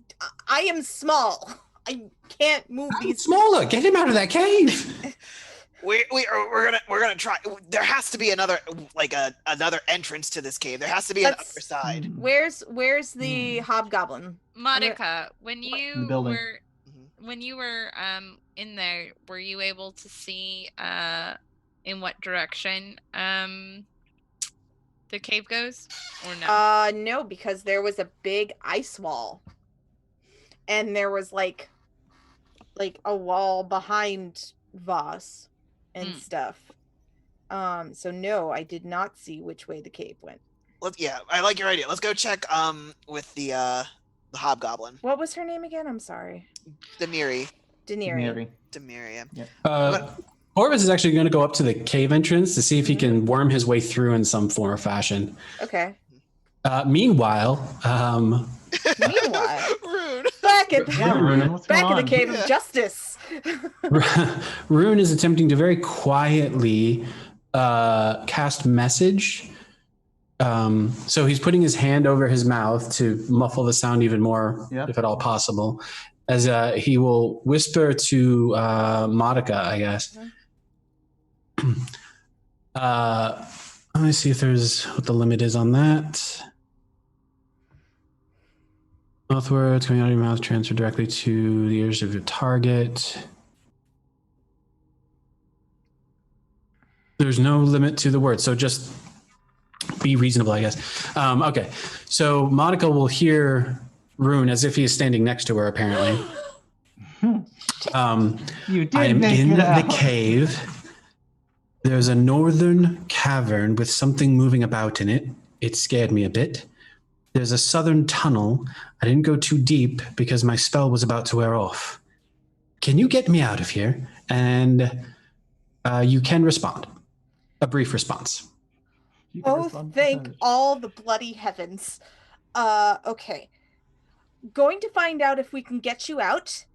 am small. I can't move I'm these. smaller. Get him out of that cave. we're gonna try. There has to be another another entrance to this cave. There has to be an Let's- other side. Where's the hobgoblin? Monica, when the you building. were in there, were you able to see in what direction the cave goes, or no? No, because there was a big ice wall, and there was like a wall behind Voss and stuff. So no, I did not see which way the cave went. Yeah, I like your idea. Let's go check with the hobgoblin. What was her name again? I'm sorry. Demiri. Daenerys. Demiri. Corvus is actually going to go up to the cave entrance to see if he can worm his way through in some form or fashion. Okay. Meanwhile, Meanwhile, Rude. back at Rune, what's going back in the on? cave of justice. Rune is attempting to very quietly cast message. So he's putting his hand over his mouth to muffle the sound even more, if at all possible, as he will whisper to Monica, I guess. Let me see if there's what the limit is on that. Mouth words coming out of your mouth transfer directly to the ears of your target. There's no limit to the word, so just be reasonable, I guess. Okay, so Monica will hear Rune as if he is standing next to her, apparently. You did I am make in it the out. cave. There's a northern cavern with something moving about in it. It scared me a bit. There's a southern tunnel. I didn't go too deep because my spell was about to wear off. Can you get me out of here? And you can respond. A brief response. You can Oh, respond to thank message. all the bloody heavens. Okay. Going to find out if we can get you out.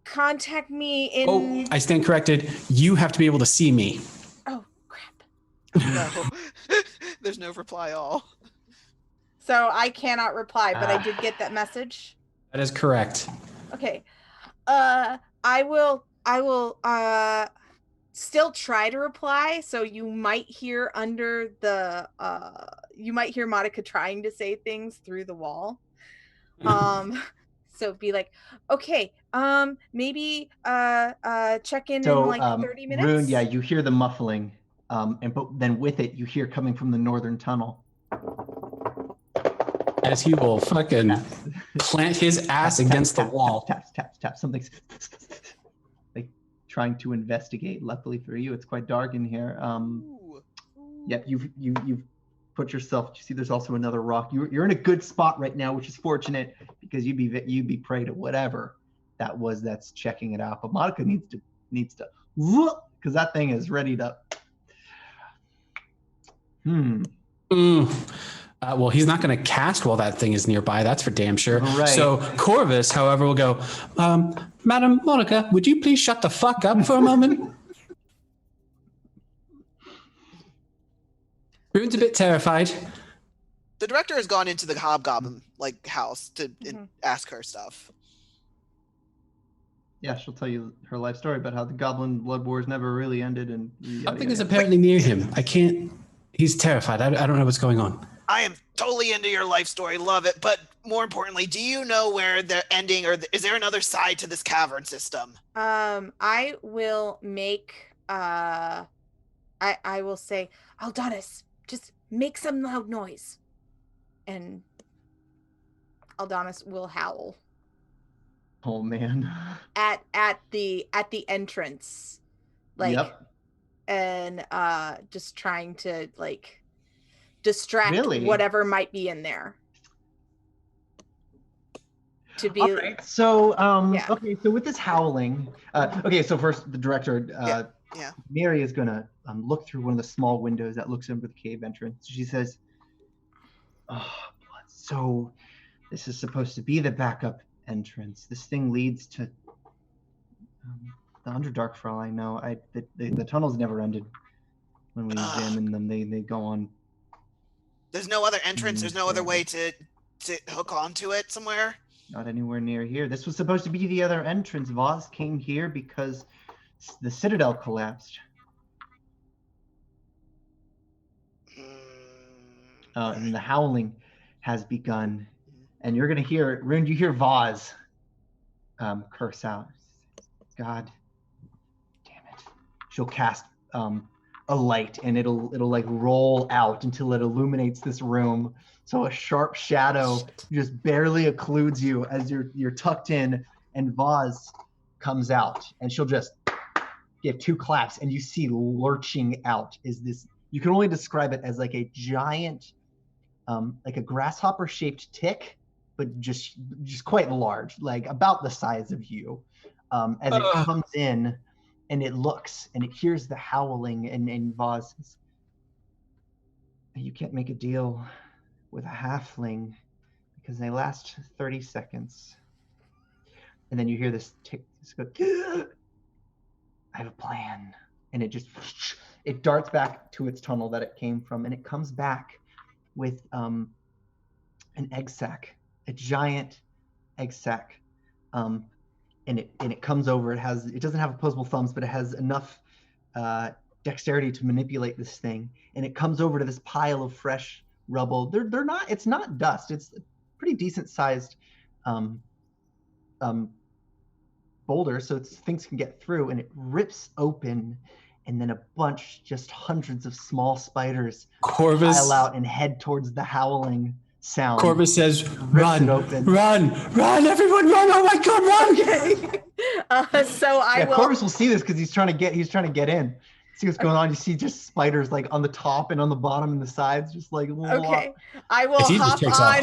Contact me in. Oh, I stand corrected. You have to be able to see me. Oh, crap. No. There's no reply all. So I cannot reply, but I did get that message. That is correct. Okay. I will still try to reply, so you might hear you might hear Monica trying to say things through the wall. So be like, okay, maybe check in like 30 minutes. Rune, yeah, you hear the muffling, but then with it, you hear coming from the northern tunnel. As he will fucking plant his ass against the wall. Tap. Something's like trying to investigate. Luckily for you, it's quite dark in here. Yep, you've put yourself. You see, there's also another rock. You're in a good spot right now, which is fortunate because you'd be prey to whatever that's checking it out. But Monica needs to because that thing is ready to. Well, he's not going to cast while that thing is nearby. That's for damn sure. Right. So Corvus, however, will go, Madam Monica, would you please shut the fuck up for a moment? Rune's a bit terrified. The director has gone into the hobgoblin house to ask her stuff. Yeah, she'll tell you her life story about how the Goblin Blood Wars never really ended, and Something is apparently near him. I can't. He's terrified. I don't know what's going on. I am totally into your life story. Love it. But more importantly, do you know where they're ending, or is there another side to this cavern system? I will make I will say, Aldonis, just make some loud noise. And Aldonis will howl. Oh man. At the entrance. Yep. and just trying to like distract Really? whatever might be in there. To be All right. So, Yeah. okay. So with this howling, okay. So first, the director, Yeah. Mary, is gonna look through one of the small windows that looks into the cave entrance. She says, "Oh, so this is supposed to be the backup entrance. This thing leads to the Underdark. For all I know, the tunnels never ended when we examined them. They go on. There's no other entrance. There's no other way to hook onto it somewhere. Not anywhere near here. This was supposed to be the other entrance. Voss came here because the Citadel collapsed. And the howling has begun. And you're going to hear, Rune, you hear Voss curse out. God damn it. She'll cast a light, and it'll like roll out until it illuminates this room. So a sharp shadow just barely occludes you as you're tucked in, and Voss comes out, and she'll just give 2 claps, and you see lurching out is this. You can only describe it as like a giant, like a grasshopper-shaped tick, but just quite large, like about the size of you. As it comes in, and it looks, and it hears the howling, and Voss says, "You can't make a deal with a halfling because they last 30 seconds. And then you hear this tick. I have a plan. And it darts back to its tunnel that it came from, and it comes back with an egg sack, a giant egg sack. And it comes over. It doesn't have opposable thumbs, but it has enough dexterity to manipulate this thing. And it comes over to this pile of fresh rubble. They're not. It's not dust. It's a pretty decent sized boulder, so things can get through. And it rips open, and then a bunch, just hundreds of small spiders, pile out and head towards the howling sound. Corvus says, "Run, open. run, everyone, run! Oh my God, run!" Okay. So I will. Corvus will see this because he's trying to get in. See what's going on. You see just spiders like on the top and on the bottom and the sides, just like. Okay, I will he just hop takes on.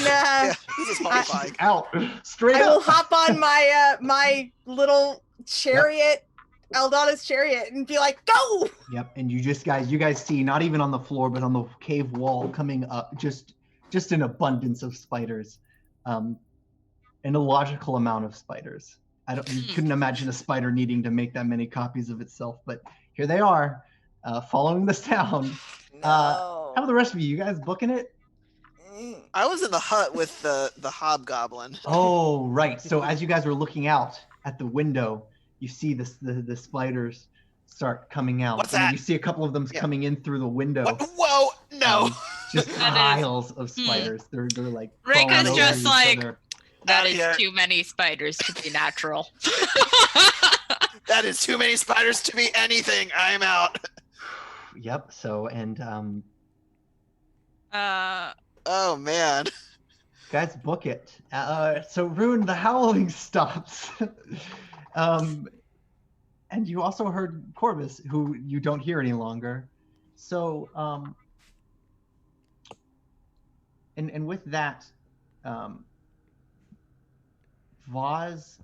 He's just modifying. Out straight I up. will hop on my my little chariot, Eldana's chariot, and be like, "Go!" Yep. And you guys see, not even on the floor, but on the cave wall coming up, just an abundance of spiders, an illogical amount of spiders. You couldn't imagine a spider needing to make that many copies of itself, but here they are, following the sound. How about the rest of you? You guys booking it? I was in the hut with the hobgoblin. Oh, right. So as you guys were looking out at the window, you see the spiders start coming out. What's and that? You see a couple of them coming in through the window. Whoa, no. Just piles of spiders. They're like Rika's crawling over just each like, other. that Out is here. too many spiders to be natural. That is too many spiders to be anything. I'm out. Yep. So, and Oh man. guys, book it. So Rune, the howling stops. And you also heard Corvus, who you don't hear any longer. So, and with that, Voz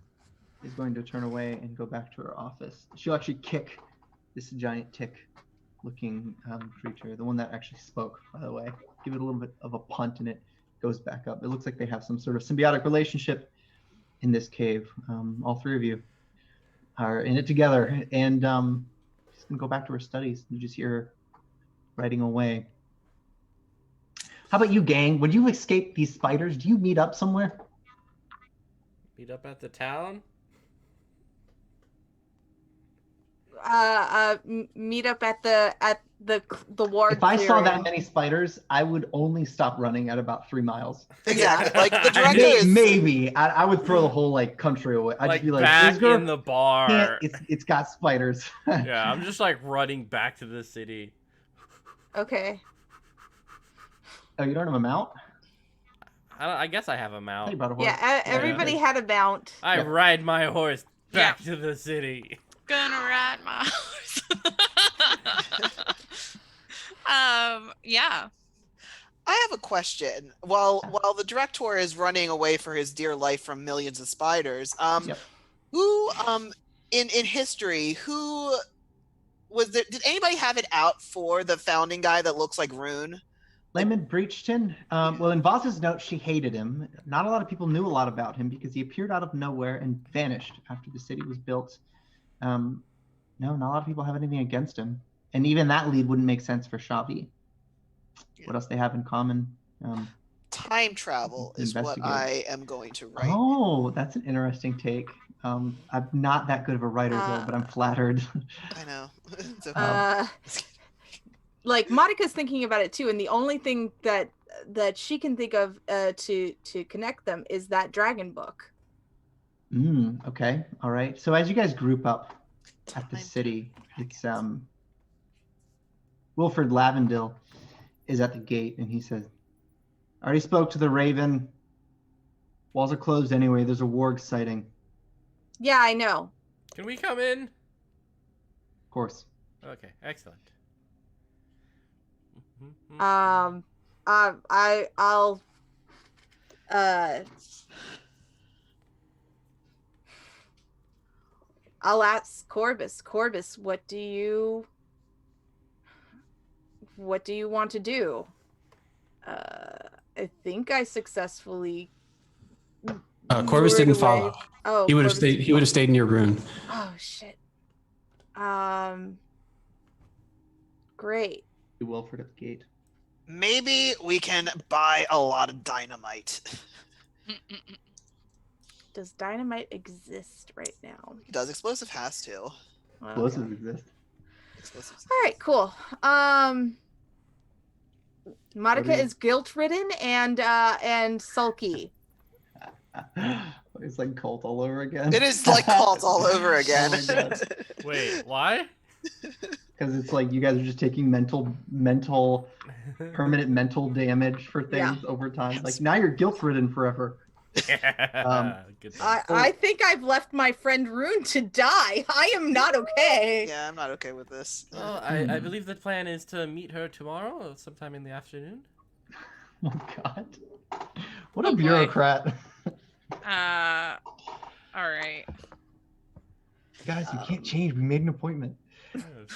is going to turn away and go back to her office. She'll actually kick this giant tick-looking creature, the one that actually spoke, by the way. Give it a little bit of a punt, and it goes back up. It looks like they have some sort of symbiotic relationship in this cave. All 3 of you are in it together, and she's gonna go back to her studies. You just hear her writing away. How about you, gang? When you escape these spiders, do you meet up somewhere? Meet up at the town? Meet up at the ward. If I saw that clearing. many spiders, I would only stop running at about 3 miles. Exactly. Like the director is. Maybe I would throw the whole like country away. I'd Like just be like, back "Isger, in the bar. can't- it's got spiders." Yeah, I'm just like running back to the city. Okay. Oh, you don't have a mount? I guess I have a Hey, mount. brought a horse. Yeah, everybody had a mount. I Yeah. ride my horse back to the city. Gonna ride my horse. Yeah. I have a question. While the director is running away for his dear life from millions of spiders, Yep. who in history, who was there? Did anybody have it out for the founding guy that looks like Rune? Layman Breachton. Well, in Vaz's note, she hated him. Not a lot of people knew a lot about him because he appeared out of nowhere and vanished after the city was built. No, not a lot of people have anything against him. And even that lead wouldn't make sense for Shavi. What else they have in common? Time travel is what investigate. I am going to write. Oh, that's an interesting take. I'm not that good of a writer, though, but I'm flattered. I know. It's okay. Like Monica's thinking about it too, and the only thing that she can think of to connect them is that dragon book. Okay, all right. So as you guys group up at the city, it's Wilfred Lavendale is at the gate, and he says, "I already spoke to the Raven. Walls are closed anyway. There's a warg sighting." Yeah, I know. Can we come in? Of course. Okay, excellent. I'll ask Corbus. Corbus, what do you want to do? I think I successfully Corbus lured didn't away- follow. Oh, He would have Corbus stayed. didn't He would have stayed near Rune. follow. Oh shit. Great. Wilfred at the gate. Maybe we can buy a lot of dynamite. Does dynamite exist right now? Does explosive has to? Explosives exist. Explosives. All right, cool. Monica is guilt-ridden and sulky. It's like cult all over again. It is like cult all over again. Oh my God. Wait, why? Because it's like you guys are just taking permanent mental damage for things over time. Like now you're guilt-ridden forever. Good I think I've left my friend Rune to die. I am not okay. Yeah, I'm not okay with this. Well, I believe the plan is to meet her tomorrow, sometime in the afternoon. Oh God. What a bureaucrat. All right. Guys, you can't change. We made an appointment.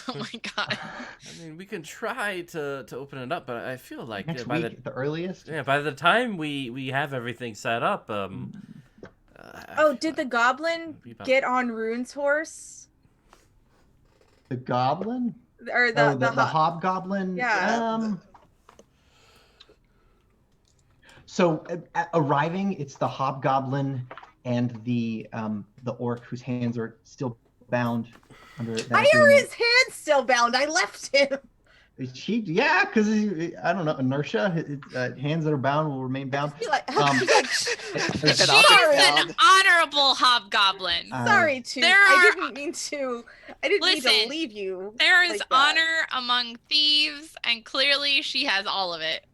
Oh my god. I mean, we can try to open it up, but I feel like Next by week at the earliest. by the time we have everything set up, Did the goblin get on Rune's horse? The goblin? Or the hobgoblin? Yeah. So arriving, it's the hobgoblin and the orc whose hands are still bound under that Why are agreement. his hands still bound? I left him. Yeah, because I don't know, inertia. Hands that are bound will remain bound. Be like, She's an honorable hobgoblin. Sorry, Tooth. I didn't mean to Listen, leave you. There is like that. honor among thieves, and clearly she has all of it.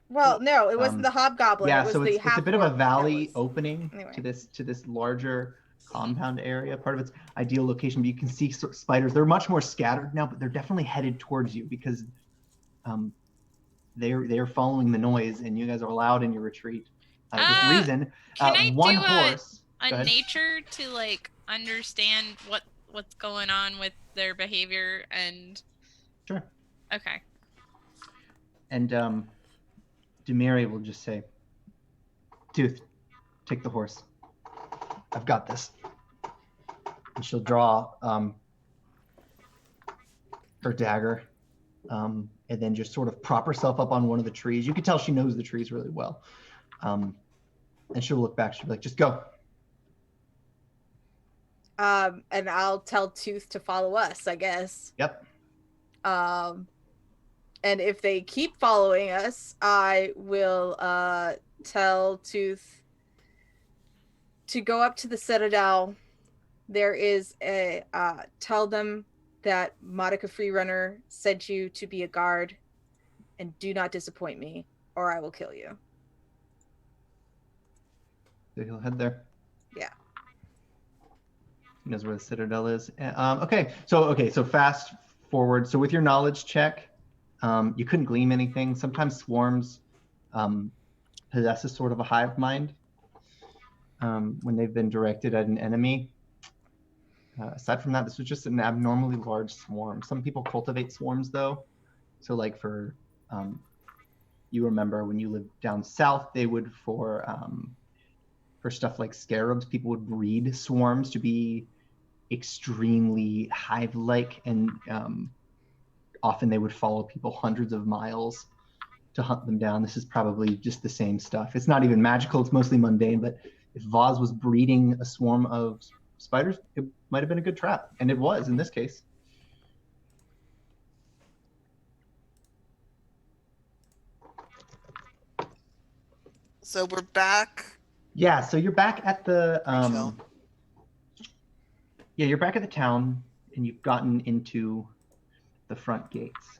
Well, no, it wasn't the hobgoblin. Yeah, it was so the it's a bit of a half-orc valley that was- opening Anyway. to this larger compound area. Part of its ideal location, but you can see spiders. They're much more scattered now, but they're definitely headed towards you because they're following the noise, and you guys are loud in your retreat with reason. Can I one do horse. Go a ahead. nature to like understand what's going on with their behavior and? Sure. Okay. And Demiri will just say, "Tooth, take the horse. I've got this." And she'll draw her dagger, and then just sort of prop herself up on one of the trees. You can tell she knows the trees really well. And she'll look back. She'll be like, "Just go." And I'll tell Tooth to follow us, I guess. Yep. And if they keep following us, I will tell Tooth to go up to the Citadel. There is a tell them that Monica Freerunner sent you to be a guard, and do not disappoint me, or I will kill you. So he'll head there. Yeah. He knows where the Citadel is. Okay, so fast forward. So with your knowledge check, you couldn't glean anything. Sometimes swarms possess a sort of a hive mind when they've been directed at an enemy. Aside from that, this was just an abnormally large swarm. Some people cultivate swarms, though. So, like you remember when you lived down south, they would for stuff like scarabs, people would breed swarms to be extremely hive-like, and often they would follow people hundreds of miles to hunt them down. This is probably just the same stuff. It's not even magical, it's mostly mundane, but if Voz was breeding a swarm of spiders, it might have been a good trap, and it was in this case. So we're back. Yeah, so you're back at the Rachel. you're back at the town, and you've gotten into the front gates.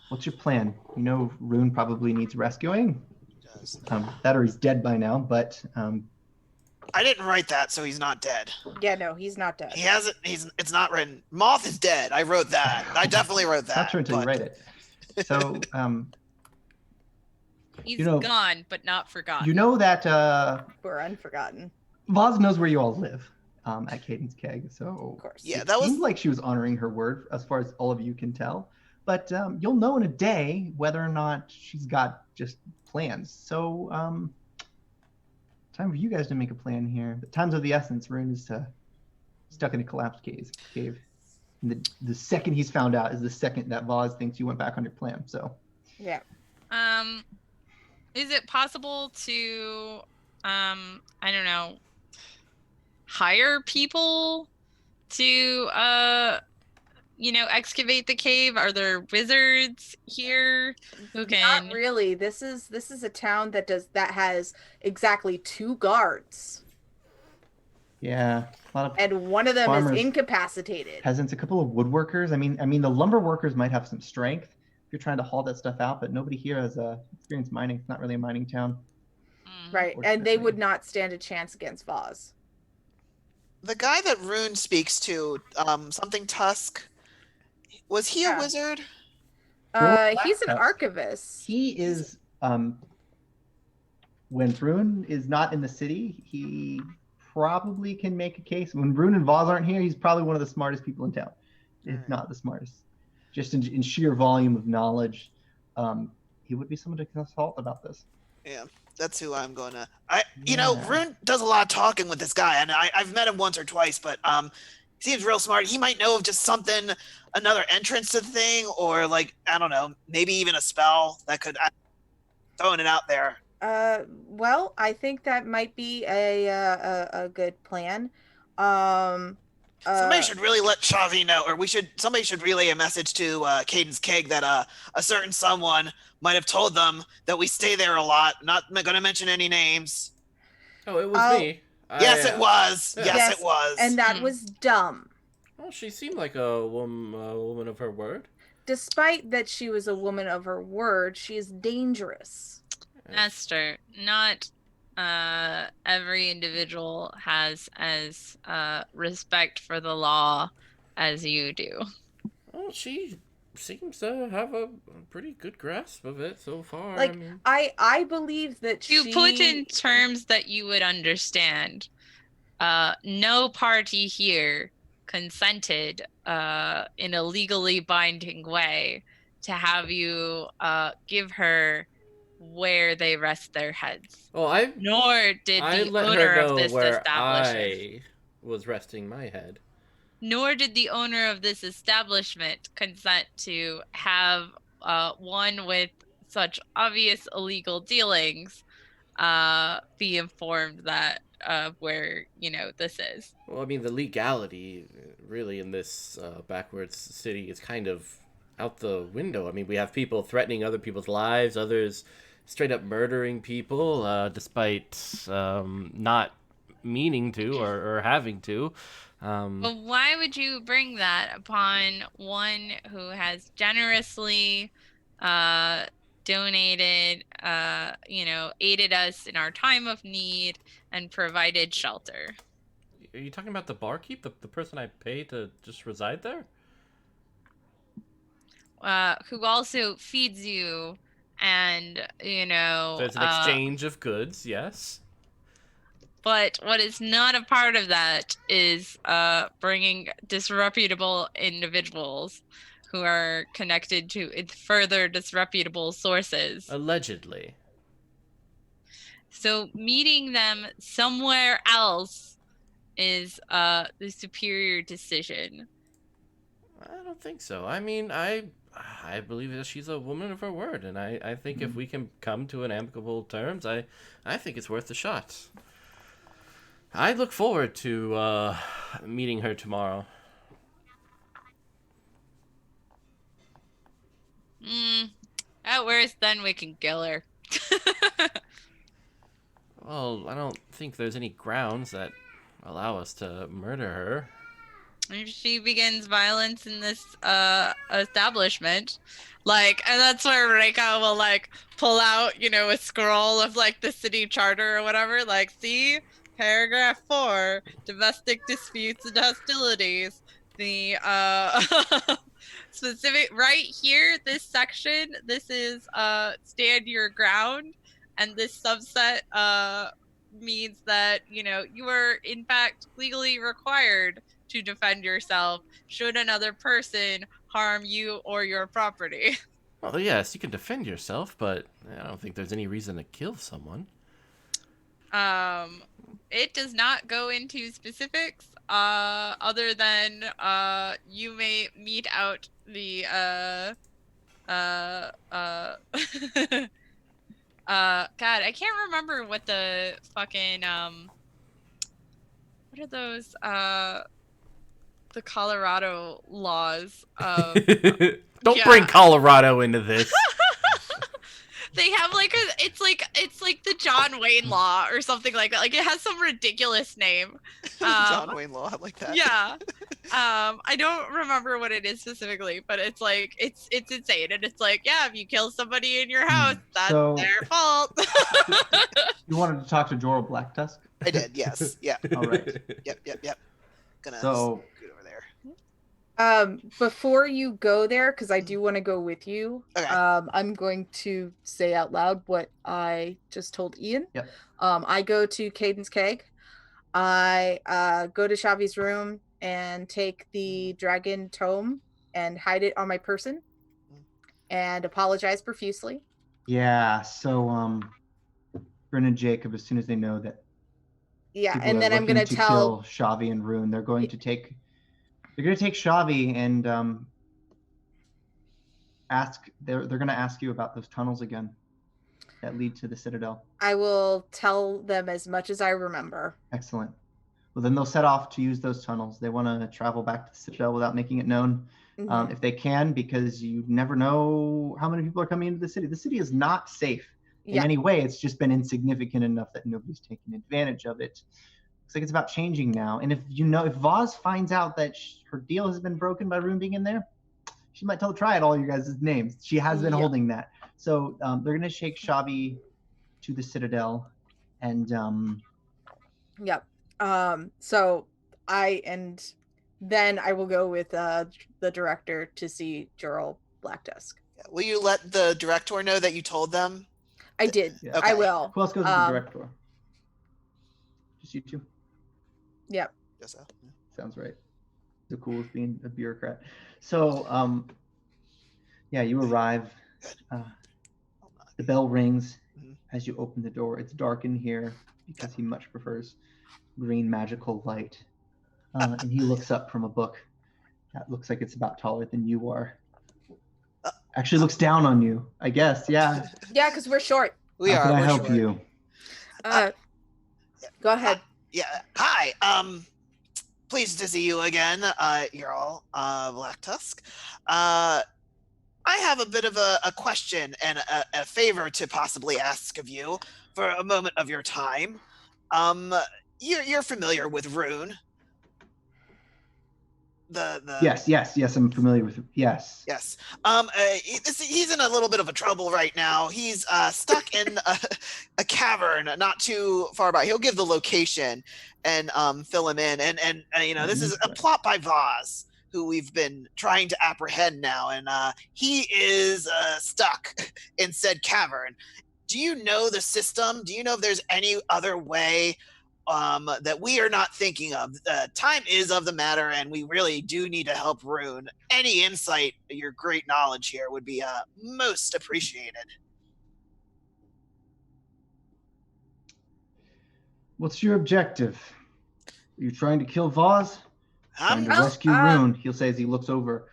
What's your plan? You know Rune probably needs rescuing. Does. That or he's dead by now, but I didn't write that, so he's not dead. Yeah, no, he's not dead. He hasn't. It's not written. Moth is dead. I wrote that. I definitely wrote that. not true until you but- write it. So He's You know- gone, but not forgotten. you know that We're unforgotten. Voz knows where you all live at Cadence Keg, so Of course. Yeah, it that was. seems like she was honoring her word as far as all of you can tell. But you'll know in a day whether or not she's got just plans. So time for you guys to make a plan here. The time's of the essence. Rune is stuck in a collapsed cave. And the second he's found out is the second that Voz thinks you went back on your plan. So Yeah. Is it possible to, I don't know, hire people to, excavate the cave? Are there wizards here who can? Not really. This is a town that has exactly 2 guards, yeah, a lot of and one of them Farmers. is incapacitated. peasants, a couple of woodworkers. I mean, the lumber workers might have some strength if you're trying to haul that stuff out, but nobody here has experienced mining. It's not really a mining town. Right, and they Unfortunately. would not stand a chance against Voz. The guy that Rune speaks to, something Tusk. Was he Yeah. a wizard? He's an Tusk. archivist. He is when Rune is not in the city, he probably can make a case. When Rune and Voz aren't here, he's probably one of the smartest people in town, if Alright. not the smartest. Just in sheer volume of knowledge, he would be someone to consult about this. Yeah, that's who I'm gonna. Yeah. Rune does a lot of talking with this guy, and I've met him once or twice, but he seems real smart. He might know of just something, another entrance to the thing, or like I don't know, maybe even a spell that could. Throwing it out there. Well, I think that might be a good plan. Somebody should really let Shavi know, or somebody should relay a message to Cadence Keg that a certain someone might have told them that we stay there a lot. Not going to mention any names. Oh, it was Oh. me. Yes, it was. Yeah. Yes, it was. And that Hmm. was dumb. Well, she seemed like a woman of her word. Despite that she was a woman of her word, she is dangerous. Esther, not every individual has as respect for the law as you do. Well, she seems to have a pretty good grasp of it so far. Like, I mean, I believe that You she put in terms that you would understand. No party here consented in a legally binding way to have you give her where they rest their heads. well, I Nor did I the let owner her know of this where establishment. I was resting my head. Nor did the owner of this establishment consent to have one with such obvious illegal dealings be informed that where this is. Well, I mean, the legality really in this backwards city is kind of out the window. I mean, we have people threatening other people's lives, others straight up murdering people, despite not meaning to or having to. But why would you bring that upon one who has generously donated, aided us in our time of need and provided shelter? Are you talking about the barkeep, the person I pay to just reside there? Who also feeds you, and There's an exchange of goods, yes. But what is not a part of that is bringing disreputable individuals who are connected to further disreputable sources. Allegedly. So meeting them somewhere else is the superior decision. I don't think so. I mean, I believe that she's a woman of her word, and I think if we can come to an amicable terms, I think it's worth a shot. I look forward to meeting her tomorrow. At worst, then we can kill her. Well, I don't think there's any grounds that allow us to murder her. If she begins violence in this establishment, and that's where Reika will pull out, a scroll of the city charter or whatever, see paragraph 4, domestic disputes and hostilities. The specific right here, this section, this is stand your ground, and this subset means that you are in fact legally required to defend yourself should another person harm you or your property. Well, yes, you can defend yourself, but I don't think there's any reason to kill someone. It does not go into specifics other than you may mete out the God, I can't remember what the fucking what are those the Colorado laws of Don't bring Colorado into this. They have it's like the John Wayne law or something like that. It has some ridiculous name. John Wayne law, I like that. Yeah. I don't remember what it is specifically, but it's insane. And it's if you kill somebody in your house, that's their fault. You wanted to talk to Jorl Blacktusk? I did, yes. Yeah. All right. Yep. Gonna So scoot over there. Before you go there, because I do want to go with you, Okay. I'm going to say out loud what I just told Ian. Yep. I go to Caden's Keg. I go to Shavi's room and take the dragon tome and hide it on my person and apologize profusely. Yeah, so Bryn and Jacob, as soon as they know that and then I'm gonna tell kill Shavi and Rune, they're going to take Shavi and they're gonna ask you about those tunnels again that lead to the Citadel. I will tell them as much as I remember. Excellent. Well, then they'll set off to use those tunnels. They want to travel back to the Citadel without making it known, if they can, because you never know how many people are coming into the city. The city is not safe in any way. It's just been insignificant enough that nobody's taken advantage of it. Looks like it's about changing now. And if Voz finds out that her deal has been broken by Rune being in there, she might tell Triad all your guys' names. She has been holding that. So they're going to shake Shavi to the Citadel. And so then I will go with the director to see Jorl Blacktusk. Will you let the director know that you told them? I did. Yeah. Okay. I will. Who else goes with the director? Just you two? Yep. Guess so. Sounds right. Enzokule is being a bureaucrat. So, you arrive. The bell rings as you open the door. It's dark in here because he much prefers green magical light. And he looks up from a book that looks like it's about taller than you are. Actually looks down on you, I guess. Yeah. Yeah, because we're short. How can I we're help short. you? Go ahead. Hi. Pleased to see you again, you're all Black Tusk. I have a bit of a question and a favor to possibly ask of you for a moment of your time. You're familiar with Rune. Yes. I'm familiar with. Yes. Yes. He's in a little bit of a trouble right now. He's stuck in a cavern not too far by. He'll give the location and fill him in. And this is a plot by Voz, who we've been trying to apprehend now, and he is stuck in said cavern. Do you know the system? Do you know if there's any other way that we are not thinking of? Time is of the matter, and we really do need to help Rune. Any insight, your great knowledge here would be most appreciated. What's your objective? Are you trying to kill Voz? Trying to Oh, rescue Rune, he'll say as he looks over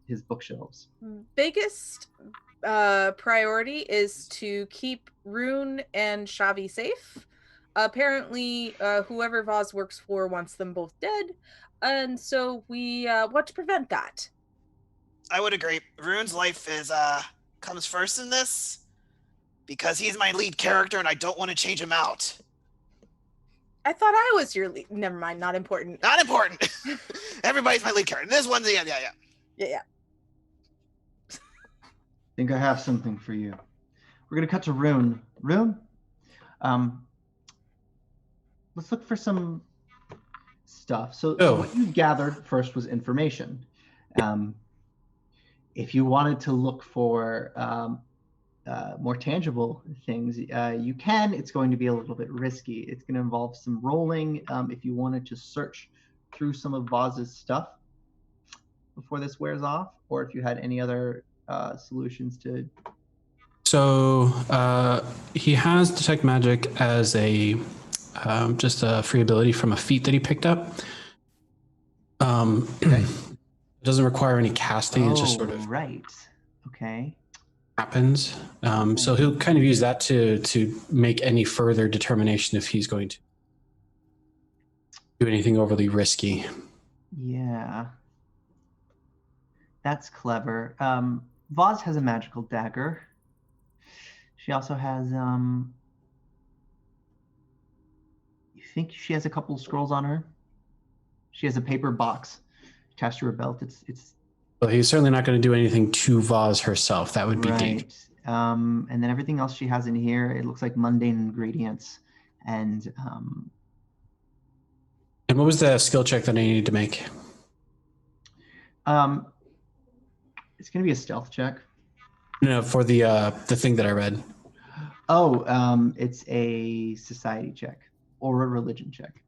his bookshelves. Biggest priority is to keep Rune and Shavi safe. Apparently, whoever Voz works for wants them both dead, and so we want to prevent that. I would agree. Rune's life is comes first in this, because he's my lead character, and I don't want to change him out. I thought I was your lead. Never mind, not important. Not important. Everybody's my lead character. This one's yeah. Yeah. Think I have something for you. We're gonna cut to Rune. Rune, let's look for some stuff. So what you gathered first was information. If you wanted to look for more tangible things, you can. It's going to be a little bit risky. It's going to involve some rolling. If you wanted to search through some of Voz's stuff before this wears off, or if you had any other solutions to. So he has detect magic as a just a free ability from a feat that he picked up. Okay. It doesn't require any casting. It's just sort of right. Okay. happens. So he'll kind of use that to make any further determination if he's going to do anything overly risky. Yeah. That's clever. Voz has a magical dagger. She also has you think she has a couple of scrolls on her? She has a paper box attached to her belt. It's Well, he's certainly not going to do anything to Voz herself. That would be dangerous. And then everything else she has in here, it looks like mundane ingredients. And what was the skill check that I needed to make? it's going to be a stealth check. No, for the thing that I read. Oh, it's a society check or a religion check.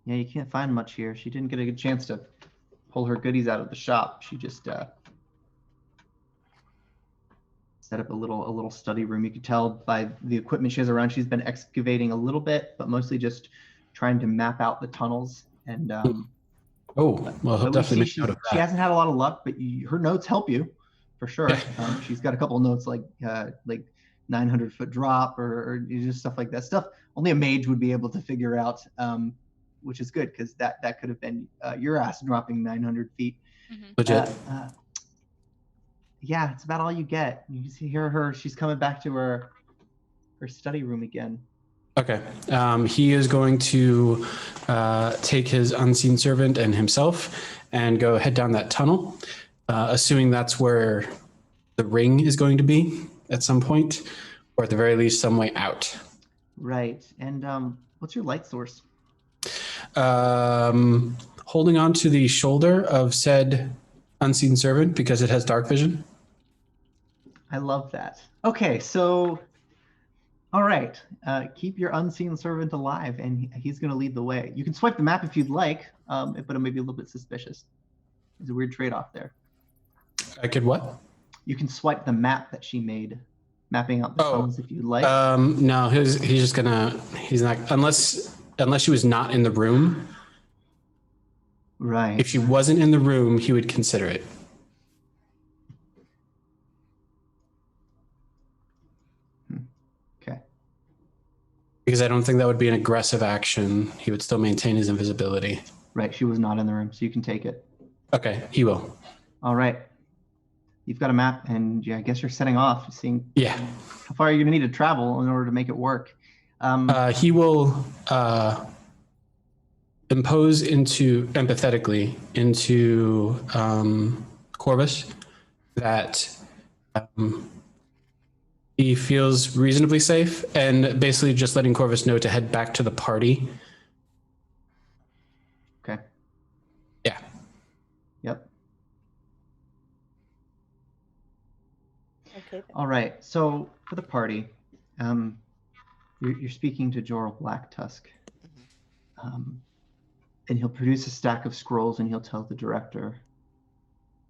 Yeah, you can't find much here. She didn't get a good chance to pull her goodies out of the shop. She just set up a little study room. You could tell by the equipment she has around, she's been excavating a little bit, but mostly just trying to map out the tunnels. And well, he'll definitely make note of that. She hasn't had a lot of luck, but her notes help you for sure. She's got a couple of notes like 900-foot drop or just stuff like that. Stuff only a mage would be able to figure out. Which is good because that could have been your ass dropping 900 feet. Mm-hmm. Legit. Yeah, it's about all you get. You can hear her. She's coming back to her study room again. Okay. He is going to take his unseen servant and himself and go head down that tunnel, assuming that's where the ring is going to be at some point, or at the very least, some way out. Right. And what's your light source? Holding on to the shoulder of said unseen servant because it has dark vision. I love that. Okay, so all right, keep your unseen servant alive, and he's going to lead the way. You can swipe the map if you'd like, but it may be a little bit suspicious. There's a weird trade-off there. I could what? You can swipe the map that she made, mapping out the tunnels if you'd like. No, he's not unless she was not in the room. Right. If she wasn't in the room, he would consider it. Okay. Because I don't think that would be an aggressive action. He would still maintain his invisibility. Right. She was not in the room, so you can take it. Okay, he will. All right. you've got a map, and yeah, I guess you're setting off, seeing Yeah. how far you're going to need to travel in order to make it work. He will impose empathetically into Corvus that he feels reasonably safe, and basically just letting Corvus know to head back to the party. Okay. Yeah. Yep. Okay. All right. So for the party, you're speaking to Jorl Blacktusk, and he'll produce a stack of scrolls, and he'll tell the director,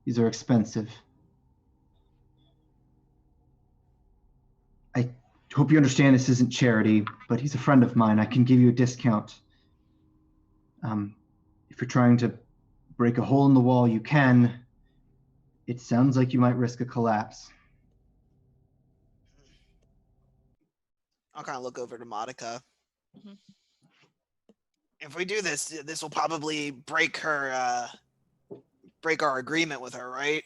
"These are expensive. I hope you understand this isn't charity, but he's a friend of mine. I can give you a discount. If you're trying to break a hole in the wall, you can. It sounds like you might risk a collapse." I'll kind of look over to Monica. Mhm. If we do this, this will probably break our agreement with her, right?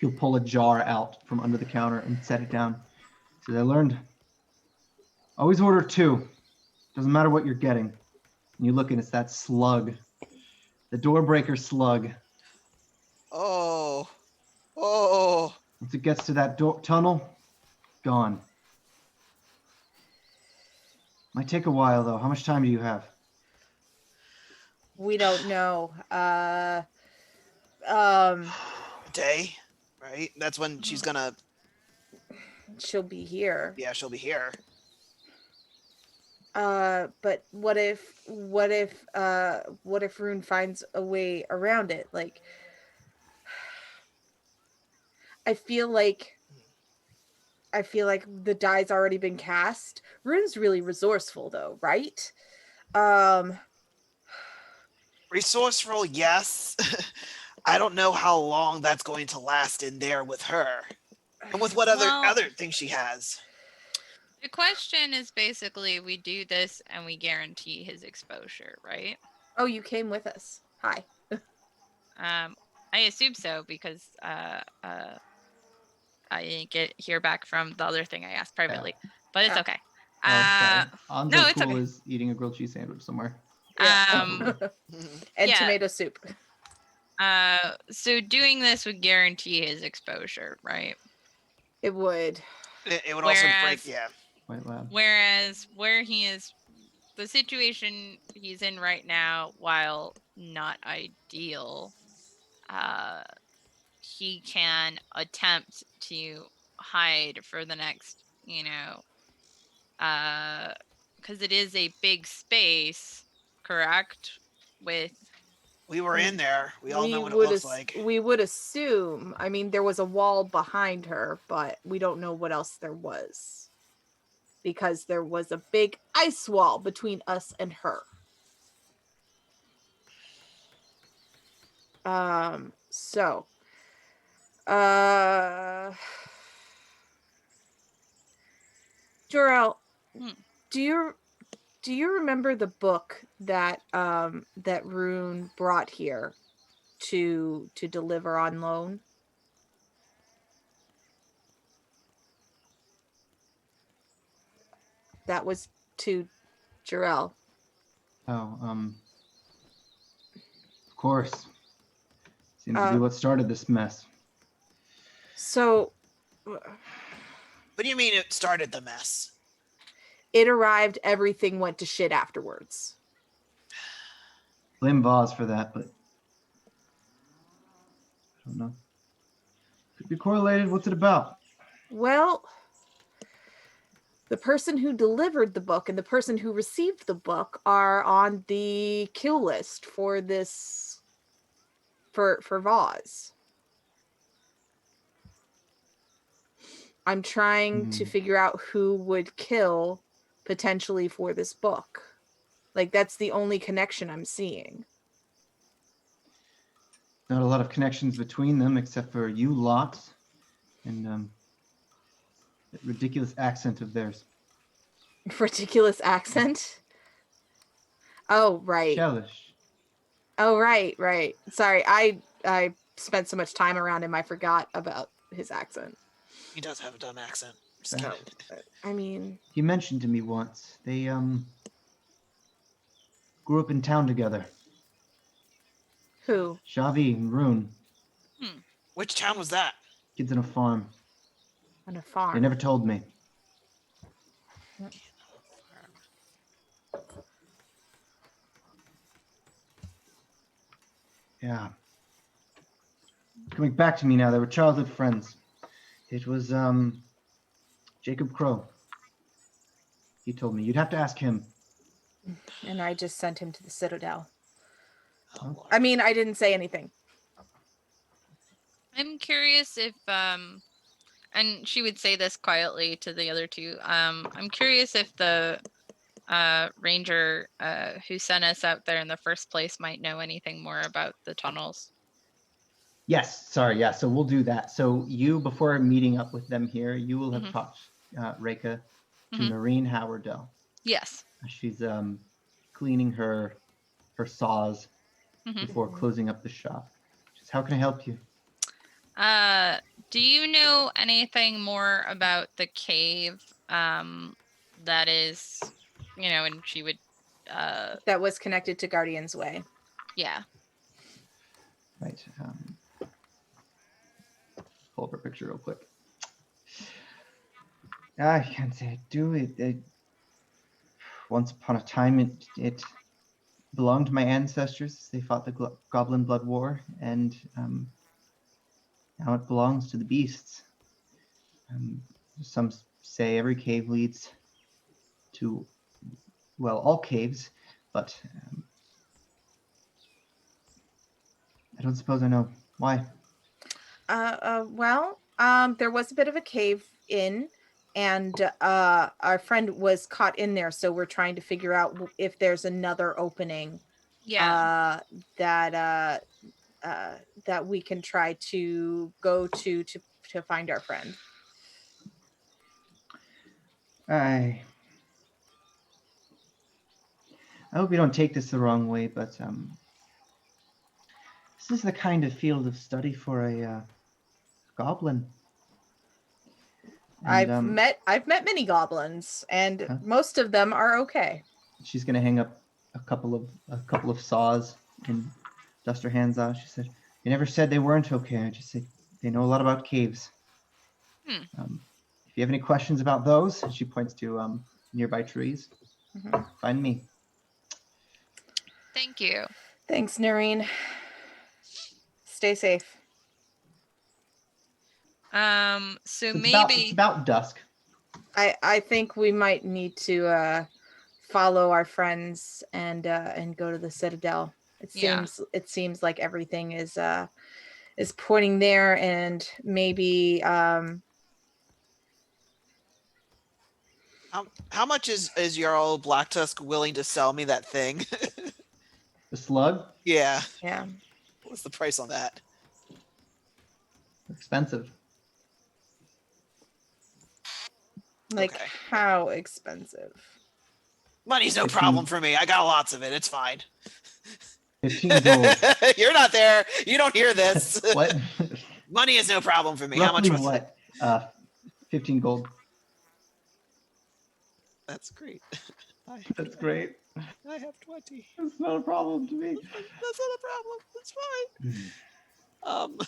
He'll pull a jar out from under the counter and set it down. He says, "I learned, always order 2. Doesn't matter what you're getting." And you look, and it's that slug, the doorbreaker slug. Oh. Once it gets to that tunnel, gone. Might take a while, though. How much time do you have? We don't know. A day, right? That's when she's gonna. She'll be here. Yeah, she'll be here. But what if Rune finds a way around it? Like, I feel like the die's already been cast. Rune's really resourceful, though, right? Resourceful, yes. I don't know how long that's going to last in there with her, and with what other things she has. The question is basically, we do this and we guarantee his exposure, right? Oh, you came with us. Hi. I assume so because I didn't hear back from the other thing I asked privately, but it's okay. Sorry. No, it's Enzokule okay. is eating a grilled cheese sandwich somewhere. And yeah. tomato soup. So doing this would guarantee his exposure, right? It would. It would also break, yeah. Quite loud. Whereas where he is, the situation he's in right now, while not ideal, he can attempt to hide for the next, because it is a big space, correct? We were in there. We all know what it looks like. We would assume. I mean, there was a wall behind her, but we don't know what else there was. Because there was a big ice wall between us and her. So. Jorel, do you remember the book that that Rune brought here to deliver on loan? That was to Jorel. Oh, of course. Seems to be what started this mess. So, what do you mean it started the mess? It arrived, everything went to shit afterwards. Blame Vaz for that, but I don't know. Could be correlated. What's it about? Well, the person who delivered the book and the person who received the book are on the kill list for this, for Vaz. I'm trying to figure out who would kill potentially for this book. Like, that's the only connection I'm seeing. Not a lot of connections between them except for you lot and that ridiculous accent of theirs. Ridiculous accent? Oh, right. Chelish. Oh, right. Sorry, I spent so much time around him, I forgot about his accent. He does have a dumb accent. Just Yeah. kidding. I mean, He mentioned to me once they grew up in town together. who? Xavi and Rune, Which town was that? kids on a farm. On a farm. They never told me. Yeah. Coming back to me now, they were childhood friends. It was Jacob Crow. He told me. You'd have to ask him. And I just sent him to the Citadel. Oh, Lord. I mean, I didn't say anything. I'm curious if and she would say this quietly to the other two. I'm curious if the ranger who sent us out there in the first place might know anything more about the tunnels. Yes, sorry, yeah, so we'll do that. So you, before meeting up with them here, you will have talked, Reka, to Noreen Howardell. Yes. She's cleaning her saws before closing up the shop. Just, how can I help you? Do you know anything more about the cave that is, and she would That was connected to Guardian's Way. yeah. Right. Pull up her picture real quick. I can't say I do. It once upon a time, it belonged to my ancestors. They fought the Goblin Blood War, and now it belongs to the beasts. Some say every cave leads to, well, all caves, but I don't suppose I know. Why? Well, there was a bit of a cave in, and our friend was caught in there, so we're trying to figure out if there's another opening. Yeah. That we can try to go to find our friend. I hope you don't take this the wrong way, but this is the kind of field of study for a goblin. And, I've met many goblins, and most of them are okay. She's gonna hang up a couple of saws and dust her hands off. She said, "You never said they weren't okay. I just said they know a lot about caves. If you have any questions about those," she points to nearby trees, find me. Thank you. Thanks, Noreen. Stay safe. So It's maybe about dusk. I think we might need to follow our friends and go to the Citadel. It seems like everything is pointing there, and maybe How much is your old Black Tusk willing to sell me that thing? The slug? Yeah. Yeah. What's the price on that? Expensive. Like, okay. How expensive? Money's no problem for me. I got lots of it. It's fine. 15 gold. You're not there. You don't hear this. What? Money is no problem for me. Roughly How much was what? 15 gold. That's great. That's great. I have 20. It's not a problem to me. That's not a problem. It's fine.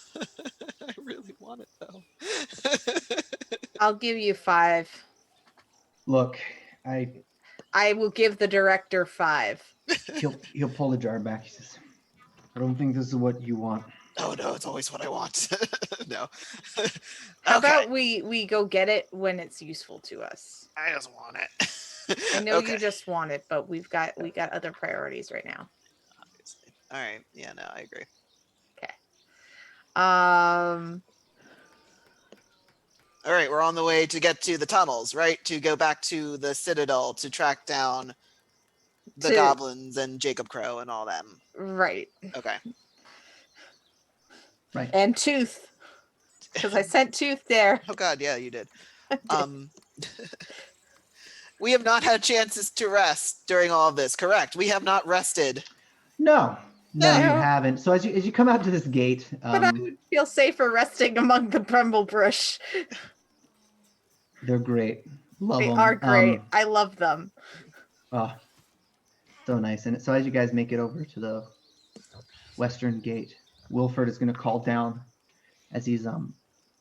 I really want it though. I'll give you 5. Look, I will give the director 5. he'll pull the jar back. He says, "I don't think this is what you want." Oh no, it's always what I want. No. How about we go get it when it's useful to us? I just want it. I know you just want it, but we got other priorities right now. Obviously. All right. Yeah, no, I agree. Okay. All right, we're on the way to get to the tunnels, right? To go back to the Citadel to track down the goblins and Jacob Crow and all them. Right. Okay. Right. And Tooth. Because I sent Tooth there. Oh god, yeah, you did. We have not had chances to rest during all of this, correct? We have not rested. No, No, you No. haven't. So as you come out to this gate, But I would feel safer resting among the bramble brush. they're great. Love They them. are great. I love them. Oh, so nice. And so as you guys make it over to the western gate, Wilford is going to call down as he's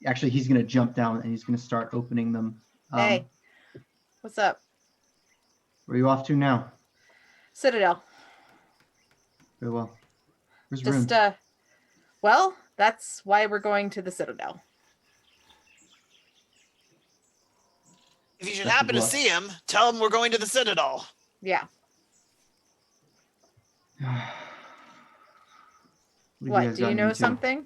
actually he's going to jump down and he's going to start opening them. Hey, what's up? Where are you off to now? Citadel. Very well. Where's Rune? Just well, that's why we're going to the Citadel. If you should Best of happen to luck. see him, tell him we're going to the Citadel. Yeah. What have What? guys Do you gotten know into? something?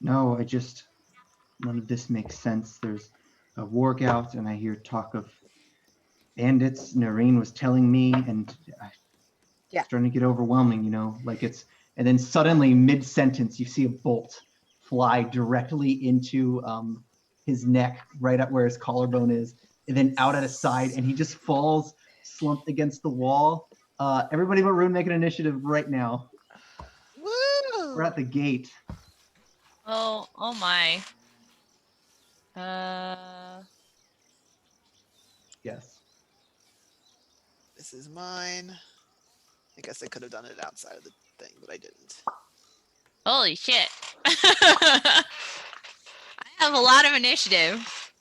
No, none of this makes sense. There's a war gout, and I hear talk of bandits. Noreen was telling me, and Yeah. it's starting to get overwhelming, and then suddenly, mid-sentence, you see a bolt fly directly into his neck, right up where his collarbone is, and then out at his side, and he just falls slumped against the wall. Everybody but Rune, make an initiative right now. Woo! We're at the gate. Oh my. Yes. This is mine. I guess I could have done it outside of the thing, but I didn't. Holy shit. I have a lot of initiative.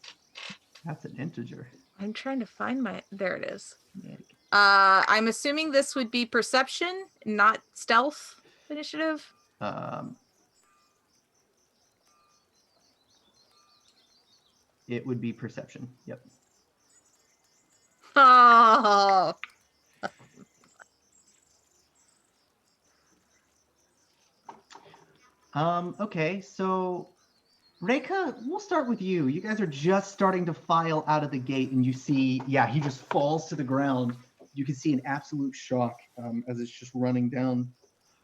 That's an integer. I'm trying to find my. There it is. Yeah. I'm assuming this would be perception, not stealth initiative. It would be perception. Yep. Oh. Okay, so Reika, we'll start with you. You guys are just starting to file out of the gate, and you see, he just falls to the ground. You can see an absolute shock as it's just running down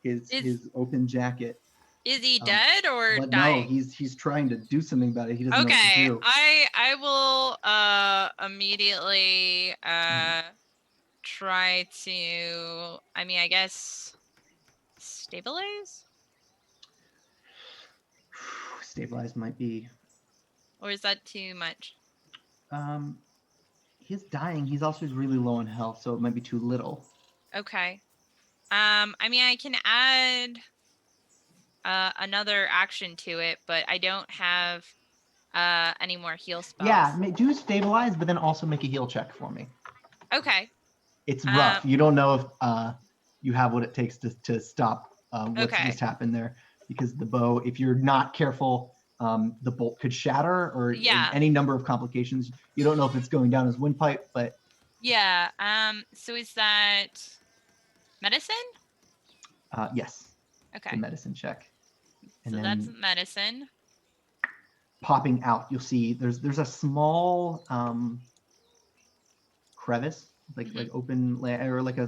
his open jacket. Is he dead or But dying? no, he's trying to do something about it. He doesn't know what Okay, to do. I will immediately try to, I guess, stabilize? Stabilize might be. Or is that too much? He's dying. He's also really low in health, so it might be too little. Okay. I can add another action to it, but I don't have any more heal spells. Yeah, do stabilize, but then also make a heal check for me. Okay. It's rough. You don't know if you have what it takes to stop what's Okay. just happened there, because the bow, if you're not careful, the bolt could shatter or any number of complications. You don't know if it's going down his windpipe, but yeah. So is that medicine? yes. Okay. The medicine check. And so then that's medicine. popping out, you'll see there's a small crevice, like open or like a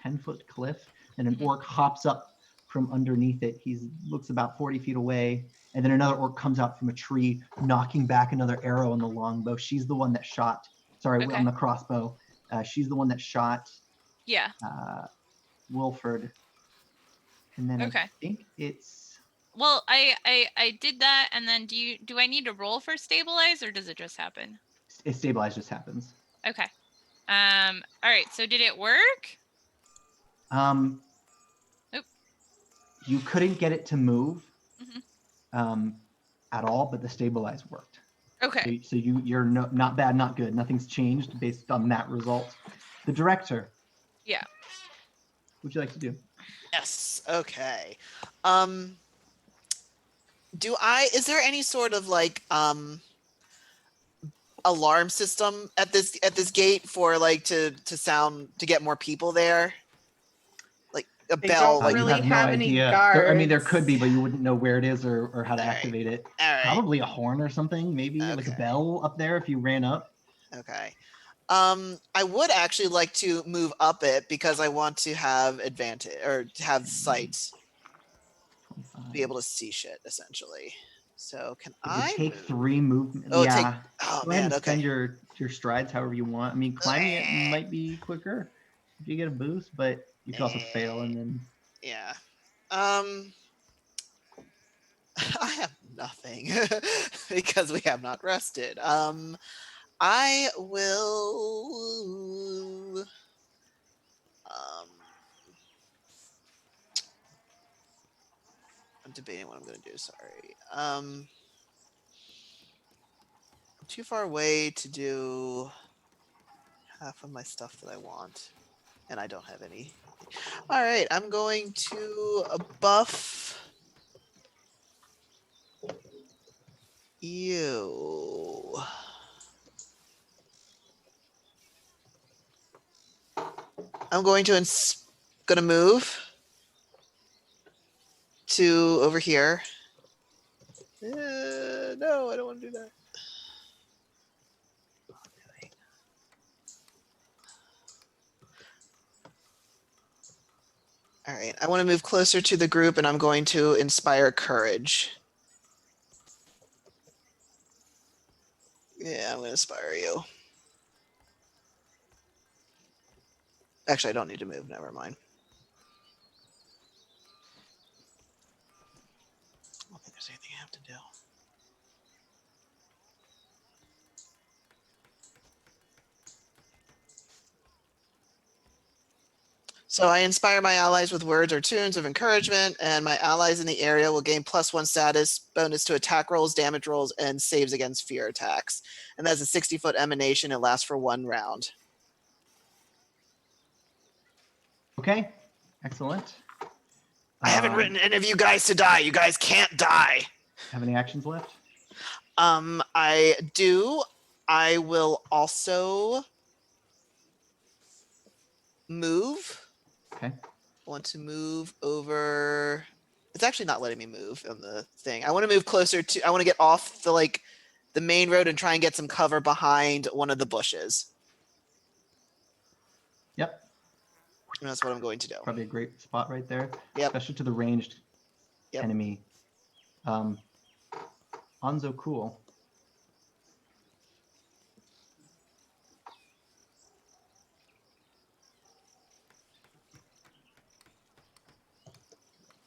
10-foot cliff, and an orc hops up from underneath it. He looks about 40 feet away, and then another orc comes out from a tree, knocking back another arrow on the longbow. She's the one that shot. Sorry, on the crossbow. She's the one that shot. Yeah. Wilford. And then I think it's. Well, I did that, and then do I need to roll for stabilize, or does it just happen? It stabilize just happens. Okay. All right. So did it work? You couldn't get it to move at all, but the stabilize worked. Okay. So you're not bad, not good. Nothing's changed based on that result. The director. Yeah. What would you like to do? Yes. Okay. Is there any sort of alarm system at this gate for to get more people there? Like a bell? Don't really you have any guards. There could be, but you wouldn't know where it is or how to activate it. All right. Probably a horn or something, maybe like a bell up there if you ran up. Okay. I would actually like to move up it because I want to have advantage or have sight. 25. Be able to see shit essentially. So can It would I take 3 movements. Oh, Go man, ahead and spend your strides however you want. I mean, climbing it might be quicker if you get a boost, but You could also fail and then. Yeah. I have nothing because we have not rested. I will. I'm debating what I'm going to do. Sorry. I'm too far away to do half of my stuff that I want, and I don't have any. All right, I'm going to buff you. I'm going to gonna move to over here. No, I don't want to do that. All right, I want to move closer to the group, and I'm going to inspire courage. Yeah, I'm going to inspire you. Actually, I don't need to move. Never mind. I don't think there's anything I have to do. So I inspire my allies with words or tunes of encouragement, and my allies in the area will gain +1 status bonus to attack rolls, damage rolls, and saves against fear attacks. And that's a 60-foot emanation. It lasts for 1 round. Okay, excellent. I haven't written any of you guys to die. You guys can't die. Have any actions left? I do. I will also move. Okay. I want to move over. It's actually not letting me move on the thing. I want to move closer to. I want to get off the main road and try and get some cover behind one of the bushes. Yep. And that's what I'm going to do. Probably a great spot right there. Yep. Especially to the ranged Yep. enemy. Enzokule.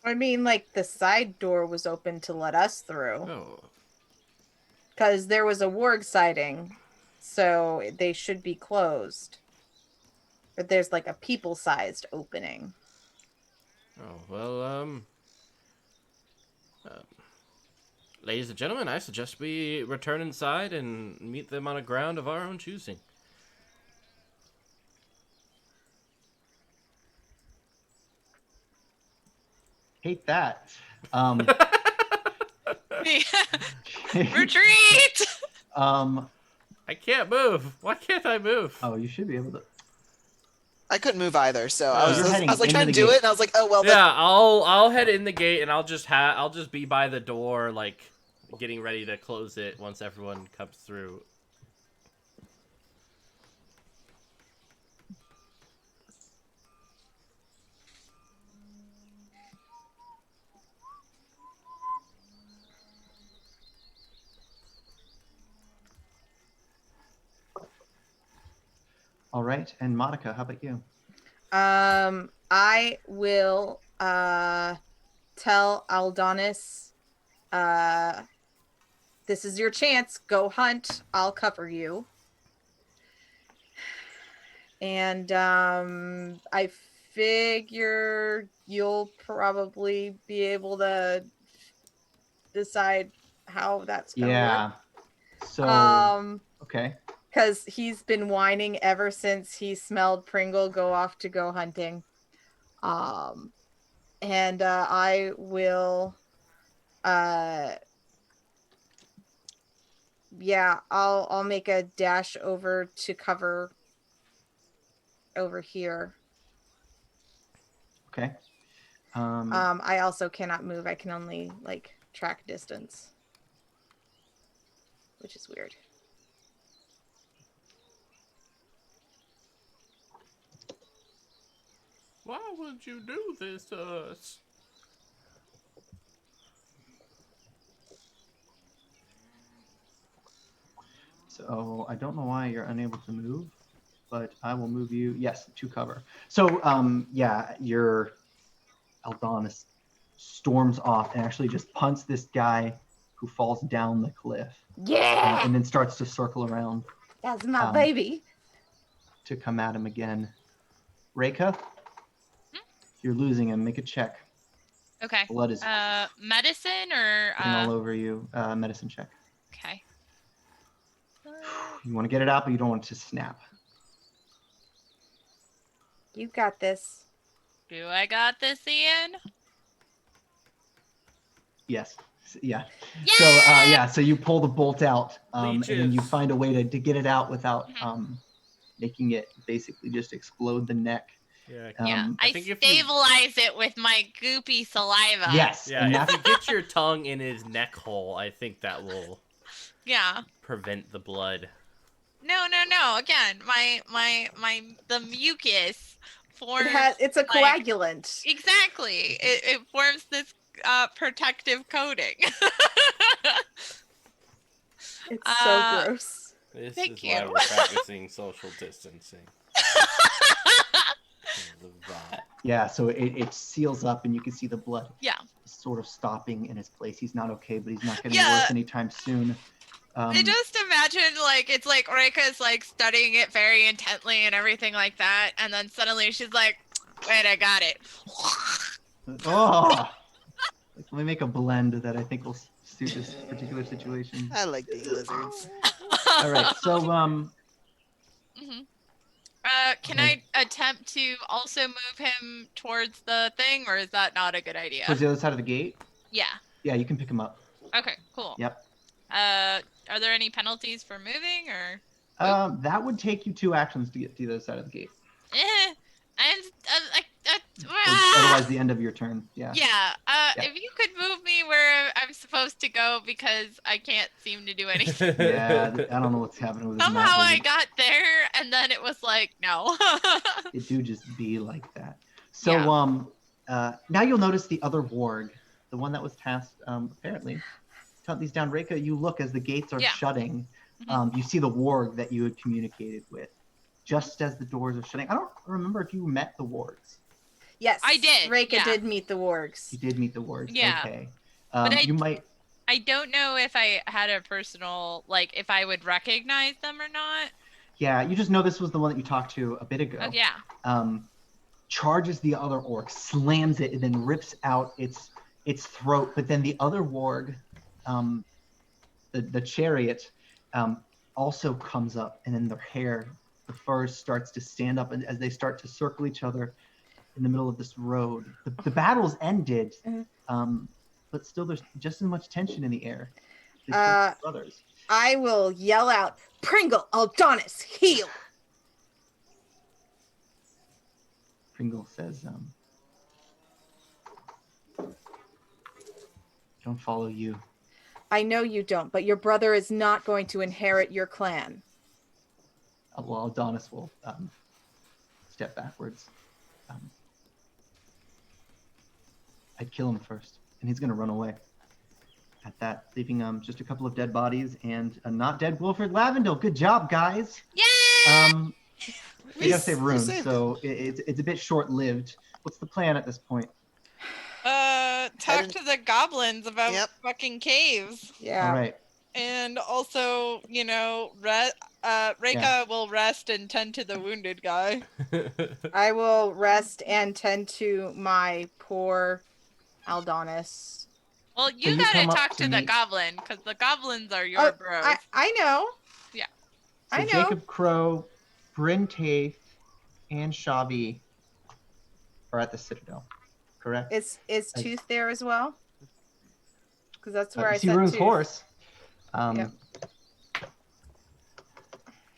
I mean, like, the side door was open to let us through. Oh. Because there was a warg sighting, so they should be closed. But there's, like, a people-sized opening. Oh, well, ladies and gentlemen, I suggest we return inside and meet them on a ground of our own choosing. Hate that. Retreat! I can't move. Why can't I move? Oh, you should be able to. I couldn't move either, so I You're was heading like into trying to the do gate. it, and I was like, oh well. Yeah, I'll head in the gate and I'll just be by the door, like getting ready to close it once everyone comes through. All right, and Monica, how about you? I will tell Aldonis, this is your chance. Go hunt. I'll cover you. And I figure you'll probably be able to decide how that's gonna work. So okay. Because he's been whining ever since he smelled Pringle go off to go hunting. And I will yeah, I'll make a dash over to cover over here. Okay. I also cannot move. I can only like track distance, which is weird. Why would you do this to us? So I don't know why you're unable to move. but I will move you, yes, to cover. So, yeah, your Aldonis storms off and actually just punts this guy who falls down the cliff. Yeah, And then starts to circle around that's my baby. to come at him again. Reika, you're losing him. Make a check. Okay. Blood is Medicine or getting all over you. Medicine check. okay. You want to get it out, but you don't want it to snap. You got this. Do I got this, Ian? Yes. Yeah. Yeah! So so you pull the bolt out, and then you Leeches. find a way to get it out without making it basically just explode the neck. Yeah. Yeah, I think if stabilize it with my goopy saliva. Yes. Yeah, And if that's you get your tongue in his neck hole, I think that will Yeah. prevent the blood. No. Again, the mucus forms. It's a coagulant. Exactly. It forms this protective coating. It's so gross. This Thank is why you. we're practicing social distancing. Because of that. Yeah, so it seals up, and you can see the blood Yeah. sort of stopping in his place. He's not okay, but he's not getting Yeah. worse anytime soon. I just imagine it's like Reika's like studying it very intently and everything like that, and then suddenly she's like, "Wait, I got it." Oh, let me make a blend that I think will suit this particular situation. I like being lizards. All right, so Can I attempt to also move him towards the thing, or is that not a good idea? towards the other side of the gate. Yeah. Yeah, you can pick him up. Okay. Cool. Yep. Are there any penalties for moving, or? That would take you 2 actions to get to the other side of the gate. Otherwise, the end of your turn. Yeah. Yeah. Yeah. If you could move me where I'm supposed to go, because I can't seem to do anything. Yeah, I don't know what's happening with this Somehow map. I got there, and then it was like, no. It do just be like that. So Yeah. now you'll notice the other warg, the one that was tasked apparently to hunt these down. Reika, you look as the gates are Yeah. shutting. Mhm. You see the warg that you had communicated with just as the doors are shutting. I don't remember if you met the wargs. Yes, I did, Reika yeah. did meet the wargs. You did meet the wargs. Yeah. Okay. But You might. I don't know if I had a personal, if I would recognize them or not. Yeah, you just know this was the one that you talked to a bit ago. Oh, yeah. Charges the other orc, slams it, and then rips out its throat. But then the other warg, the chariot, also comes up, and then their hair, the fur starts to stand up, and as they start to circle each other in the middle of this road. The battle's ended, but still there's just as much tension in the air. Brothers. I will yell out, Pringle, Aldonis, heal! Pringle says, don't follow you. I know you don't, but your brother is not going to inherit your clan. Well, Adonis will step backwards. I'd kill him first, and he's going to run away. At that, leaving just a couple of dead bodies and a not dead Wilfred Lavendale. Good job, guys. Yay! You gotta save Rune, so it's a bit short-lived. What's the plan at this point? Talk to the goblins about Yep. fucking caves. Yeah. All right. And also, Reika will rest and tend to the wounded guy. I will rest and tend to my poor Aldonis. Well, So you you gotta come up talk to to the meet- goblin, because the goblins are your bros. I know. Yeah. So I know. Jacob Crow, Bryn Taith, and Shavi are at the Citadel, correct? Is Tooth there as well? Because that's where I you see said Rune's Tooth. horse. Yep.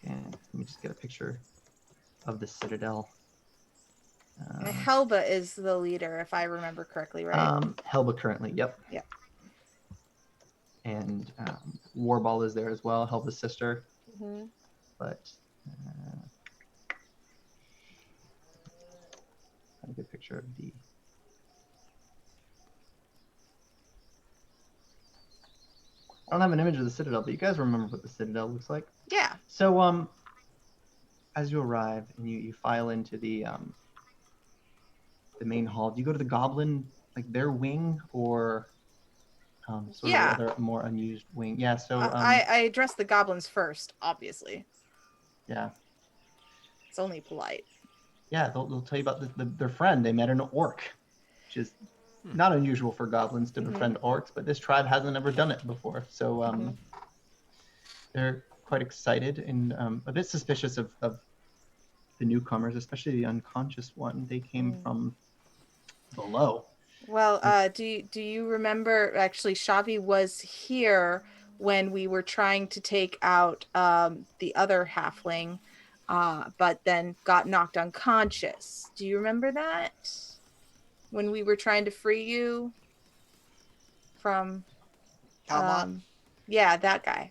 And let me just get a picture of the Citadel. Helba is the leader, if I remember correctly, right? Helba currently, yep. Yep. And Warball is there as well, Helba's sister. Mhm. But a good picture of the. I don't have an image of the Citadel, but you guys remember what the Citadel looks like. Yeah. So as you arrive and you file into the main hall, do you go to the goblin, like their wing, or sort Yeah. of the other more unused wing? Yeah. So I address the goblins first, obviously. yeah. It's only polite. Yeah, they'll tell you about their friend. They met an orc, which is not unusual for goblins to befriend orcs, but this tribe hasn't ever done it before. So they're quite excited and a bit suspicious of the newcomers, especially the unconscious one. They came from below. Well, do you remember, actually, Shavi was here when we were trying to take out the other halfling, but then got knocked unconscious. Do you remember that? When we were trying to free you from Talmon? yeah, that guy.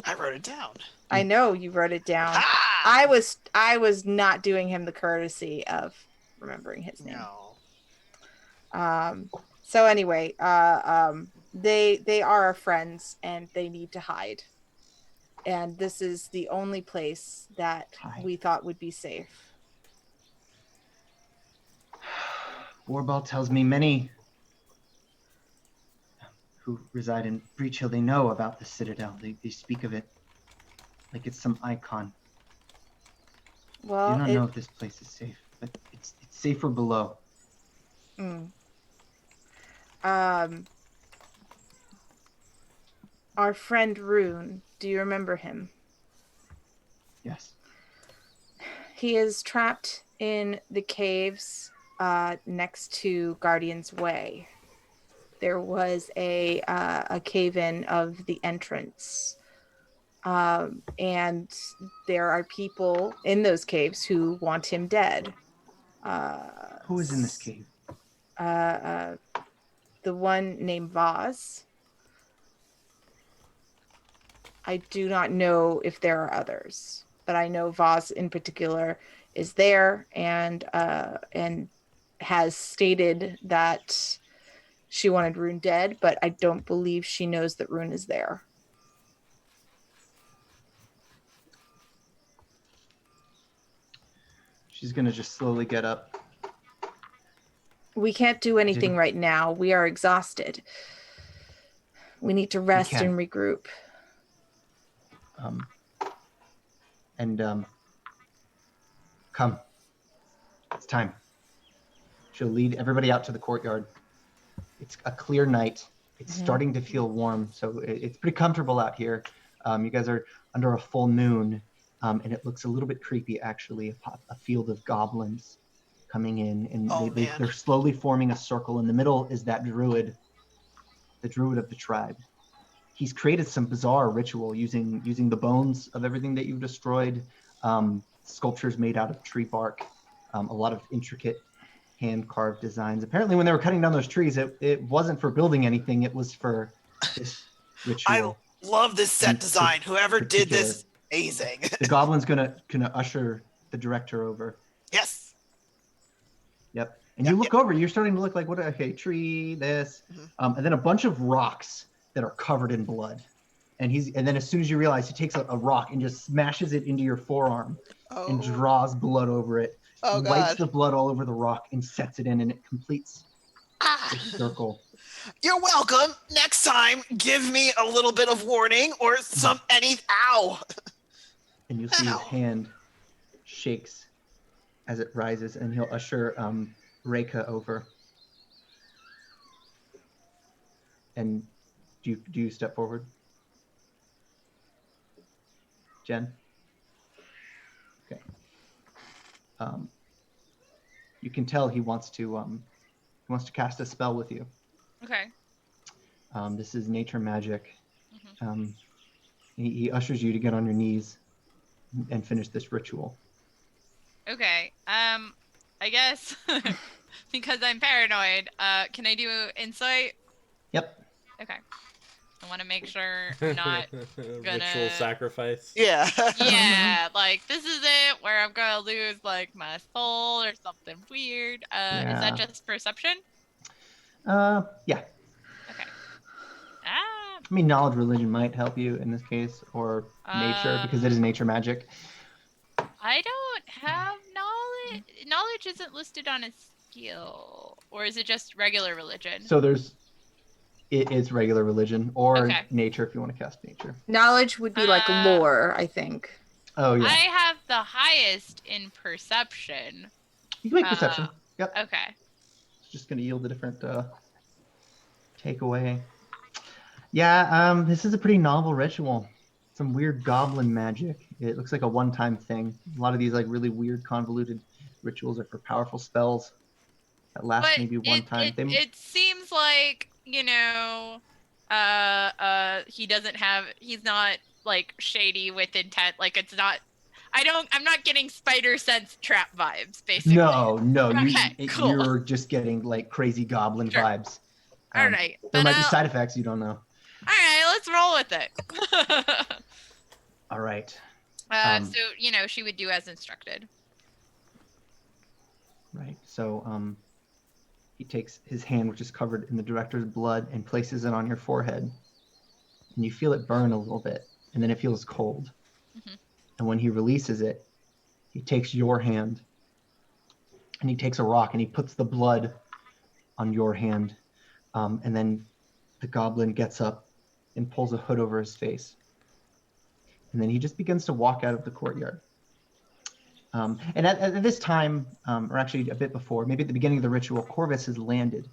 I wrote it down. I know you wrote it down. Ha! I was not doing him the courtesy of remembering his name. No. So anyway, they are our friends and they need to hide. And this is the only place that we thought would be safe. Warball tells me many who reside in Breach Hill, they know about the Citadel. They speak of it like it's some icon. Well, I do not know if this place is safe, but it's safer below. Our friend Rune, do you remember him? Yes. He is trapped in the caves next to Guardian's Way. There was a cave-in of the entrance. And there are people in those caves who want him dead. Who is in this cave? The one named Vaz. I do not know if there are others, but I know Vaz in particular is there and has stated that she wanted Rune dead, but I don't believe she knows that Rune is there. She's gonna just slowly get up. We can't do anything right now. We are exhausted. We need to rest and regroup. Come. It's time. She'll lead everybody out to the courtyard. It's a clear night. It's starting to feel warm, so it's pretty comfortable out here. You guys are under a full moon, and it looks a little bit creepy, actually. A field of goblins coming in, and they're slowly forming a circle. In the middle is that druid, the druid of the tribe. He's created some bizarre ritual using the bones of everything that you've destroyed, sculptures made out of tree bark, a lot of intricate hand-carved designs. Apparently, when they were cutting down those trees, it wasn't for building anything. It was for this ritual. I love this set design. Whoever did this, amazing. The goblin's gonna usher the director over. Yes. Yep. And you look over. You're starting to look like tree, this, and then a bunch of rocks that are covered in blood. And then as soon as you realize, he takes a rock and just smashes it into your forearm and draws blood over it. Wipes the blood all over the rock and sets it in, and it completes the circle. You're welcome. Next time, give me a little bit of warning or ow. And you'll see his hand shakes as it rises, and he'll usher Reika over. And do you step forward? Jen? Okay. You can tell he wants to cast a spell with you. Okay. This is nature magic. He ushers you to get on your knees and finish this ritual. Okay. I guess because I'm paranoid, can I do insight? Yep. Okay. I want to make sure I'm not gonna ritual sacrifice. Yeah. Yeah, like this is it where I'm gonna lose like my soul or something weird. Is that just perception? Yeah. Okay. I mean, knowledge religion might help you in this case, or nature, because it is nature magic. I don't have knowledge. Knowledge isn't listed on a skill, or is it just regular religion? So it's regular religion or Okay. nature if you want to cast nature. Knowledge would be like lore, I think. Oh yeah. I have the highest in perception. You can make perception. Yep. Okay. It's just going to yield a different takeaway. Yeah, this is a pretty novel ritual. Some weird goblin magic. It looks like a one-time thing. A lot of these like really weird convoluted rituals are for powerful spells that last But maybe one time. it seems like, you know, he's not like shady with intent. Like it's not, I'm not getting spider sense trap vibes, basically. No, Okay, cool. You're just getting like crazy goblin vibes. All right. There might be side effects you don't know. All right, let's roll with it. All right. So, you know, she would do as instructed. Right. So he takes his hand, which is covered in the director's blood, and places it on your forehead. And you feel it burn a little bit, and then it feels cold. Mm-hmm. And when he releases it, he takes your hand, and he takes a rock, and he puts the blood on your hand. And then the goblin gets up and pulls a hood over his face. And then he just begins to walk out of the courtyard. And at this time, or actually a bit before, maybe at the beginning of the ritual, Corvus has landed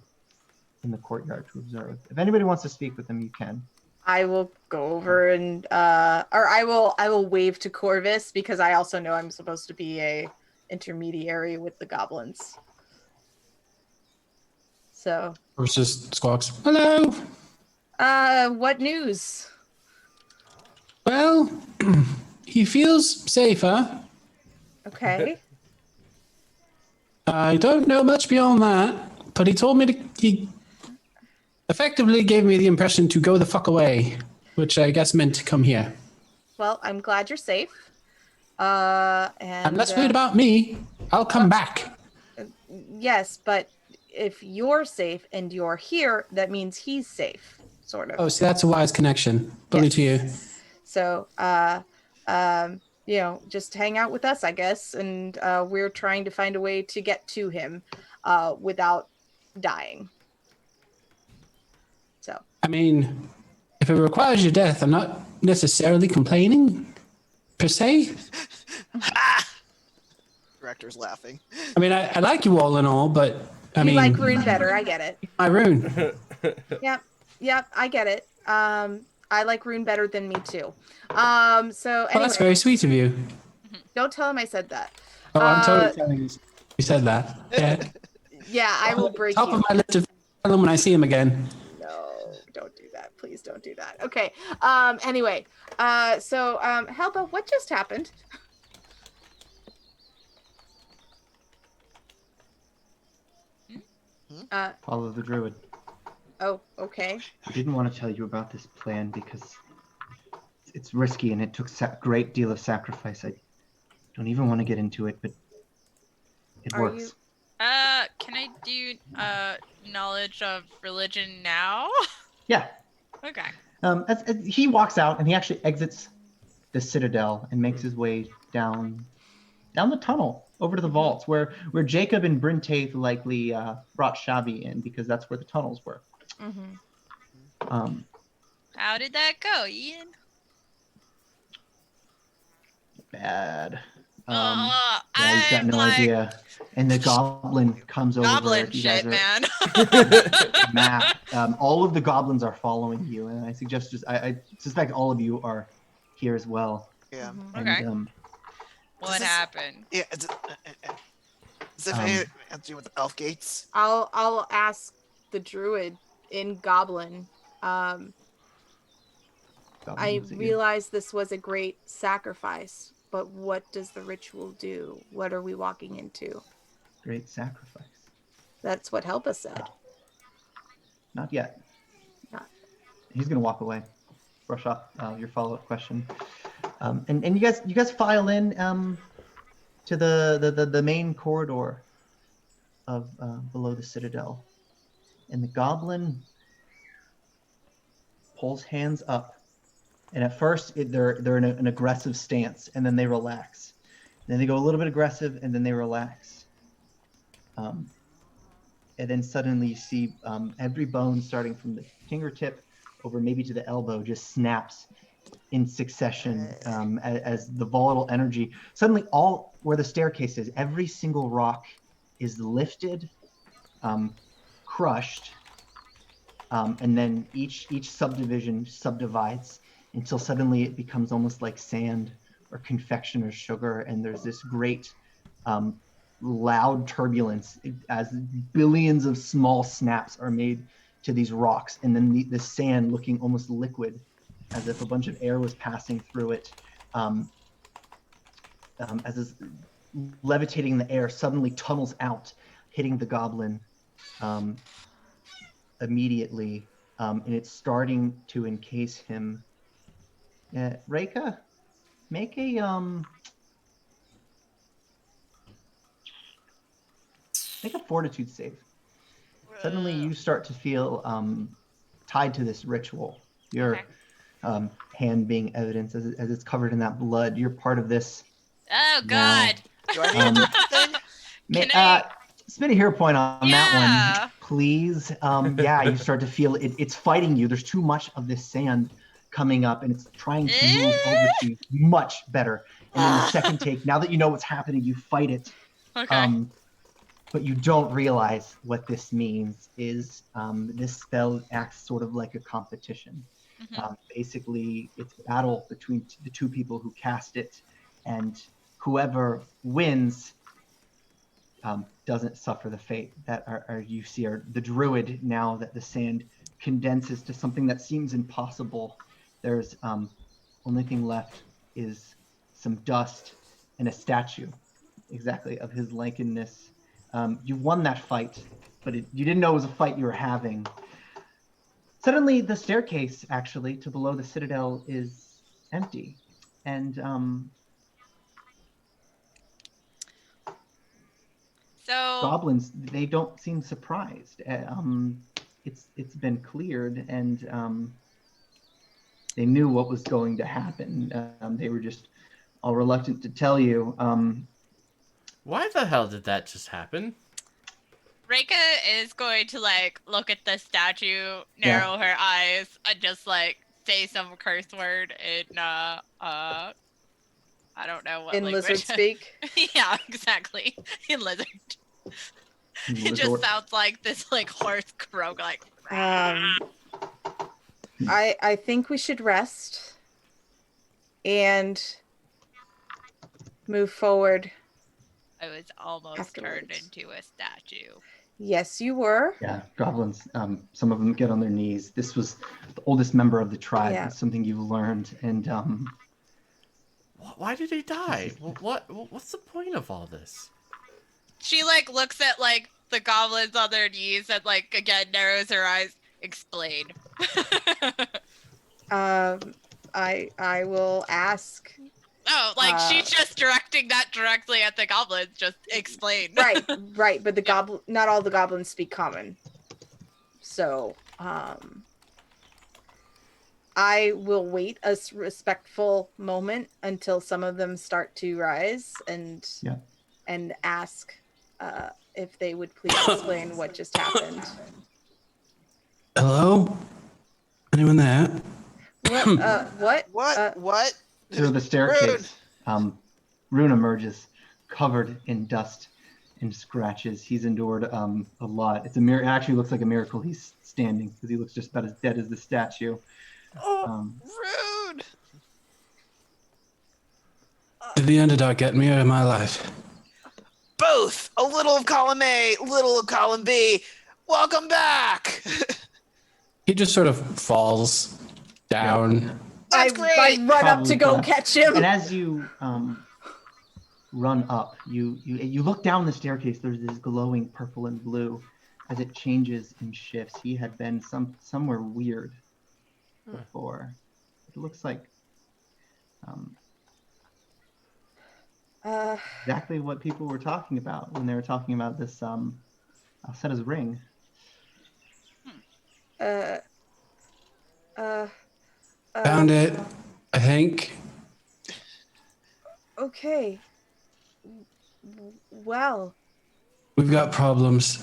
in the courtyard to observe. If anybody wants to speak with him, you can. I will go over and or I will wave to Corvus because I also know I'm supposed to be a intermediary with the goblins. So Corvus just squawks, "Hello." What news? Well, he feels safer. Okay. I don't know much beyond that, but he told me he effectively gave me the impression to go the fuck away, which I guess meant to come here. Well, I'm glad you're safe. And I'm less worried about me. I'll come back. Yes, but if you're safe and you're here, that means he's safe, sort of. Oh, see, that's a wise connection. Bully to you. So, you know, just hang out with us, I guess. And we're trying to find a way to get to him without dying. So. I mean, if it requires your death, I'm not necessarily complaining, per se. Director's laughing. I mean, I like you all and all, but I mean... You like Rune better, I get it. My Rune. Yep, I get it. I like Rune better than me too. So anyway. Well, that's very sweet of you. Don't tell him I said that. Oh, I'm totally telling you said that. Yeah. Yeah, I will break Top you. of my list of tell him when I see him again. No, don't do that. Please don't do that. Okay. Anyway, so Helba, what just happened? Follow the druid. Oh, okay. I didn't want to tell you about this plan because it's risky and it took a great deal of sacrifice. I don't even want to get into it, but it works. Can I do knowledge of religion now? Yeah. Okay. As he walks out and he actually exits the citadel and makes his way down the tunnel over to the vaults where Jacob and Brintaith likely brought Shavi in because that's where the tunnels were. Mm-hmm. How did that go, Ian? Bad. Yeah, he's got no idea. And the goblin comes over. Goblin You guys shit, are- man. Map. All of the goblins are following you, and I suspect all of you are here as well. Yeah. And, Okay. Does What this- happened? Yeah. Does it have to do with the elf gates? I'll ask the druid in Goblin. goblin I looks at you. realized this was a great sacrifice, but what does the ritual do? What are we walking into? Great sacrifice. That's what Helpa said. Not yet. Not. He's gonna walk away. Brush off your follow-up question. And you guys file in to the main corridor of below the citadel, and the goblin pulls hands up, and at first they're in an aggressive stance, and then they relax, Then they go a little bit aggressive, and then they relax. And then suddenly you see every bone starting from the fingertip over maybe to the elbow just snaps in succession as the volatile energy. Suddenly all where the staircase is, every single rock is lifted, crushed, and then each subdivision subdivides until suddenly it becomes almost like sand or confectioner's sugar, and there's this great loud turbulence as billions of small snaps are made to these rocks, and then the sand looking almost liquid as if a bunch of air was passing through it, as is levitating in the air, suddenly tunnels out, hitting the goblin immediately, and it's starting to encase him. Reika, make a fortitude save. Suddenly you start to feel tied to this ritual. Your hand being evidence as it's covered in that blood. You're part of this. Oh now. God. Do I need to do anything? Spin a hero point on that Yeah. one, please. Yeah, you start to feel it's fighting you. There's too much of this sand coming up, and it's trying to move over to you. Much better. And then the second take, now that you know what's happening, you fight it. Okay. But you don't realize what this means is this spell acts sort of like a competition. Basically, it's a battle between the two people who cast it, and whoever wins doesn't suffer the fate that you see are the druid. Now that the sand condenses to something that seems impossible, there's only thing left is some dust and a statue, exactly, of his likeness. You won that fight, but you didn't know it was a fight you were having. Suddenly, the staircase, actually, to below the citadel is empty. And So goblins, they don't seem surprised. It's been cleared, and they knew what was going to happen. They were just all reluctant to tell you. Why the hell did that just happen? Reika is going to like look at the statue, narrow her eyes, and just like say some curse word in I don't know what In language. lizard speak. Yeah, exactly. In lizard. It just sounds like this like hoarse croak, like. I think we should rest and move forward. I was almost turned into a statue. Yes, you were. Yeah, goblins. Some of them get on their knees. This was the oldest member of the tribe. Yeah. It's something you've learned, and why did he die? What's the point of all this? She like looks at like the goblins on their knees and like again narrows her eyes. Explain. I will ask. Oh, like she's just directing that directly at the goblins. Just explain. Right. But the not all the goblins speak common. So, I will wait a respectful moment until some of them start to rise and ask if they would please explain what just happened. Hello? Anyone there? What? What? through the staircase, Rune emerges, covered in dust and scratches. He's endured a lot. It actually looks like a miracle he's standing, because he looks just about as dead as the statue. Rude! Did the underdog get me out of my life? Both! A little of column A, little of column B. Welcome back! He just sort of falls down. That's great! I run up to go catch him. And as you run up, you look down the staircase. There's this glowing purple and blue as it changes and shifts. He had been somewhere weird before. It looks like exactly what people were talking about when they were talking about this Alcetta's ring. Found it, I think. Okay. Well, We've got problems.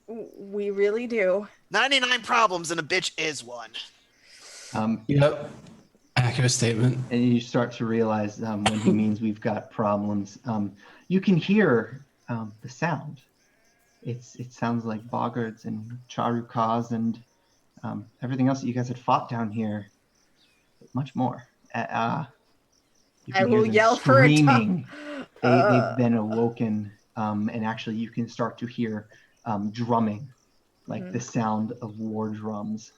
we really do. 99 problems and a bitch is one. Yep. Accurate statement. And you start to realize when he means we've got problems. You can hear the sound. It sounds like boggards and charukas and everything else that you guys had fought down here, but much more. You I can hear will them yell for a screaming. time. They've been awoken, and actually you can start to hear drumming, like the sound of war drums.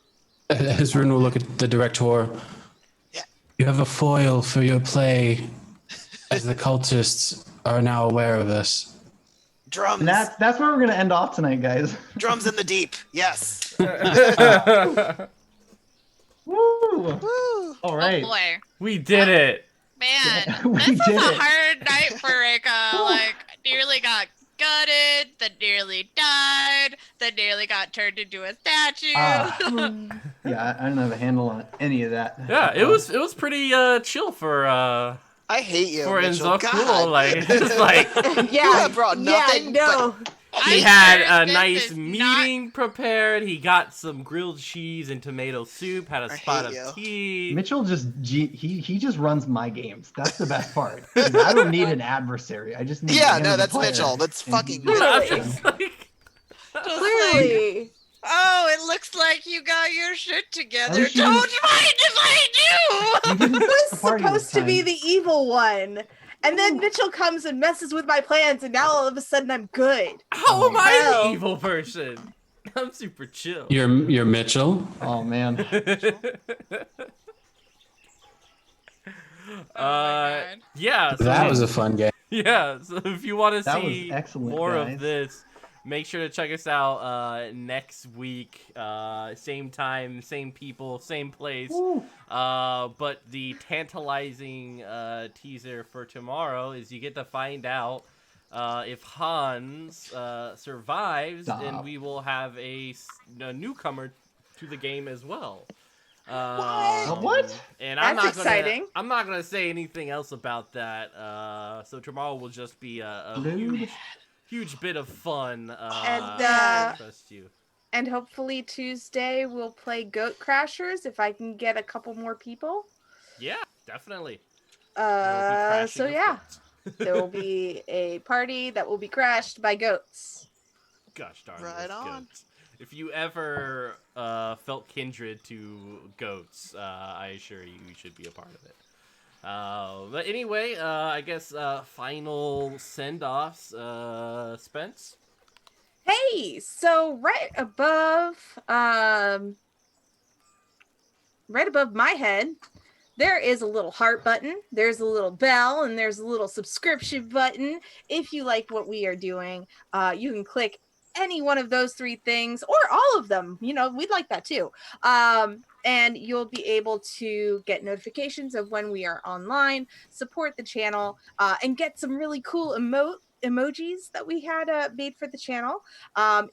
Hezrun will look at the director. Yeah. You have a foil for your play, as the cultists are now aware of this. Drums. And that's where we're gonna end off tonight, guys. Drums in the deep. Yes. Woo! Woo. All right. Oh boy, We did it. man, We this was did a it. hard night for Rika. Like, nearly got gutted, then nearly died, then nearly got turned into a statue. Yeah, I don't have a handle on any of that. Yeah, it was pretty chill for I hate you, for Mitchell. Enzokule. God. Like it's just like Yeah, have brought nothing, Yeah, no. he I'm had sure a this nice is meeting prepared. He got some grilled cheese and tomato soup. Had a I spot hate of you. tea. Mitchell he just runs my games. That's the best part. I don't need an adversary. I just need Yeah, him no, as a that's player, Mitchell. That's and he fucking just- I'm Really? just like, Clearly. Oh, it looks like you got your shit together. least you Don't didn't- mind if I do. You didn't I miss the was party supposed this to be time. the evil one. And then Mitchell comes and messes with my plans, and now all of a sudden I'm good. how am I Hell. the evil person? I'm super chill. You're Mitchell. Oh man. Oh my God. Yeah, so That was a fun game. yeah. So if you want to That was see excellent, more guys. of this, make sure to check us out next week. Same time, same people, same place. Woo. But the tantalizing teaser for tomorrow is you get to find out if Hans survives, then Stop. we will have a newcomer to the game as well. What? And That's exciting. I'm not gonna say anything else about that. So tomorrow will just be a Dude. huge bit of fun. And, trust you. And hopefully Tuesday we'll play Goat Crashers if I can get a couple more people. Yeah, definitely. We'll be crashing So with yeah, goats. there will be a party that will be crashed by goats. Gosh darn Right those on. goats. If you ever felt kindred to goats, I assure you, you should be a part of it. But anyway, I guess final send-offs. Spence? Hey, so right above my head, there is a little heart button, there's a little bell, and there's a little subscription button. If you like what we are doing, you can click any one of those three things or all of them. You know, we'd like that too. And you'll be able to get notifications of when we are online, support the channel, and get some really cool emojis that we had made for the channel.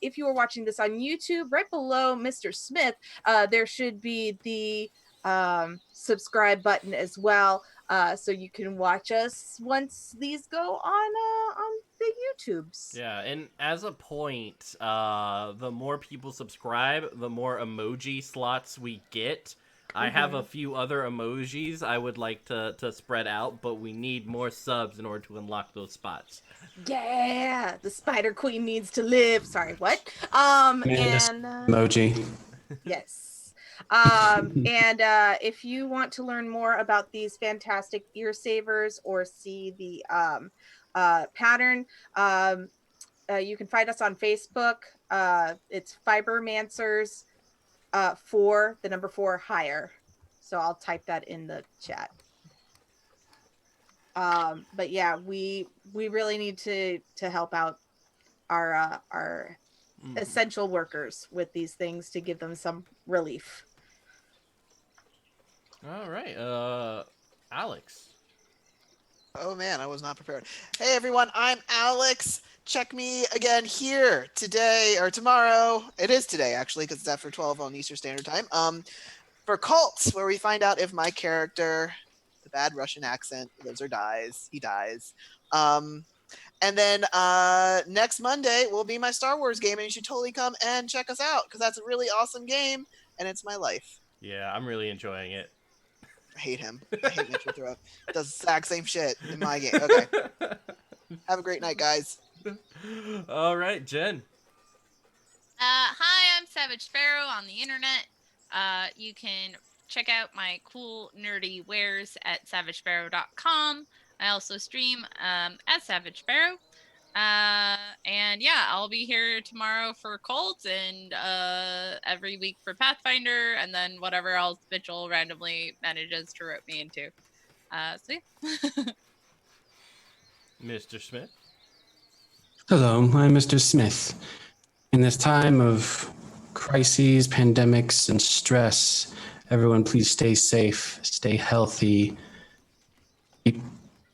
If you are watching this on YouTube, right below Mr. Smith, there should be the subscribe button as well, so you can watch us once these go on the YouTubes. Yeah, and as a point, the more people subscribe, the more emoji slots we get. I have a few other emojis I would like to spread out, but we need more subs in order to unlock those spots. Yeah, the Spider Queen needs to live. Sorry, what? Emoji. Yes. And if you want to learn more about these fantastic ear savers or see the pattern, you can find us on Facebook. It's Fibermancers 4, the number 4 higher. So I'll type that in the chat. But yeah, we really need to help out our essential workers with these things to give them some relief. All right, Alex. Oh man, I was not prepared. Hey everyone, I'm Alex. Check me again here today or tomorrow. It is today actually, because it's after 12 on Eastern Standard Time. For Cults, where we find out if my character, the bad Russian accent, lives or dies. He dies. And then next Monday will be my Star Wars game, and you should totally come and check us out because that's a really awesome game, and it's my life. Yeah, I'm really enjoying it. I hate him. I hate Mitchell Throat. Does the exact same shit in my game. Okay. Have a great night, guys. All right, Jen. Hi, I'm Savage Sparrow on the internet. You can check out my cool nerdy wares at savagesparrow.com. I also stream as Savage Sparrow. And yeah, I'll be here tomorrow for Colts and every week for Pathfinder, and then whatever else Mitchell randomly manages to rope me into. So yeah. Mr. Smith. Hello, I'm Mr. Smith. In this time of crises, pandemics, and stress, everyone please stay safe, stay healthy, keep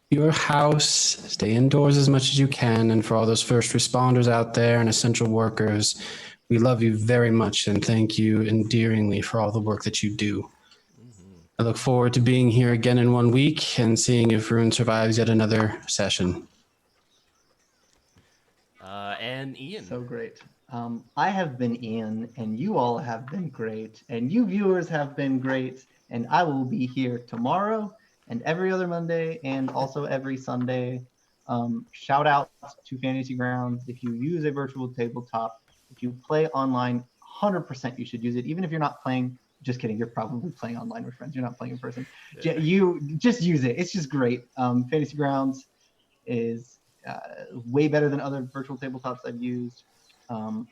your house, stay indoors as much as you can, and for all those first responders out there and essential workers, we love you very much and thank you endearingly for all the work that you do. I look forward to being here again in 1 week and seeing if Rune survives yet another session. And Ian. So great. I have been Ian, and you all have been great, and you viewers have been great, and I will be here tomorrow and every other Monday and also every Sunday. Shout out to Fantasy Grounds. If you use a virtual tabletop, if you play online, 100% you should use it. Even if you're not playing, just kidding, you're probably playing online with friends. You're not playing in person. Yeah. You just use it. It's just great. Fantasy Grounds is way better than other virtual tabletops I've used.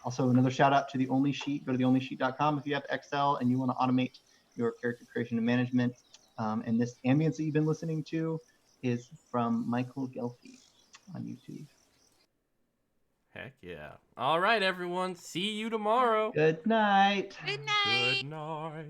Also, another shout out to The Only Sheet. Go to theonlysheet.com if you have Excel and you want to automate your character creation and management. And this ambience that you've been listening to is from Michael Gelfi on YouTube. Heck yeah. All right, everyone. See you tomorrow. Good night. Good night. Good night.